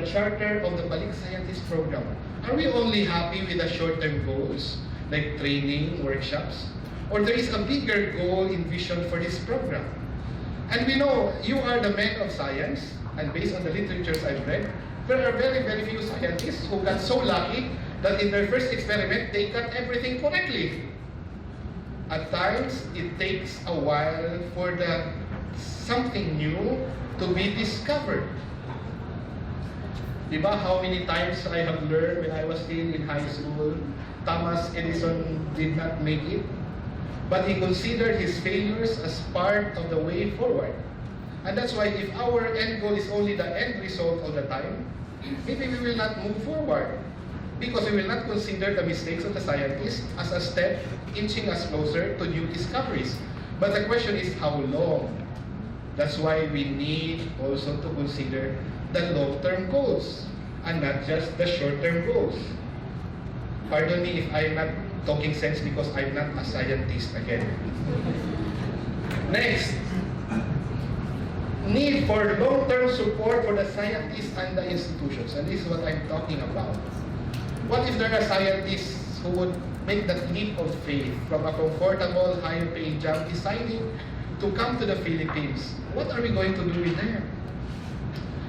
charter of the Balik Scientist Program. Are we only happy with the short-term goals, like training, workshops? Or there is a bigger goal envisioned for this program? And we know you are the men of science, and based on the literatures I've read, there are very, very few scientists who got so lucky that in their first experiment, they got everything correctly. At times, it takes a while for something new to be discovered. Diba, how many times I have learned when I was still in high school, Thomas Edison did not make it, but he considered his failures as part of the way forward. And that's why if our end goal is only the end result all the time, maybe we will not move forward, because we will not consider the mistakes of the scientists as a step inching us closer to new discoveries. But the question is how long? That's why we need also to consider the long-term goals and not just the short-term goals. Pardon me if I'm not talking sense because I'm not a scientist again. Next, need for long-term support for the scientists and the institutions. And this is what I'm talking about. What if there are scientists who would make that leap of faith from a comfortable, higher-paying job, deciding to come to the Philippines? What are we going to do with them?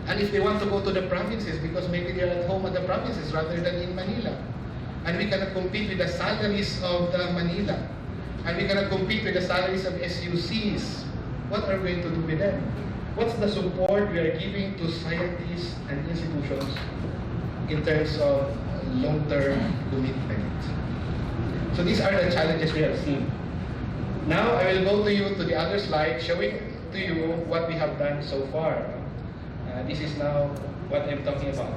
And if they want to go to the provinces, because maybe they're at home at the provinces rather than in Manila, and we cannot compete with the salaries of the Manila, and we cannot compete with the salaries of SUCs, what are we going to do with them? What's the support we are giving to scientists and institutions in terms of long-term commitment? So these are the challenges we have seen. Now I will go to the other slide, showing to you what we have done so far. This is now what I'm talking about.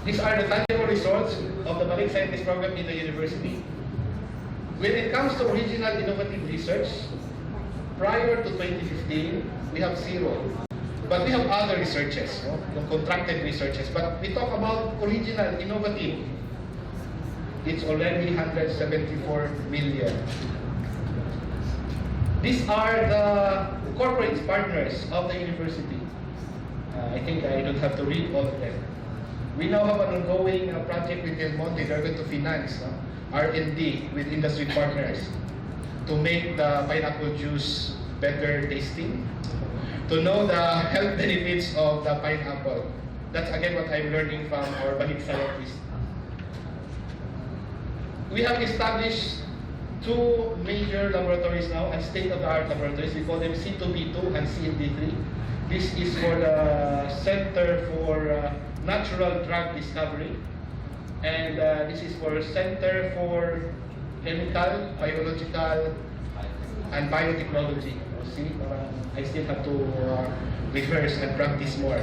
These are the tangible results of the Balik Scientist Program in the university. When it comes to original innovative research, prior to 2015, we have 0. But we have other researches, yung contracted researches. But we talk about original, innovative. It's already 174 million. These are the corporate partners of the university. I think I don't have to read all of them. We now have an ongoing project with Del Monte. They're going to finance R&D with industry partners to make the pineapple juice better tasting, to know the health benefits of the pineapple. That's again what I'm learning from our Balik scientists. We have established 2 major laboratories now, and state-of-the-art laboratories. We call them C2B2 and CND3. This is for the Center for Natural Drug Discovery, and this is for Center for Chemical, Biological, and Biotechnology. See, I still have to rehearse and practice more.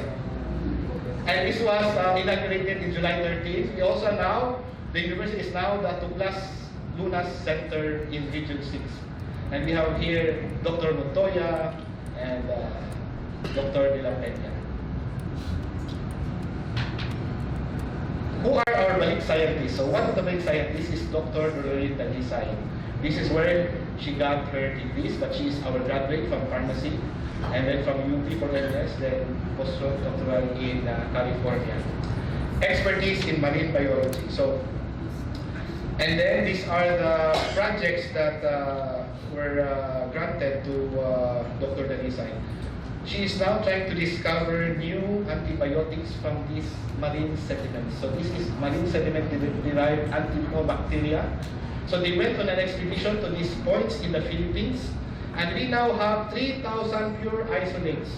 And this was inaugurated in July 13th. We also now, the university is now the Tuglas Lunas Center in Region 6. And we have here Dr. Montoya and Dr. De La Peña. Who are our Balik scientists? So one of the Balik scientists is Dr. Loretta Lisay. This is where she got her degrees, but she is our graduate from pharmacy, and then from UP for MS, then postdoctoral in California. Expertise in marine biology. So, and then these are the projects that were granted to Dr. Dalisay. She is now trying to discover new antibiotics from these marine sediments. So this is marine sediment-derived antibacteria. So they went on an expedition to these points in the Philippines, and we now have 3,000 pure isolates,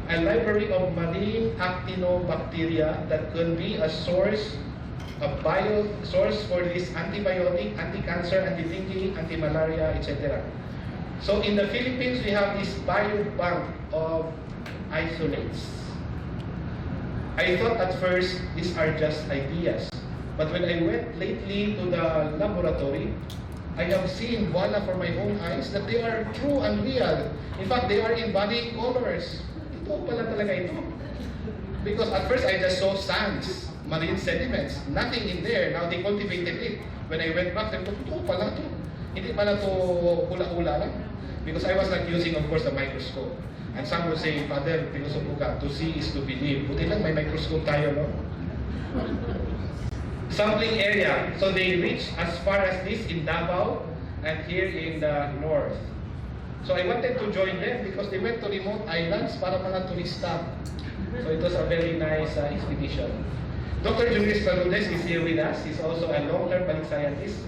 a library of marine actinobacteria that can be a source, a bio source for this antibiotic, anti-cancer, anti-dengue, anti-malaria, etc. So in the Philippines, we have this biobank of isolates. I thought at first these are just ideas, but when I went lately to the laboratory, I have seen voila for my own eyes that they are true and real. In fact, they are in body colors. Ito pala talaga ito. Because at first I just saw sands, marine sediments, nothing in there. Now they cultivated it. When I went back, I thought, ito pala ito. Hindi pala ito hula-hula lang. Because I was not using, of course, the microscope. And some would say, Father, pinusupo ka, to see is to believe. Buti lang may microscope tayo, no? Sampling area. So they reached as far as this in Davao and here in the north. So I wanted to join them because they went to remote islands para mga turista. So it was a very nice expedition. Dr. Julius Paludes is here with us. He's also a long-term Balik scientist.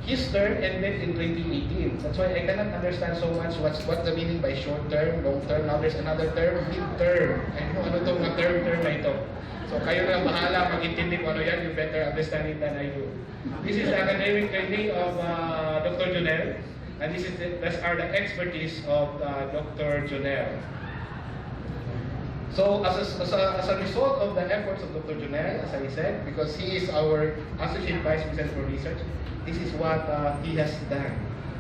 His term ended in 2018. That's why I cannot understand so much what the meaning by short-term, long-term. Now there's another term, mid-term. I know ano itong term na ito. So kayo na bahala mag-intindi kung ano yan, you better understand it than I do. This is the academic training of Dr. Junel, and these are the expertise of Dr. Junel. So as a result of the efforts of Dr. Junel, as I said, because he is our Associate Vice President for Research, this is what he has done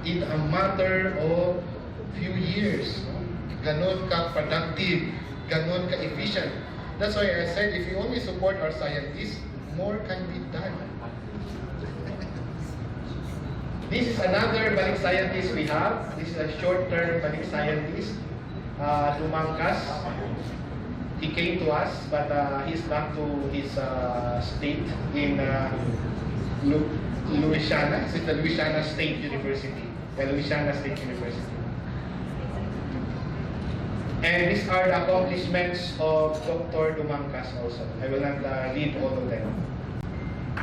in a matter of few years. Ganon ka-productive, ganon ka-efficient. That's why I said, if you only support our scientists, more can be done. This is another Balik scientist we have. This is a short-term Balik scientist, Dumangkas. He came to us, but he's back to his state in Louisiana. It's the Louisiana State University. The Louisiana State University. And these are the accomplishments of Dr. Dumangkas also. I will not read all of them.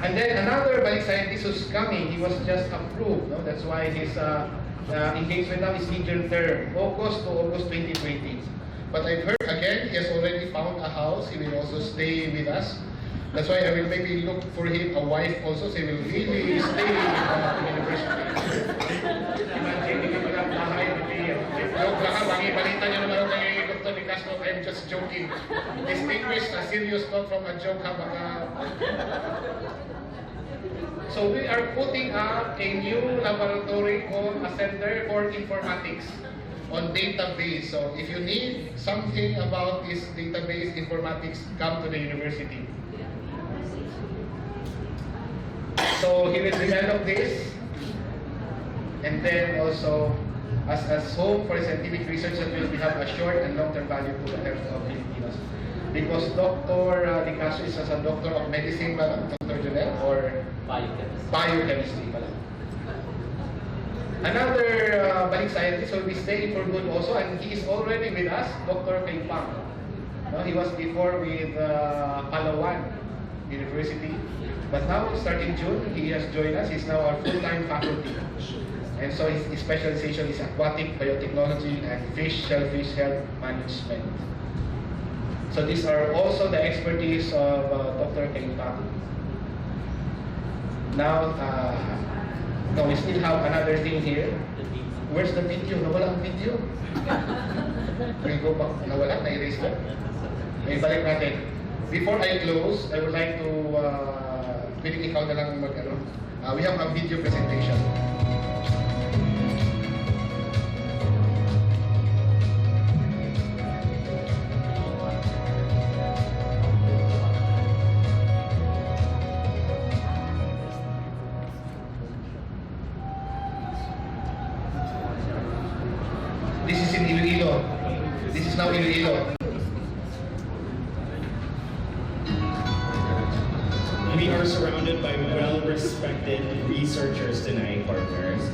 And then another Balik scientist who's coming, he was just approved. No? That's why his engagement now is medium term, August to August 2020. But I've heard again, he has already found a house. He will also stay with us. That's why I will maybe look for him a wife also, so he will really stay in the university. Imagine, hindi ko lang bahay. Joke lang ha, bangi balita niyo naman kay Dr. Nicasio, I'm just joking. Distinguish a serious note from a joke ha, baka... So we are putting up a new laboratory called a Center for Informatics on database. So if you need something about this database informatics, come to the university. So he will develop this, and then also as hope for scientific research that will have a short and long-term value to the health of Filipinos. Because Dr. Nicasio is as a doctor of medicine, Dr. Junel, or biochemistry. Another Balik scientist will be staying for good also, and he is already with us, Dr. Kaipang. No, he was before with Palawan University, but now starting June, he has joined us. He's now our full-time faculty. And so his specialization is aquatic biotechnology and shellfish health management. So these are also the expertise of Dr. Kaipang. Now, no, we still have another thing here. Where's the video? Nawala ang video. We'll go back. Nawala? Na-erase ko? May balik natin. Before I close, I would like to pwedeng ikaw na lang mag-ano. We have a video presentation. It's now Iloilo. We are surrounded by well-respected researchers tonight, partners.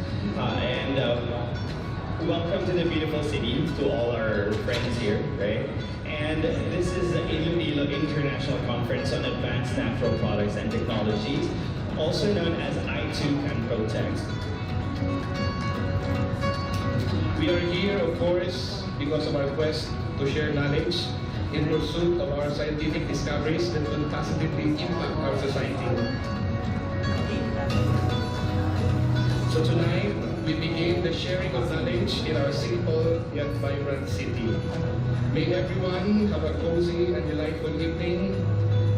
Welcome to the beautiful city, to all our friends here, right? And this is the Iloilo International Conference on Advanced Natural Products and Technologies, also known as I2 and Protex. We are here, of course, because of our quest to share knowledge in pursuit of our scientific discoveries that will positively impact our society. So tonight, we begin the sharing of knowledge in our simple yet vibrant city. May everyone have a cozy and delightful evening.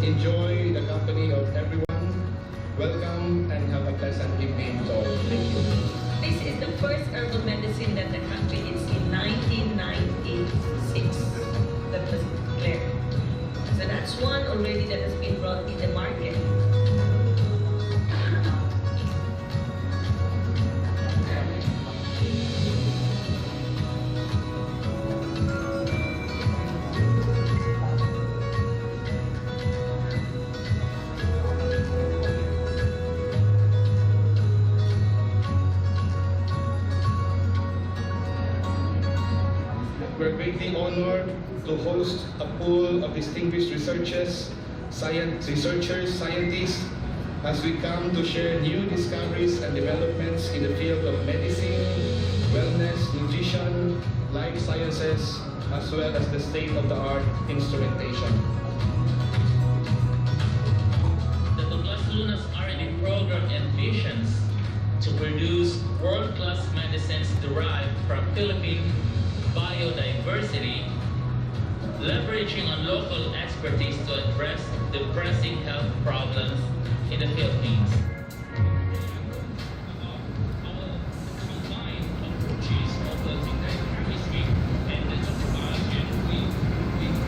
Enjoy the company of everyone. Welcome and have a pleasant evening to all. Thank you. This is the first herbal medicine that the country needs in 1996 that was declared. So that's one already that has been brought in the market. We're greatly honored to host a pool of distinguished researchers, scientists, as we come to share new discoveries and developments in the field of medicine, wellness, nutrition, life sciences, as well as the state-of-the-art instrumentation. The Douglas Luna's R&D program envisions to produce world-class medicines derived from Philippine biodiversity, leveraging on local expertise to address the pressing health problems in the Philippines. Our combined approaches of the chemistry and the toxicology,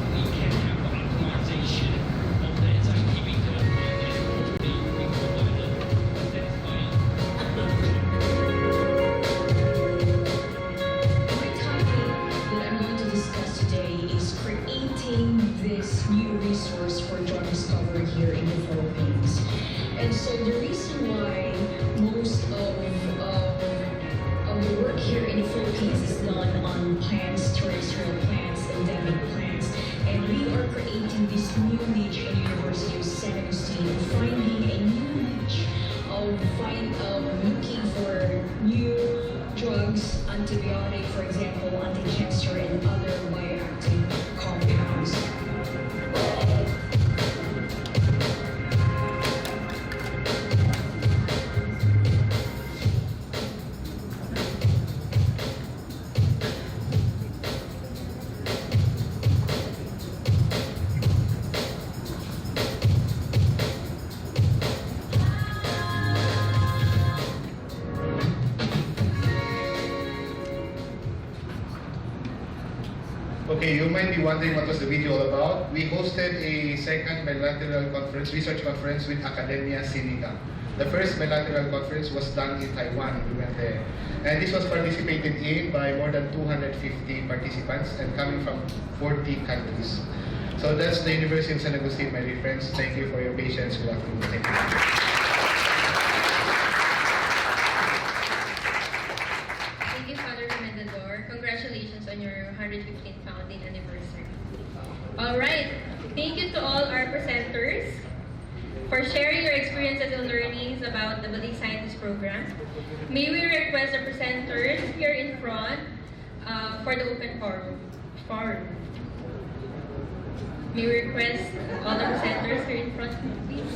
we can have optimization of the enzyme chemical and the satisfying. Creating this new resource for drug discovery here in the Philippines. And so the reason why most of the work here in the Philippines is done on plants, terrestrial plants, endemic plants, and we are creating this new niche in the University of San Agustin, finding a new niche of looking for new drugs, antibiotic, for example, anti-cancer and other bioactive compounds. Okay, you might be wondering what was the video all about. We hosted a second bilateral conference, research conference with Academia Sinica. The first bilateral conference was done in Taiwan. We went there. And this was participated in by more than 250 participants and coming from 40 countries. So that's the University of San Agustin, my dear friends. Thank you for your patience. Good afternoon. Thank you. Thank you, Father Comendador. Congratulations on your 115th founding anniversary. All right. Thank you to all our presenters for sharing your experiences and learnings about the Balik Scientist Program. May we request the presenters here in front for the open forum. May we request all the presenters here in front, please.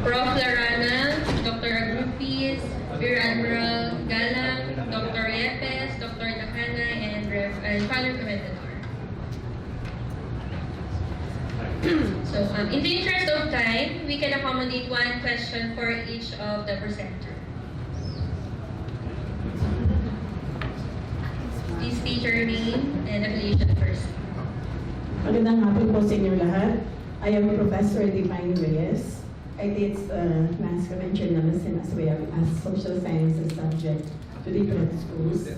Prof. Larana, Dr. Agrupis, Rear Admiral Galang, Dr. Yepes, Dr. Takanay, and Father Comendador. So, in the interest of time, we can accommodate one question for each of the presenters. Please state your name and affiliation first. Magandang hapon po sa inyo lahat. I am Professor Divine Reyes. I teach Mass Convention Medicine as well as Social Sciences subject to different schools.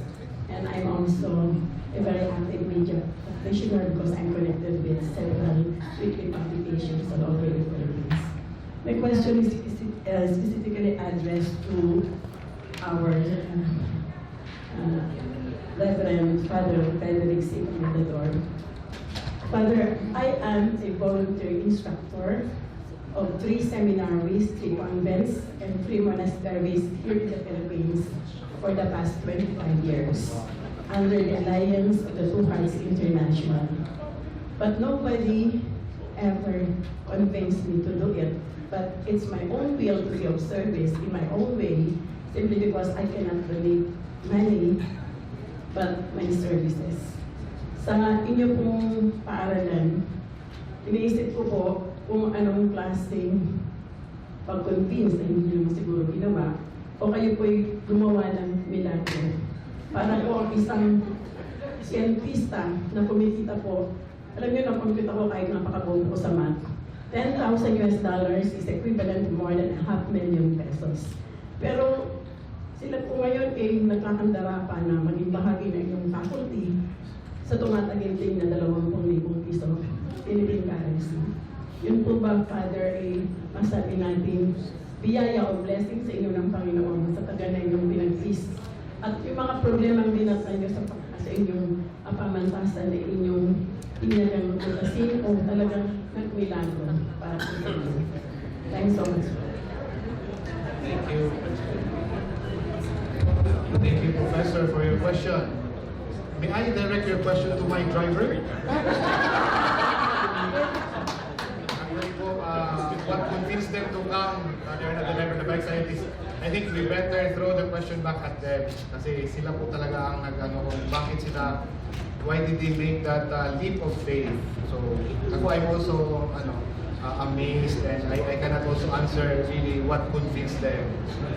And I'm also a very active media practitioner because I'm connected with several weekly publications all over the Philippines. My question is specifically addressed to our Reverend Father Frederick C. Comendador. Father, I am a volunteer instructor of 3 seminaries, 3 convents, and 3 monasteries here in the Philippines for the past 25 years under the Alliance of the Two Hearts International. But nobody ever convinced me to do it. But it's my own will to be of service in my own way, simply because I cannot donate money, but my services. Sa inyo pong paaralan, iniisip ko po kung anong klaseng pag-convince na hindi naman siguro ginawa, o kayo po'y gumawa ng milagro. Para po ang isang siyentista na kumikita po, alam niyo na kumikita ko kahit napakabobo ko sa math, $10,000 is equivalent to more than 500,000 pesos. Pero sila po ngayon ay nagkakandara pa na maging bahagi ng inyong faculty sa tumataginting na 20,000 piso Philippine currency. Yun po ba, Father, ay masabi natin biyaya o blessing sa inyo ng Panginoon sa taga na inyong pinag-feast. At yung mga problemang dinatan nyo sa inyong pamantasan na inyong tinagang matasin o talagang nagmilagro para sa inyo. Thanks so much. Thank you. Thank you, Professor, for your question. May I direct your question to my driver? Actually po, what convinced them to come, they're not the driver, the bike scientist. I think we better throw the question back at them. Kasi sila po talaga ang nag-ano kung bakit sila, why did they make that leap of faith? So, ako I'm also amazed and I cannot also answer really what convinced them.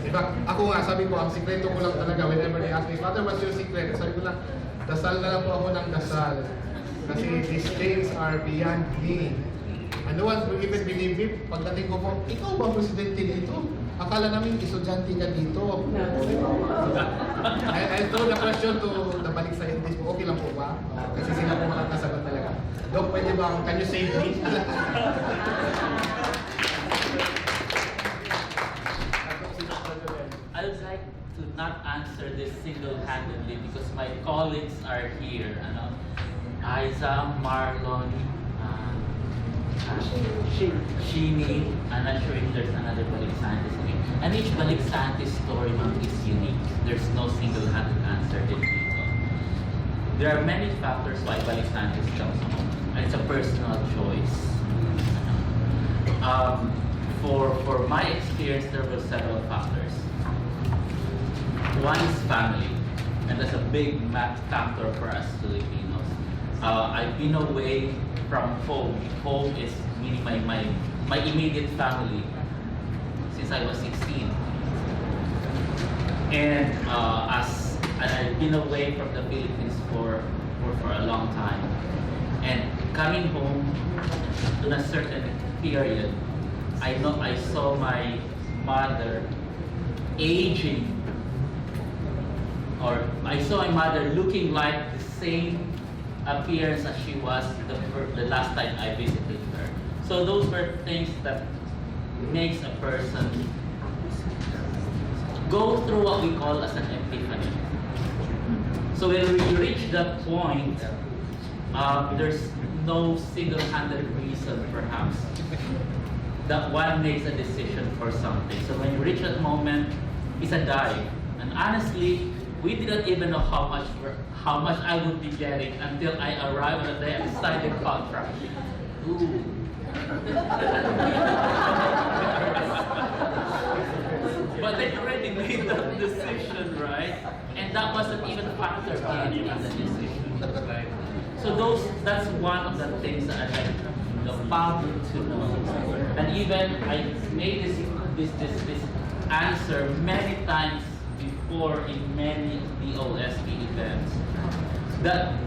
In fact, ako nga, sabi ko, ang sikreto ko lang talaga whenever they ask me, Father, what's your secret? Sabi ko lang, dasal na lang po ako ng dasal. Kasi these things are beyond me. And no one will even believe it. Pagdating ko po, ikaw ba presidente dito? Akala namin estudyante ka dito. I throw the question to the Balik scientist po, okay lang po ba? Kasi sila po makakasagot talaga. Dok, pwede bang, can you save me? I would like to not answer this single-handedly because my colleagues are here. Isa, Marlon, Shini, I'm not sure if there's another Balik scientist. And each Balik scientist story is unique. There's no single-handed answer dito. There are many factors why Balik scientists comes home. It's a personal choice. For my experience, there were several factors. One is family, and that's a big factor for us Filipinos. I've been away from home. Home is meaning my immediate family since I was 16. And I've been away from the Philippines for a long time. And coming home in a certain period, I saw my mother aging, or I saw my mother looking like the same appearance as she was the last time I visited her. So those were things that makes a person go through what we call as an epiphany. So when we reach that point, there's no single-handed reason perhaps that one makes a decision for something. So when you reach that moment, it's a dive. And honestly, we didn't even know how much I would be getting until I arrived at the signed the contract. Ooh. But they already made that decision, right? And that wasn't even factored in the decision. So that's one of the things that I found to know. And even I made this answer many times before in many DOST events, that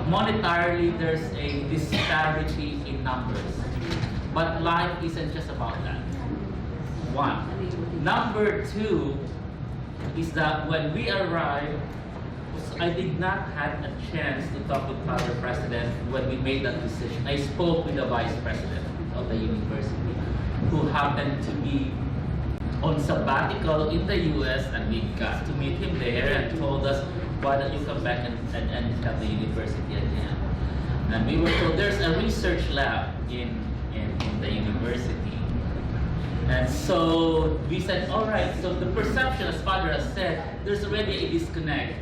monetarily there's a disparity in numbers. But life isn't just about that. One. Number two, is that when we arrived, I did not have a chance to talk with Father President when we made that decision. I spoke with the Vice President of the university, who happened to be on sabbatical in the US, and we got to meet him there and told us, why don't you come back and have the university again? And we were told there's a research lab in the university. And so we said, all right, so the perception, as Father has said, there's already a disconnect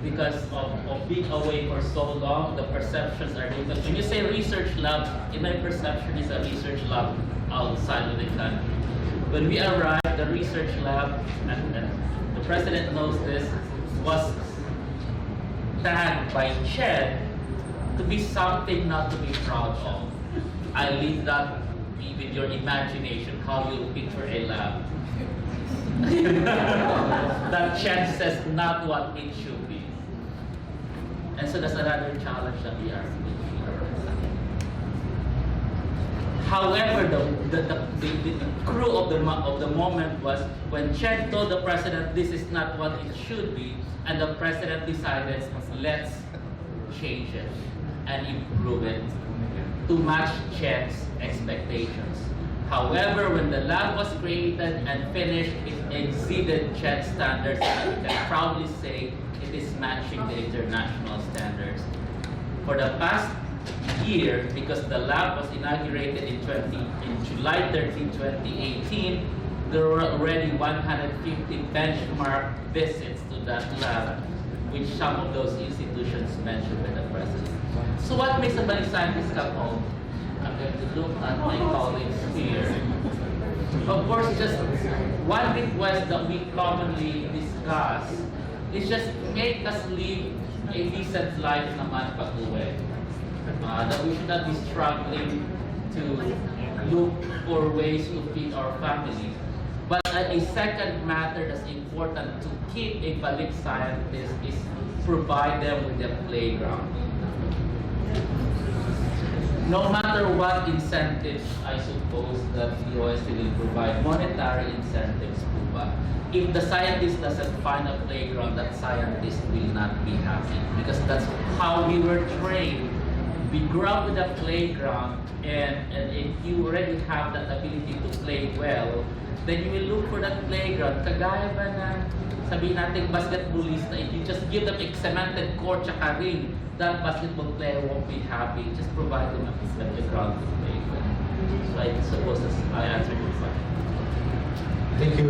because of being away for so long. The perceptions are different. When you say research lab, in my perception is a research lab outside of the country. When we arrived, the research lab, and the President knows this, was tagged by CHED to be something not to be proud of. I leave that with your imagination, how you picture a lab. That CHED says not what it should be. And so that's another challenge that we are facing. However, the crew of the moment was when CHED told the President this is not what it should be, and the President decided, let's change it and improve it to match CHED's expectations. However, when the lab was created and finished, it exceeded CHED standards, and we can proudly say it is matching the international standards. For the past year, because the lab was inaugurated in July 13, 2018, there were already 150 benchmark visits to that lab, which some of those institutions mentioned by the President. So what makes a Balik scientist come home? I'm going to look at my colleagues here. Of course, just one request that we commonly discuss is just make us live a decent life naman pag-uwi. That we should not be struggling to look for ways to feed our families. But a second matter that's important to keep a Balik scientist is provide them with a playground. No matter what incentives, I suppose, that the OST will provide, monetary incentives, if the scientist doesn't find a playground, that scientist will not be happy. Because that's how we were trained. We grew up with a playground, and if you already have that ability to play well, then you will look for that playground. Kagaya ba na sabihin natin basketballista, if you just give them a cemented court tsaka ring, that basketball player won't be happy. Just provide them a playground to play with. So I suppose I answered your question. Thank you.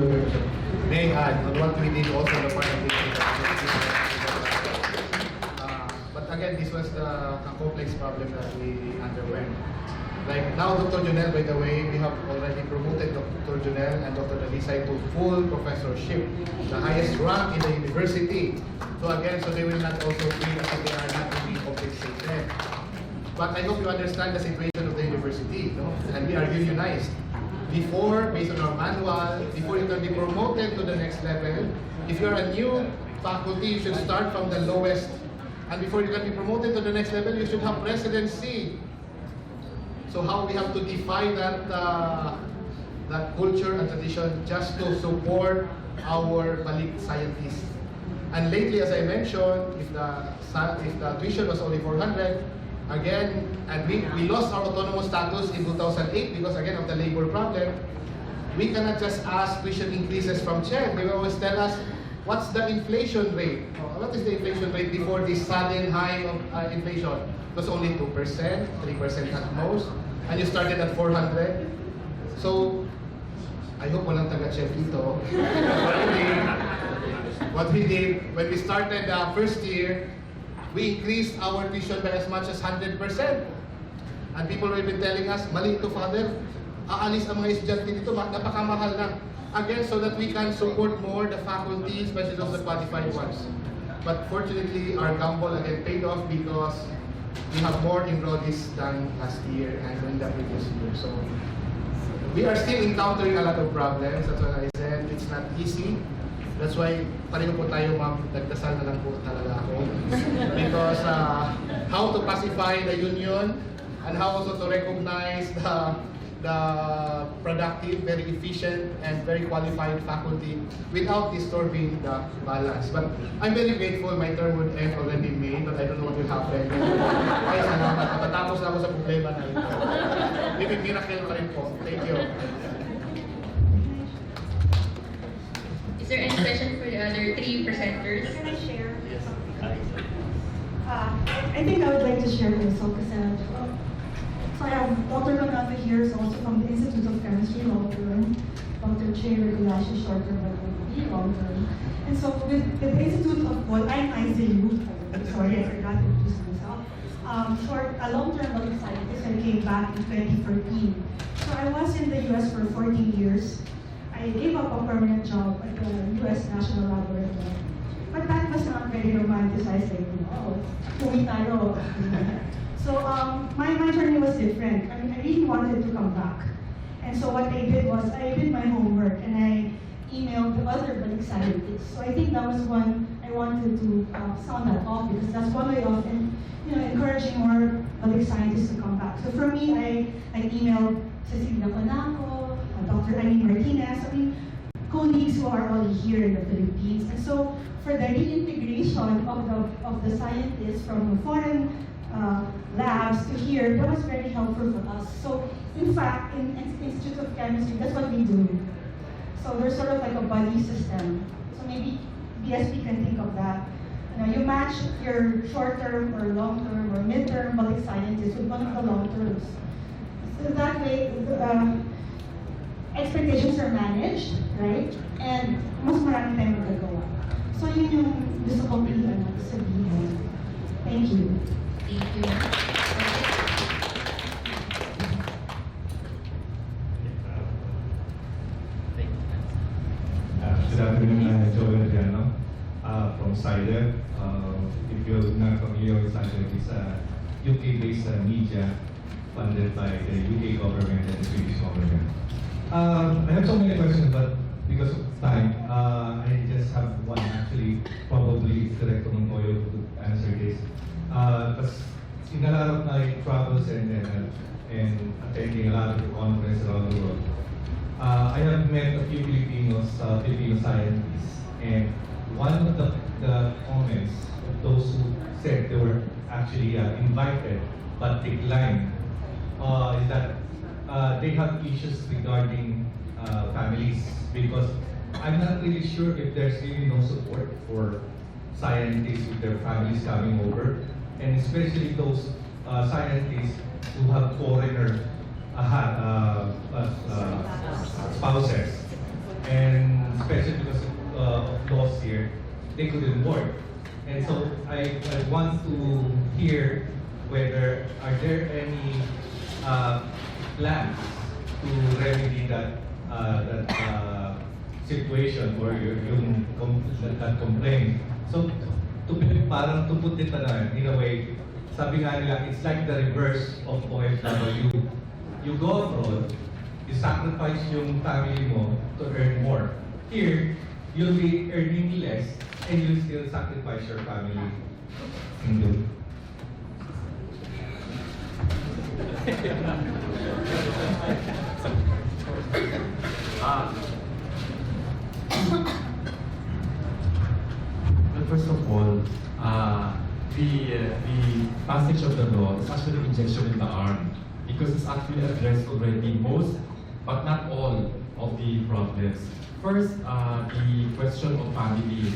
May I add on what we did also the part of the but again, this was a complex problem that we underwent. Like now, Dr. Junel, by the way, we have already promoted Dr. Junel and Dr. Dalisay to full professorship, the highest rank in the university. So again, so they will not also feel as if they are not being compensated. But I hope you understand the situation of the university, no? And we are unionized. Before, based on our manual, before you can be promoted to the next level, if you're a new faculty, you should start from the lowest. And before you can be promoted to the next level, you should have presidency. So how we have to defy that culture and tradition just to support our Balik scientists. And lately, as I mentioned, if the tuition was only 400, again, and we lost our autonomous status in 2008 because again of the labor problem, we cannot just ask tuition increases from CHED. They will always tell us, what's the inflation rate? What is the inflation rate before this sudden high of inflation? It was only 2%, 3% at most, and you started at 400. So, I hope walang taga-CHED dito. What we did, when we started the first year, we increased our tuition by as much as 100%. And people will be telling us, mali ito, Father, aalis ang mga estudyante dito, napakamahal na. Again, so that we can support more the faculty, especially those the qualified ones. But fortunately, our gamble again paid off because we have more enrollees than last year and in the previous year. So we are still encountering a lot of problems. That's what I said. It's not easy. That's why pareho po tayo, ma'am, nagdasal na lang po talaga ako. Because how to pacify the union and how also to recognize the productive, very efficient, and very qualified faculty without disturbing the balance. But I'm very grateful. My term would end already in May, but I don't know what will happen. Ay, salamat. Matatapos na ako sa problema na ito. Maybe miracle pa rin po. Thank you. Is there any question for the other three presenters? Can I share? Yes. I think I would like to share myself because so I have Dr. Ronaldo here, is also from the Institute of Chemistry, long term. Dr. Che Regulashi, short term, but be long term. And so with the Institute of, well, I'm ICU. Sorry, I forgot to introduce myself. A long-term Balik scientist, I came back in 2014. So I was in the US for 14 years. I gave up a permanent job at the US National Laboratory. But that was not very romanticized, like, uwi tayo. So my journey was different. I mean, I really wanted to come back. And so what I did was, I did my homework and I emailed the other Balik scientists. So I think that was one I wanted to sound that off, because that's one way of encouraging more Balik scientists to come back. So for me, I emailed Cecilia Conaco, Dr. Annie Martinez, colleagues who are already here in the Philippines. And so for the reintegration of the scientists from foreign labs to here, that was very helpful for us. So in fact, in Institute of Chemistry, that's what we do. So there's sort of like a buddy system. So maybe BSP can think of that. You match your short-term or long-term or mid-term Balik scientists with one of the long-terms. So that way, expectations are managed, right? And mas marami tayong magagawa. So yun yung gusto kong sabihin. Thank you. Thank you. Good afternoon, Joel Adriano from SIDEP. If you're not familiar with SIDEP, it's a UK-based media funded by the UK government and the Swedish government. I have so many questions, but because of time, I just have one actually. Probably Director Montoyo could answer this. Because in a lot of my travels and attending a lot of the conferences around the world, I have met a few Filipino scientists, and one of the comments of those who said they were actually invited but declined is that they have issues regarding families, because I'm not really sure if there's really no support for scientists with their families coming over, and especially those scientists who have foreigner spouses, and especially because of laws here, they couldn't work. And so I want to hear whether are there any plans to remedy that situation or that complaint. So parang to put it in a way, sabi nga nila, it's like the reverse of OFW. You go abroad, you sacrifice yung family mo to earn more. Here, you'll be earning less and you'll still sacrifice your family. Thank you. Well, first of all, the passage of the law is actually an injection in the arm, because it's actually addressed already most, but not all, of the problems. First, the question of family.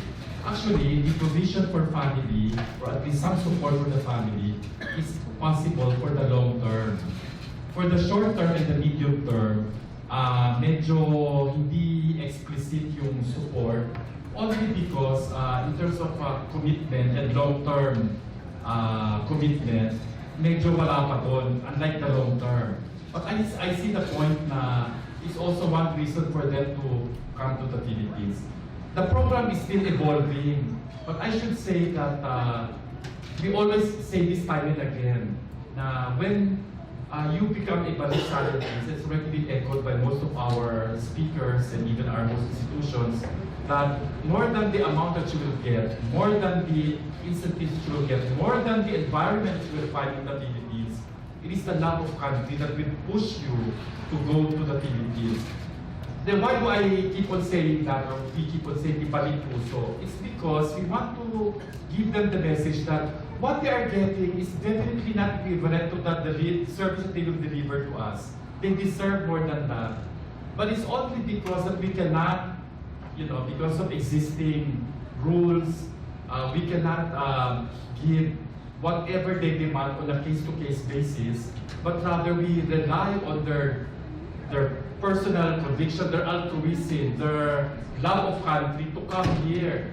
Actually, the provision for family, or at least some support for the family, is possible for the long term. For the short term and the medium term, medyo hindi explicit yung support, only because in terms of commitment and long-term commitment, medyo wala pa doon, unlike the long term. But I see the point na it's also one reason for them to come to the Philippines. The program is still evolving, but I should say that we always say this time and again, na when you become a Balik scientist, it's already been echoed by most of our speakers and even our host institutions, that more than the amount that you will get, more than the incentives you will get, more than the environment you will find in the Philippines, It is the love of country that will push you to go to the Philippines. Then why do I keep on saying that, or we keep on saying Balik puso? It's because we want to give them the message that what they are getting is definitely not equivalent to the service that they will deliver to us. They deserve more than that. But it's only because that we cannot, because of existing rules, we cannot give whatever they demand on a case-to-case basis, but rather we rely on their personal conviction, their altruism, their love of country to come here.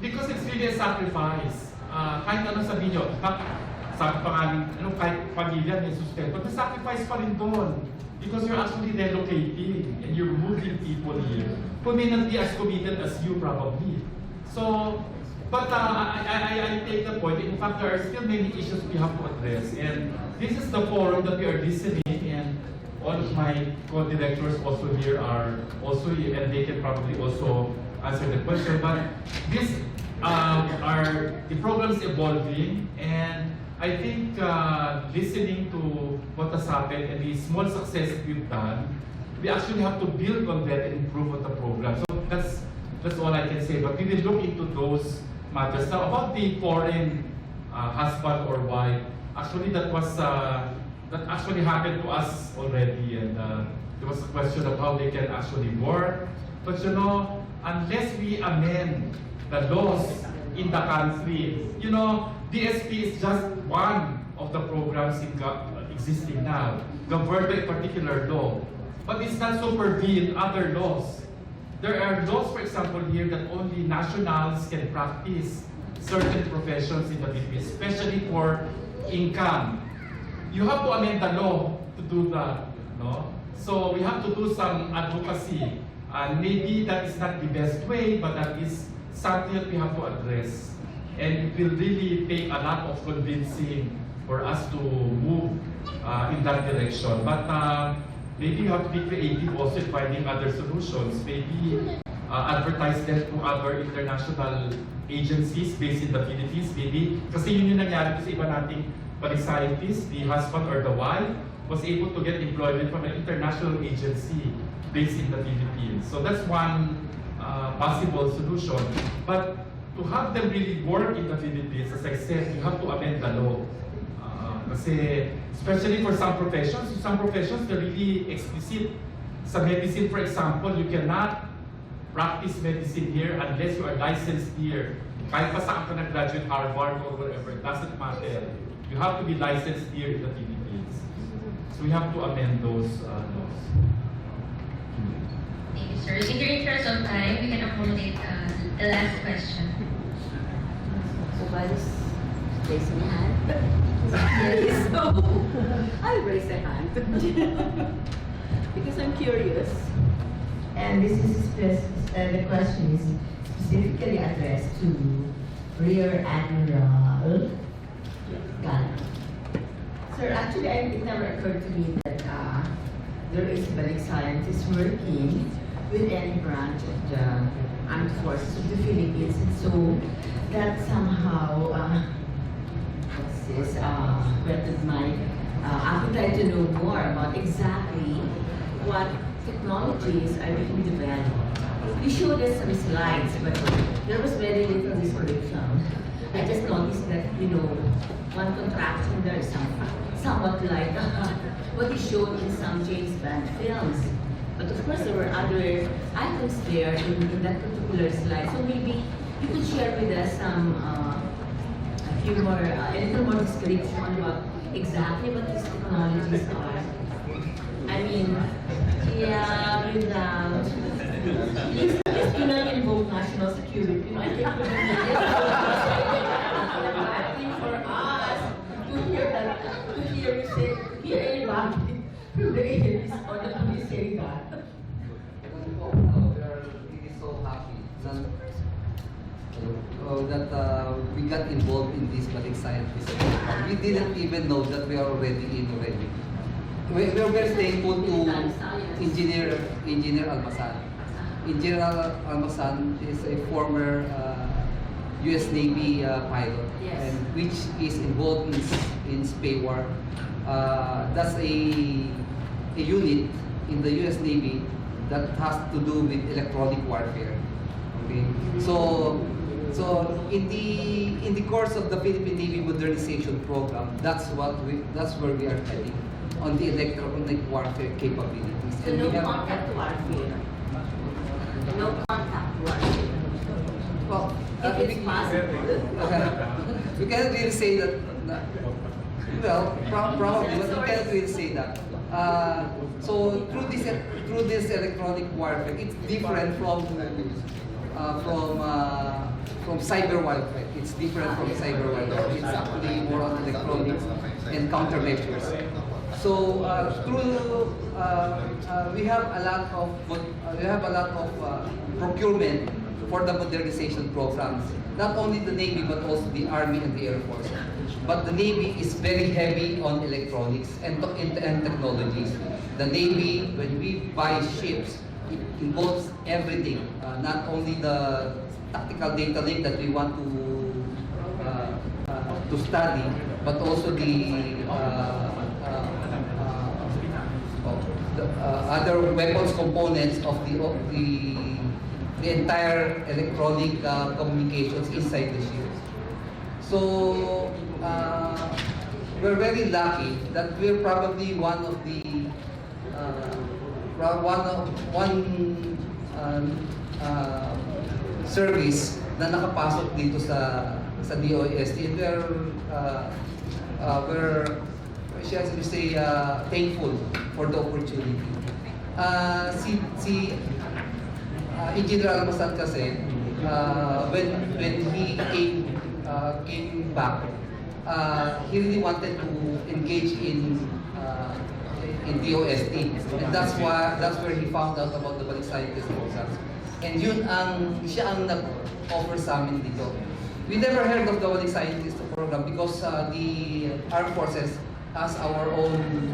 Because it's really a sacrifice. Kahit ano sabihin nyo, sabi pa nga, kahit pamilya may sustento, but sacrifice pa rin doon. Because you're actually relocating and you're moving people here who may not be as committed as you probably. So, but I take the point. In fact, there are still many issues we have to address. And this is the forum that we are listening, and all of my co-directors also here are also here, and they can probably also answer the question. But the program is evolving, and I think listening to what has happened and the small success we've done, we actually have to build on that and improve on the program. So that's all I can say. But we will look into those matters. Now about the foreign husband or wife, actually that actually happened to us already, and there was a question of how they can actually work. But unless we amend the laws in the country, DSP is just one of the programs existing now, governed by a particular law. But it's not supervene other laws. There are laws, for example, here that only nationals can practice certain professions in the Philippines, especially for income. You have to amend the law to do that, no? So we have to do some advocacy. And maybe that is not the best way, but that is something that we have to address. And it will really take a lot of convincing for us to move in that direction. But maybe you have to be creative also in finding other solutions. Maybe advertise them to other international agencies based in the Philippines. Maybe, kasi yun yung nangyari sa iba nating Balik scientists, the husband or the wife was able to get employment from an international agency based in the Philippines. So that's one possible solution. But to have them really work in the Philippines, as I said, you have to amend the law. Kasi, especially for some professions, they're really explicit. Sa medicine, for example, you cannot practice medicine here unless you are licensed here. Kahit pa saan ka nag-graduate, Harvard or whatever, it doesn't matter. You have to be licensed here in the Philippines. So we have to amend those laws. Thank you, sir. In the interest of time, we can accommodate the last question. So, Balis, raise my hand. Yes, so I'll raise a hand. Because I'm curious. And this is the question is specifically addressed to Rear Admiral Balik. Sir, actually, it never occurred to me that there is Balik scientists working with any branch of the armed forces of the Philippines, and so that somehow whetted my appetite to know more about exactly what technologies are being developed. You showed us some slides, but there was very little description. I just noticed that, one contraption there is somewhat like what is shown in some James Bond films. But of course, there were other items there in that particular slide. So maybe you could share with us a little more description about exactly what these technologies are. I mean, yeah, without this do not involve national security. I think we need for us to hear anybody from the areas or the police say that. We are really so happy that we got involved in this Balik scientist. We didn't even know that we are already in already. We are very thankful to Engineer Almasan. Engineer Almasan is a former U.S. Navy pilot, Yes. and which is involved in spay war. That's a unit in the U.S. Navy that has to do with electronic warfare. Okay, so in the course of the Philippine Navy modernization program, that's where we are heading on the electronic warfare capabilities. So no contact warfare. No contact warfare. Well, if it's possible. we cannot really say that. Well, probably, but we cannot really say that. So through this electronic warfare, it's different from cyber warfare. It's different from cyber warfare. It's actually more on electronics and countermeasures. So we have a lot of procurement for the modernization programs. Not only the Navy but also the Army and the Air Force. But the Navy is very heavy on electronics and technologies. The Navy, when we buy ships, it involves everything. Not only the tactical data link that we want to study, but also the other weapons components of the entire electronic communications inside the ship. So we're very lucky that we're probably one service na nakapasok dito sa DOST, and we're shall we say thankful for the opportunity. Engineer Almasan kasi when he came back, he really wanted to engage in DOST, and that's where he found out about the Balik Scientist programs. And siya ang nag-offer sa amin dito. We never heard of the Balik Scientist program because the Armed Forces has our own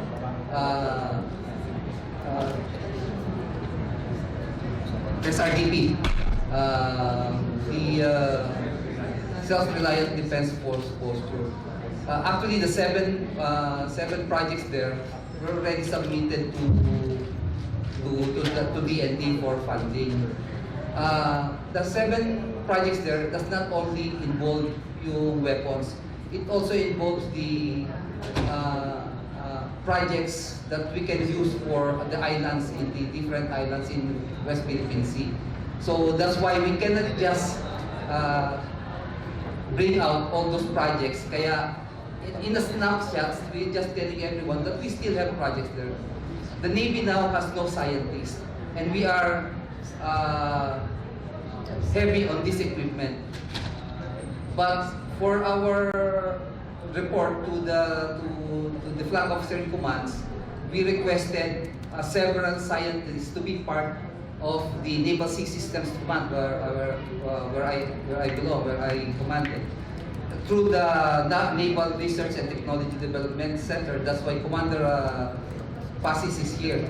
SRDP, the Self-Reliant Defense Force posture. Actually, the seven projects there were already submitted to DND for funding. The 7 projects there does not only involve yung weapons, it also involves the projects that we can use for the islands, in the different islands in West Philippine Sea. So that's why we cannot just bring out all those projects. Kaya in a snapshot, we're just telling everyone that we still have projects there. The Navy now has no scientists, and we are heavy on this equipment. But for our report to the flag officer in commands, we requested several scientists to be part of the Naval Sea Systems Command, where I belong, where I commanded. Through the Naval Research and Technology Development Center, that's why Commander Pasay is here.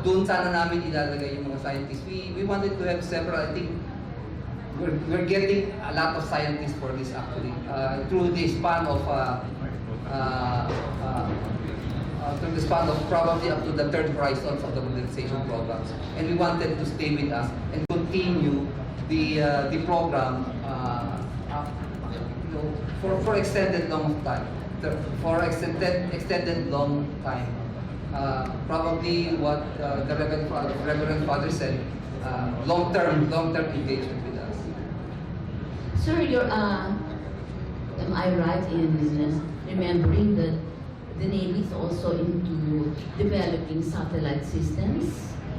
Doon sana namin ilalagay yung mga scientists. We wanted to have several. I think we're getting a lot of scientists for this actually through the span of probably up to the third horizons of the modernization programs, and we wanted to stay with us and continue the program for extended long time, extended long time. Probably what the Reverend Father said, long-term engagement with us. Sir, am I right in remembering that the Navy is also into developing satellite systems?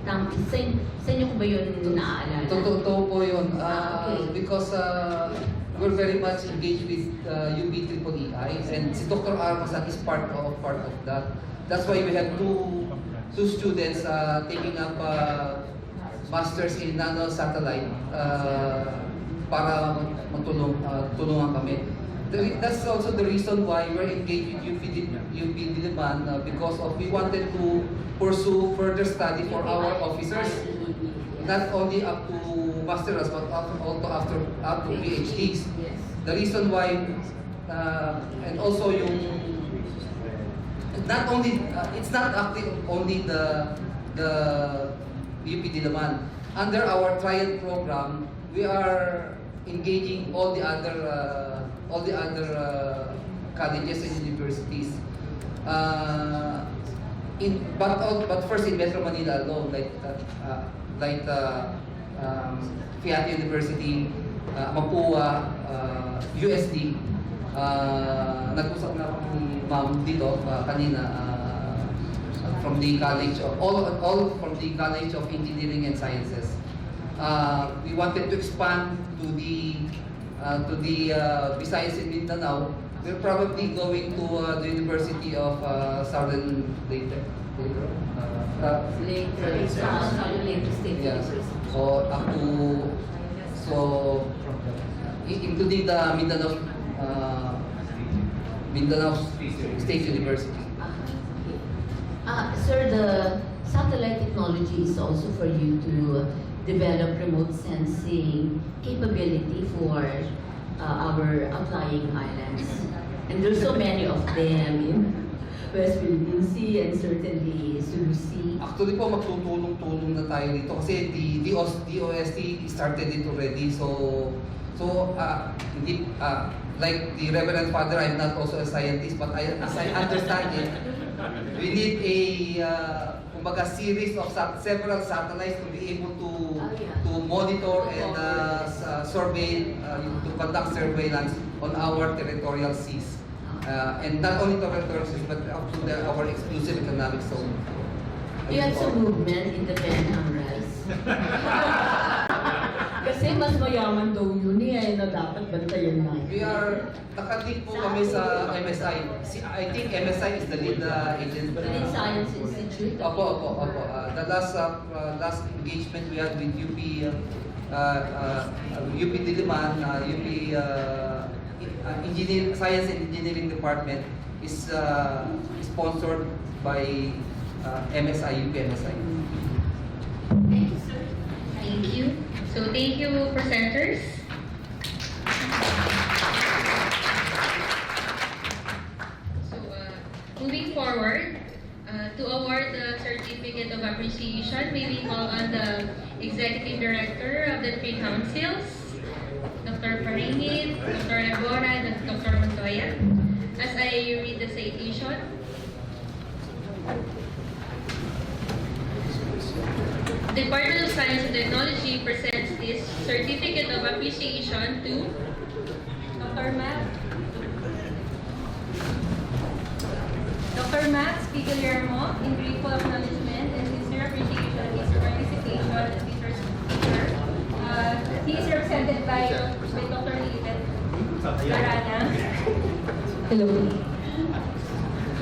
Sa inyo ko ba yun naaalala? Totoo po yun. Okay. Because we're very much engaged with UP-EEI, and si Dr. Armasan is part of that. That's why we have two students taking up masters in nano-satellite para tulungan kami. That's also the reason why we're engaged with UP Diliman because we wanted to pursue further study for our officers. not only up to masters but also up to PhDs. The reason why, and also not only it's not actually only the UP Diliman. Under our trial program, we are engaging all the other colleges and universities. But first in Metro Manila alone, like Fiat University, Mapua, USD. Nag-usap na ako ni Ma'am dito kanina from the college of all from the College of Engineering and Sciences. We wanted to expand to the Visayas and Mindanao. We're probably going to the University of Southern later. Yeah. So up to including the Mindanao State University. Sir, the satellite technology is also for you to develop remote sensing capability for our outlying islands. And there's so many of them in West Philippine Sea and certainly Sulu Sea. Actually po, magtutulong-tulong na tayo dito kasi the DOST started it already. So hindi, like the Reverend Father, I'm not also a scientist, but as I understand it, we need a series of several satellites to be able to monitor and survey, to conduct surveillance on our territorial seas. And not only territorial seas, but up to our exclusive economic zone. You had some movement in the Benham Rise. Kasi mas mayaman daw yun na dapat bantayan natin. We are, nakalink po kami sa MSI. I think MSI is the lead agency. The Lead Science Institute. Opo. The last engagement we had with UP Diliman, UP Science and Engineering Department is sponsored by MSI, UP MSI. Thank you, sir. Thank you. So thank you, presenters. So moving forward, to award the Certificate of Appreciation, may we call on the Executive Director of the three councils, Dr. Paringit, Dr. Ebora, and Dr. Montoya. As I read the citation, Department of Science and Technology presents this Certificate of Appreciation to Dr. Max Guillermo in grateful acknowledgement and sincere appreciation of his participation as Peter's speaker. He is represented by Dr. Libet Garana. Hello.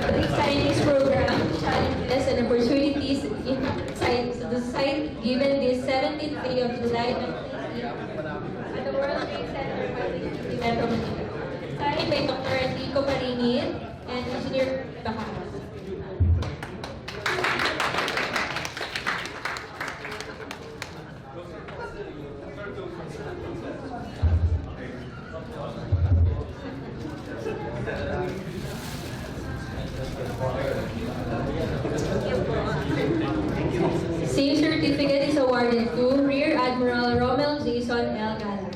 The Science Program challenges and opportunities in the site given this 17th day of July 2019 at the World Trade Center in Metro Manila. Signed by Dr. Enrico Paringit and Engineer Bacaras. Same certificate is awarded to Rear Admiral Romel Jason L. Gala.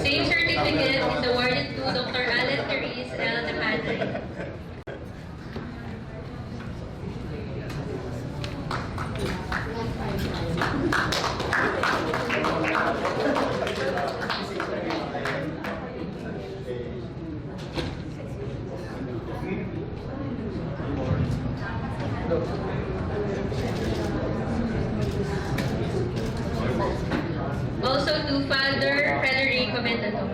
Same certificate is awarded to Dr. Alan Therese L. De Padre. Also to Father Frederico Mendador.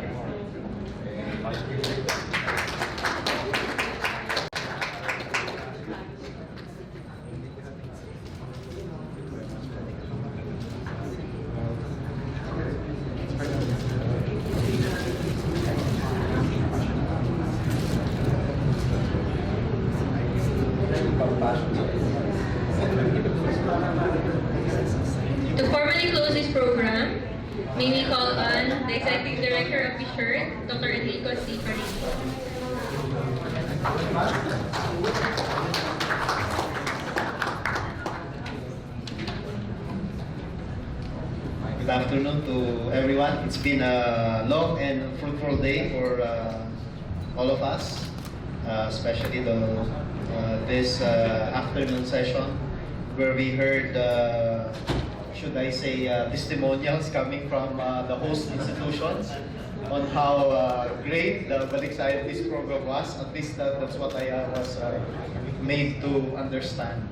Fisher, Dr. Enrico C. Parigi. Good afternoon to everyone. It's been a long and fruitful day for all of us, especially this afternoon session where we heard, should I say, testimonials coming from the host institutions on how great the Balik Scientist program was. At least that's what I was made to understand.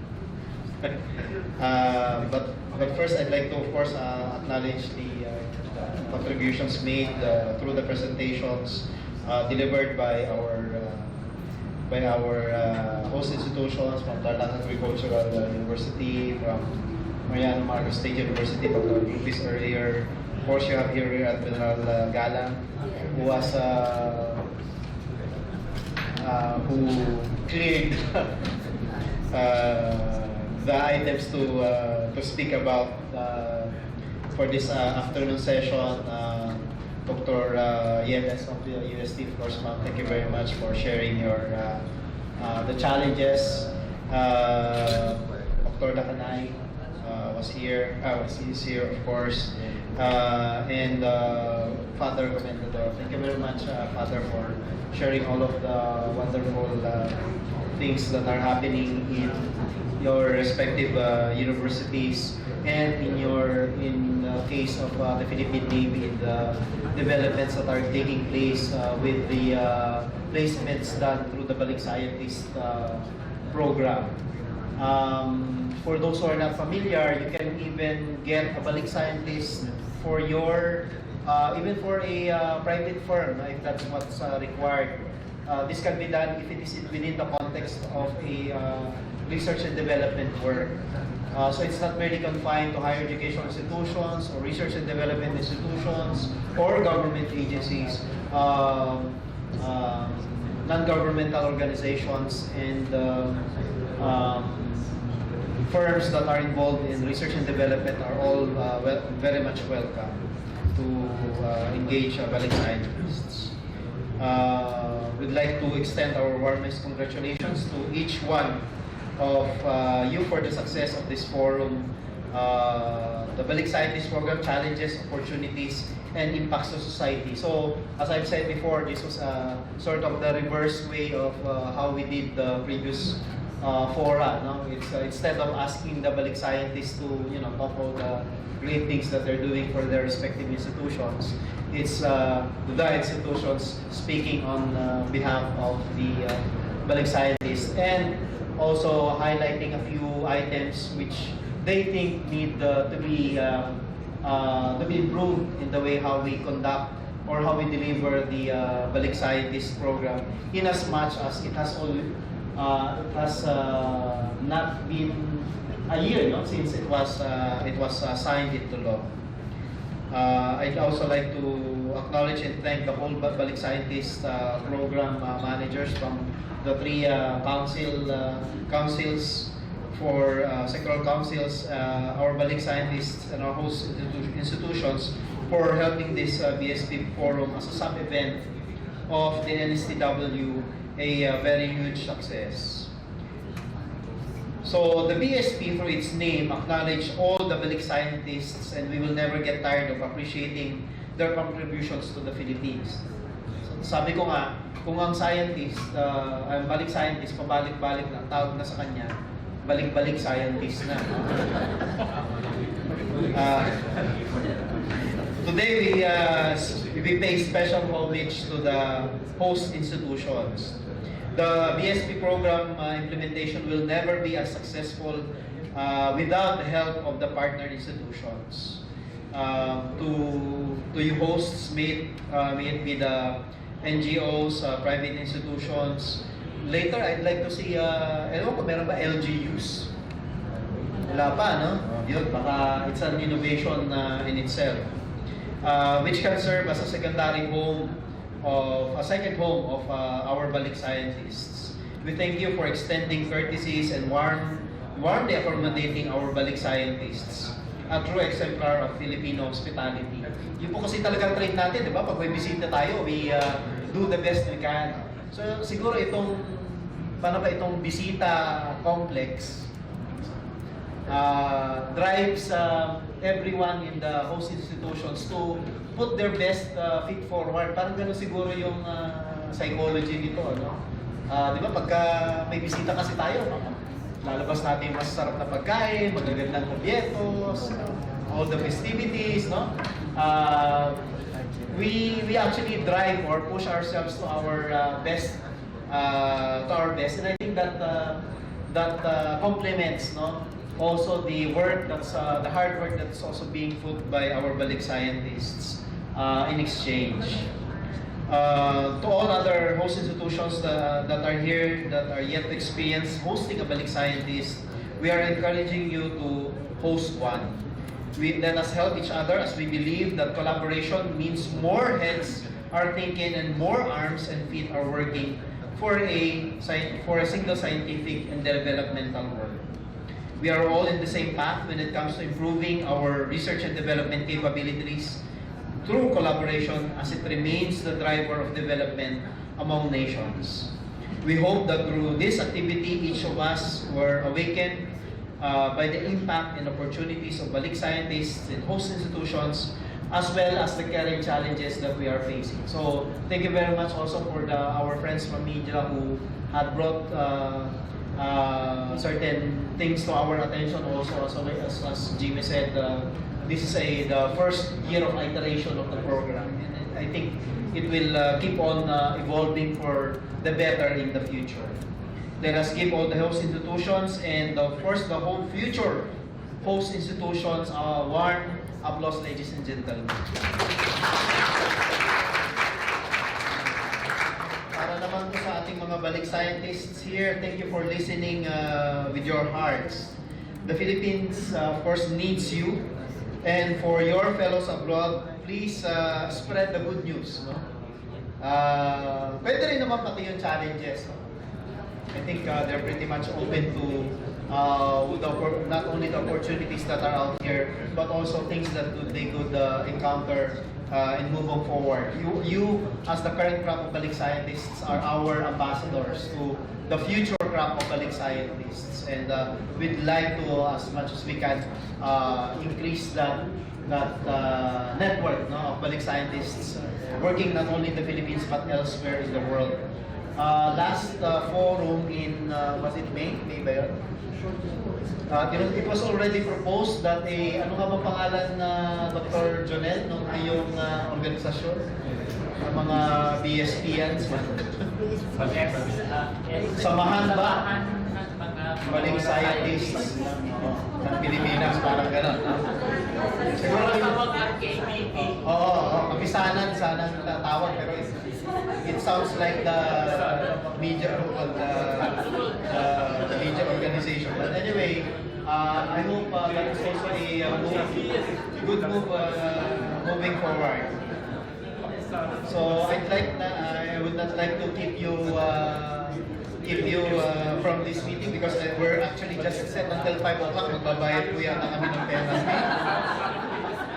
But first, I'd like to, of course, acknowledge the contributions made through the presentations delivered by our host institutions, from Tarlac Agricultural University, from Mariano Marcos State University, Dr. Rubis earlier. Of course, you have here Admiral Galang, who was who cleared the items to speak about for this afternoon session. Dr. Yemes of the UST, of course, ma'am, thank you very much for sharing your the challenges. Dr. Dakanay was here, is here, of course, and Father Comendador. Thank you very much, Father, for sharing all of the wonderful things that are happening in your respective universities, and in the case of the Philippine Navy, in the developments that are taking place with the placements done through the Balik Scientist program. For those who are not familiar, you can even get a Balik Scientist for your, even for a private firm, if that's what's required. This can be done if it is within the context of a research and development work. So it's not merely confined to higher educational institutions or research and development institutions or government agencies, non-governmental organizations, and firms that are involved in research and development are all very much welcome to engage Balik Scientists. We'd like to extend our warmest congratulations to each one of you for the success of this forum. The Balik Scientist program, challenges, opportunities, and impacts to society. So, as I've said before, this was sort of the reverse way of how we did the previous fora. No? It's instead of asking the Balik Scientists to talk about the great things that they're doing for their respective institutions, it's the institutions speaking on behalf of the Balik Scientists, and also highlighting a few items which they think need to be improved in the way how we conduct or how we deliver the Balik Scientist program, in as much as it has not been a year since it was signed into law. I'd also like to acknowledge and thank the whole Balik Scientist program managers from the three councils for sectoral councils, our Balik Scientists, and our host institutions for helping this BSP forum as a sub-event of the NSTW a very huge success. So the BSP, through its name, acknowledge all the Balik Scientists, and we will never get tired of appreciating their contributions to the Philippines. So, sabi ko nga, kung ang scientist, ang Balik Scientist, pabalik-balik na, tawag na sa kanya, balik-balik scientist na. Today we pay special homage to the host institutions. The BSP program implementation will never be as successful without the help of the partner institutions. To you hosts, may it be the NGOs, private institutions. Later, I'd like to see, ewan ko, meron ba LGUs? Wala pa, no? Yun, baka it's an innovation in itself. Which can serve as a second home of our Balik Scientists. We thank you for extending courtesies and warmly accommodating our Balik Scientists. a true exemplar of Filipino hospitality. Yun po kasi talagang trade natin, di ba? Pag may bisita tayo, we do the best we can. So siguro itong, paano ba itong bisita complex drives everyone in the host institutions to put their best feet forward. Parang gano'n siguro yung psychology nito, ano? Di ba, pagka may bisita kasi tayo, lalabas natin yung masasarap na pagkain, magagandang kubyetos, all the festivities, no? We actually drive or push ourselves to our best, and I think that complements, no, also the work that's the hard work that's also being put by our Balik scientists in exchange. To all other host institutions that are here, that are yet to experience hosting a Balik scientist, we are encouraging you to host one. Let us help each other, as we believe that collaboration means more heads are thinking and more arms and feet are working for a single scientific and developmental work. We are all in the same path when it comes to improving our research and development capabilities through collaboration, as it remains the driver of development among nations. We hope that through this activity, each of us were awakened by the impact and opportunities of Balik scientists and host institutions, as well as the current challenges that we are facing. So thank you very much also for our friends from media who had brought certain things to our attention also. As Jimmy said, this is the first year of iteration of the program, and I think it will keep on evolving for the better in the future. Let us give all the host institutions and of course the whole future host institutions a warm applause, ladies and gentlemen. Para naman po sa ating mga Balik scientists here, thank you for listening with your hearts. The Philippines, of course, needs you. And for your fellows abroad, please spread the good news. No? Pwede rin naman pati yung challenges. No? I think they're pretty much open to not only the opportunities that are out here, but also things that they could encounter in moving forward. You, as the current crop of Balik scientists, are our ambassadors to the future crop of Balik scientists, and we'd like to, as much as we can, increase that network, no, of Balik scientists working not only in the Philippines but elsewhere in the world. Last forum in, was it May? May ba yun? It was already proposed that ano nga ba pangalan na Dr. Jonel nung iyong organisasyon? Ng mga BSPians? Samahan ba? Balik scientists ng Pilipinas, parang gano'n. Siguro kapisanan sana tatawag, pero it sounds like the media the media organization. But anyway, I hope that is also a good move moving forward. So I would not like to keep you from this meeting because we're actually just set until 5 o'clock. Magbabayad po yata kami ng pera.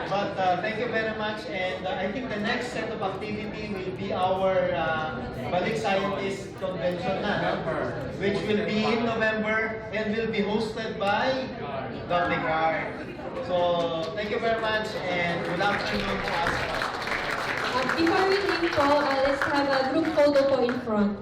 But thank you very much, and I think the next set of activity will be our Balik Scientist Convention na, which will be in November and will be hosted by Dr. Card. So thank you very much, and good afternoon to us. Before we leave po, let's have a group photo po in front.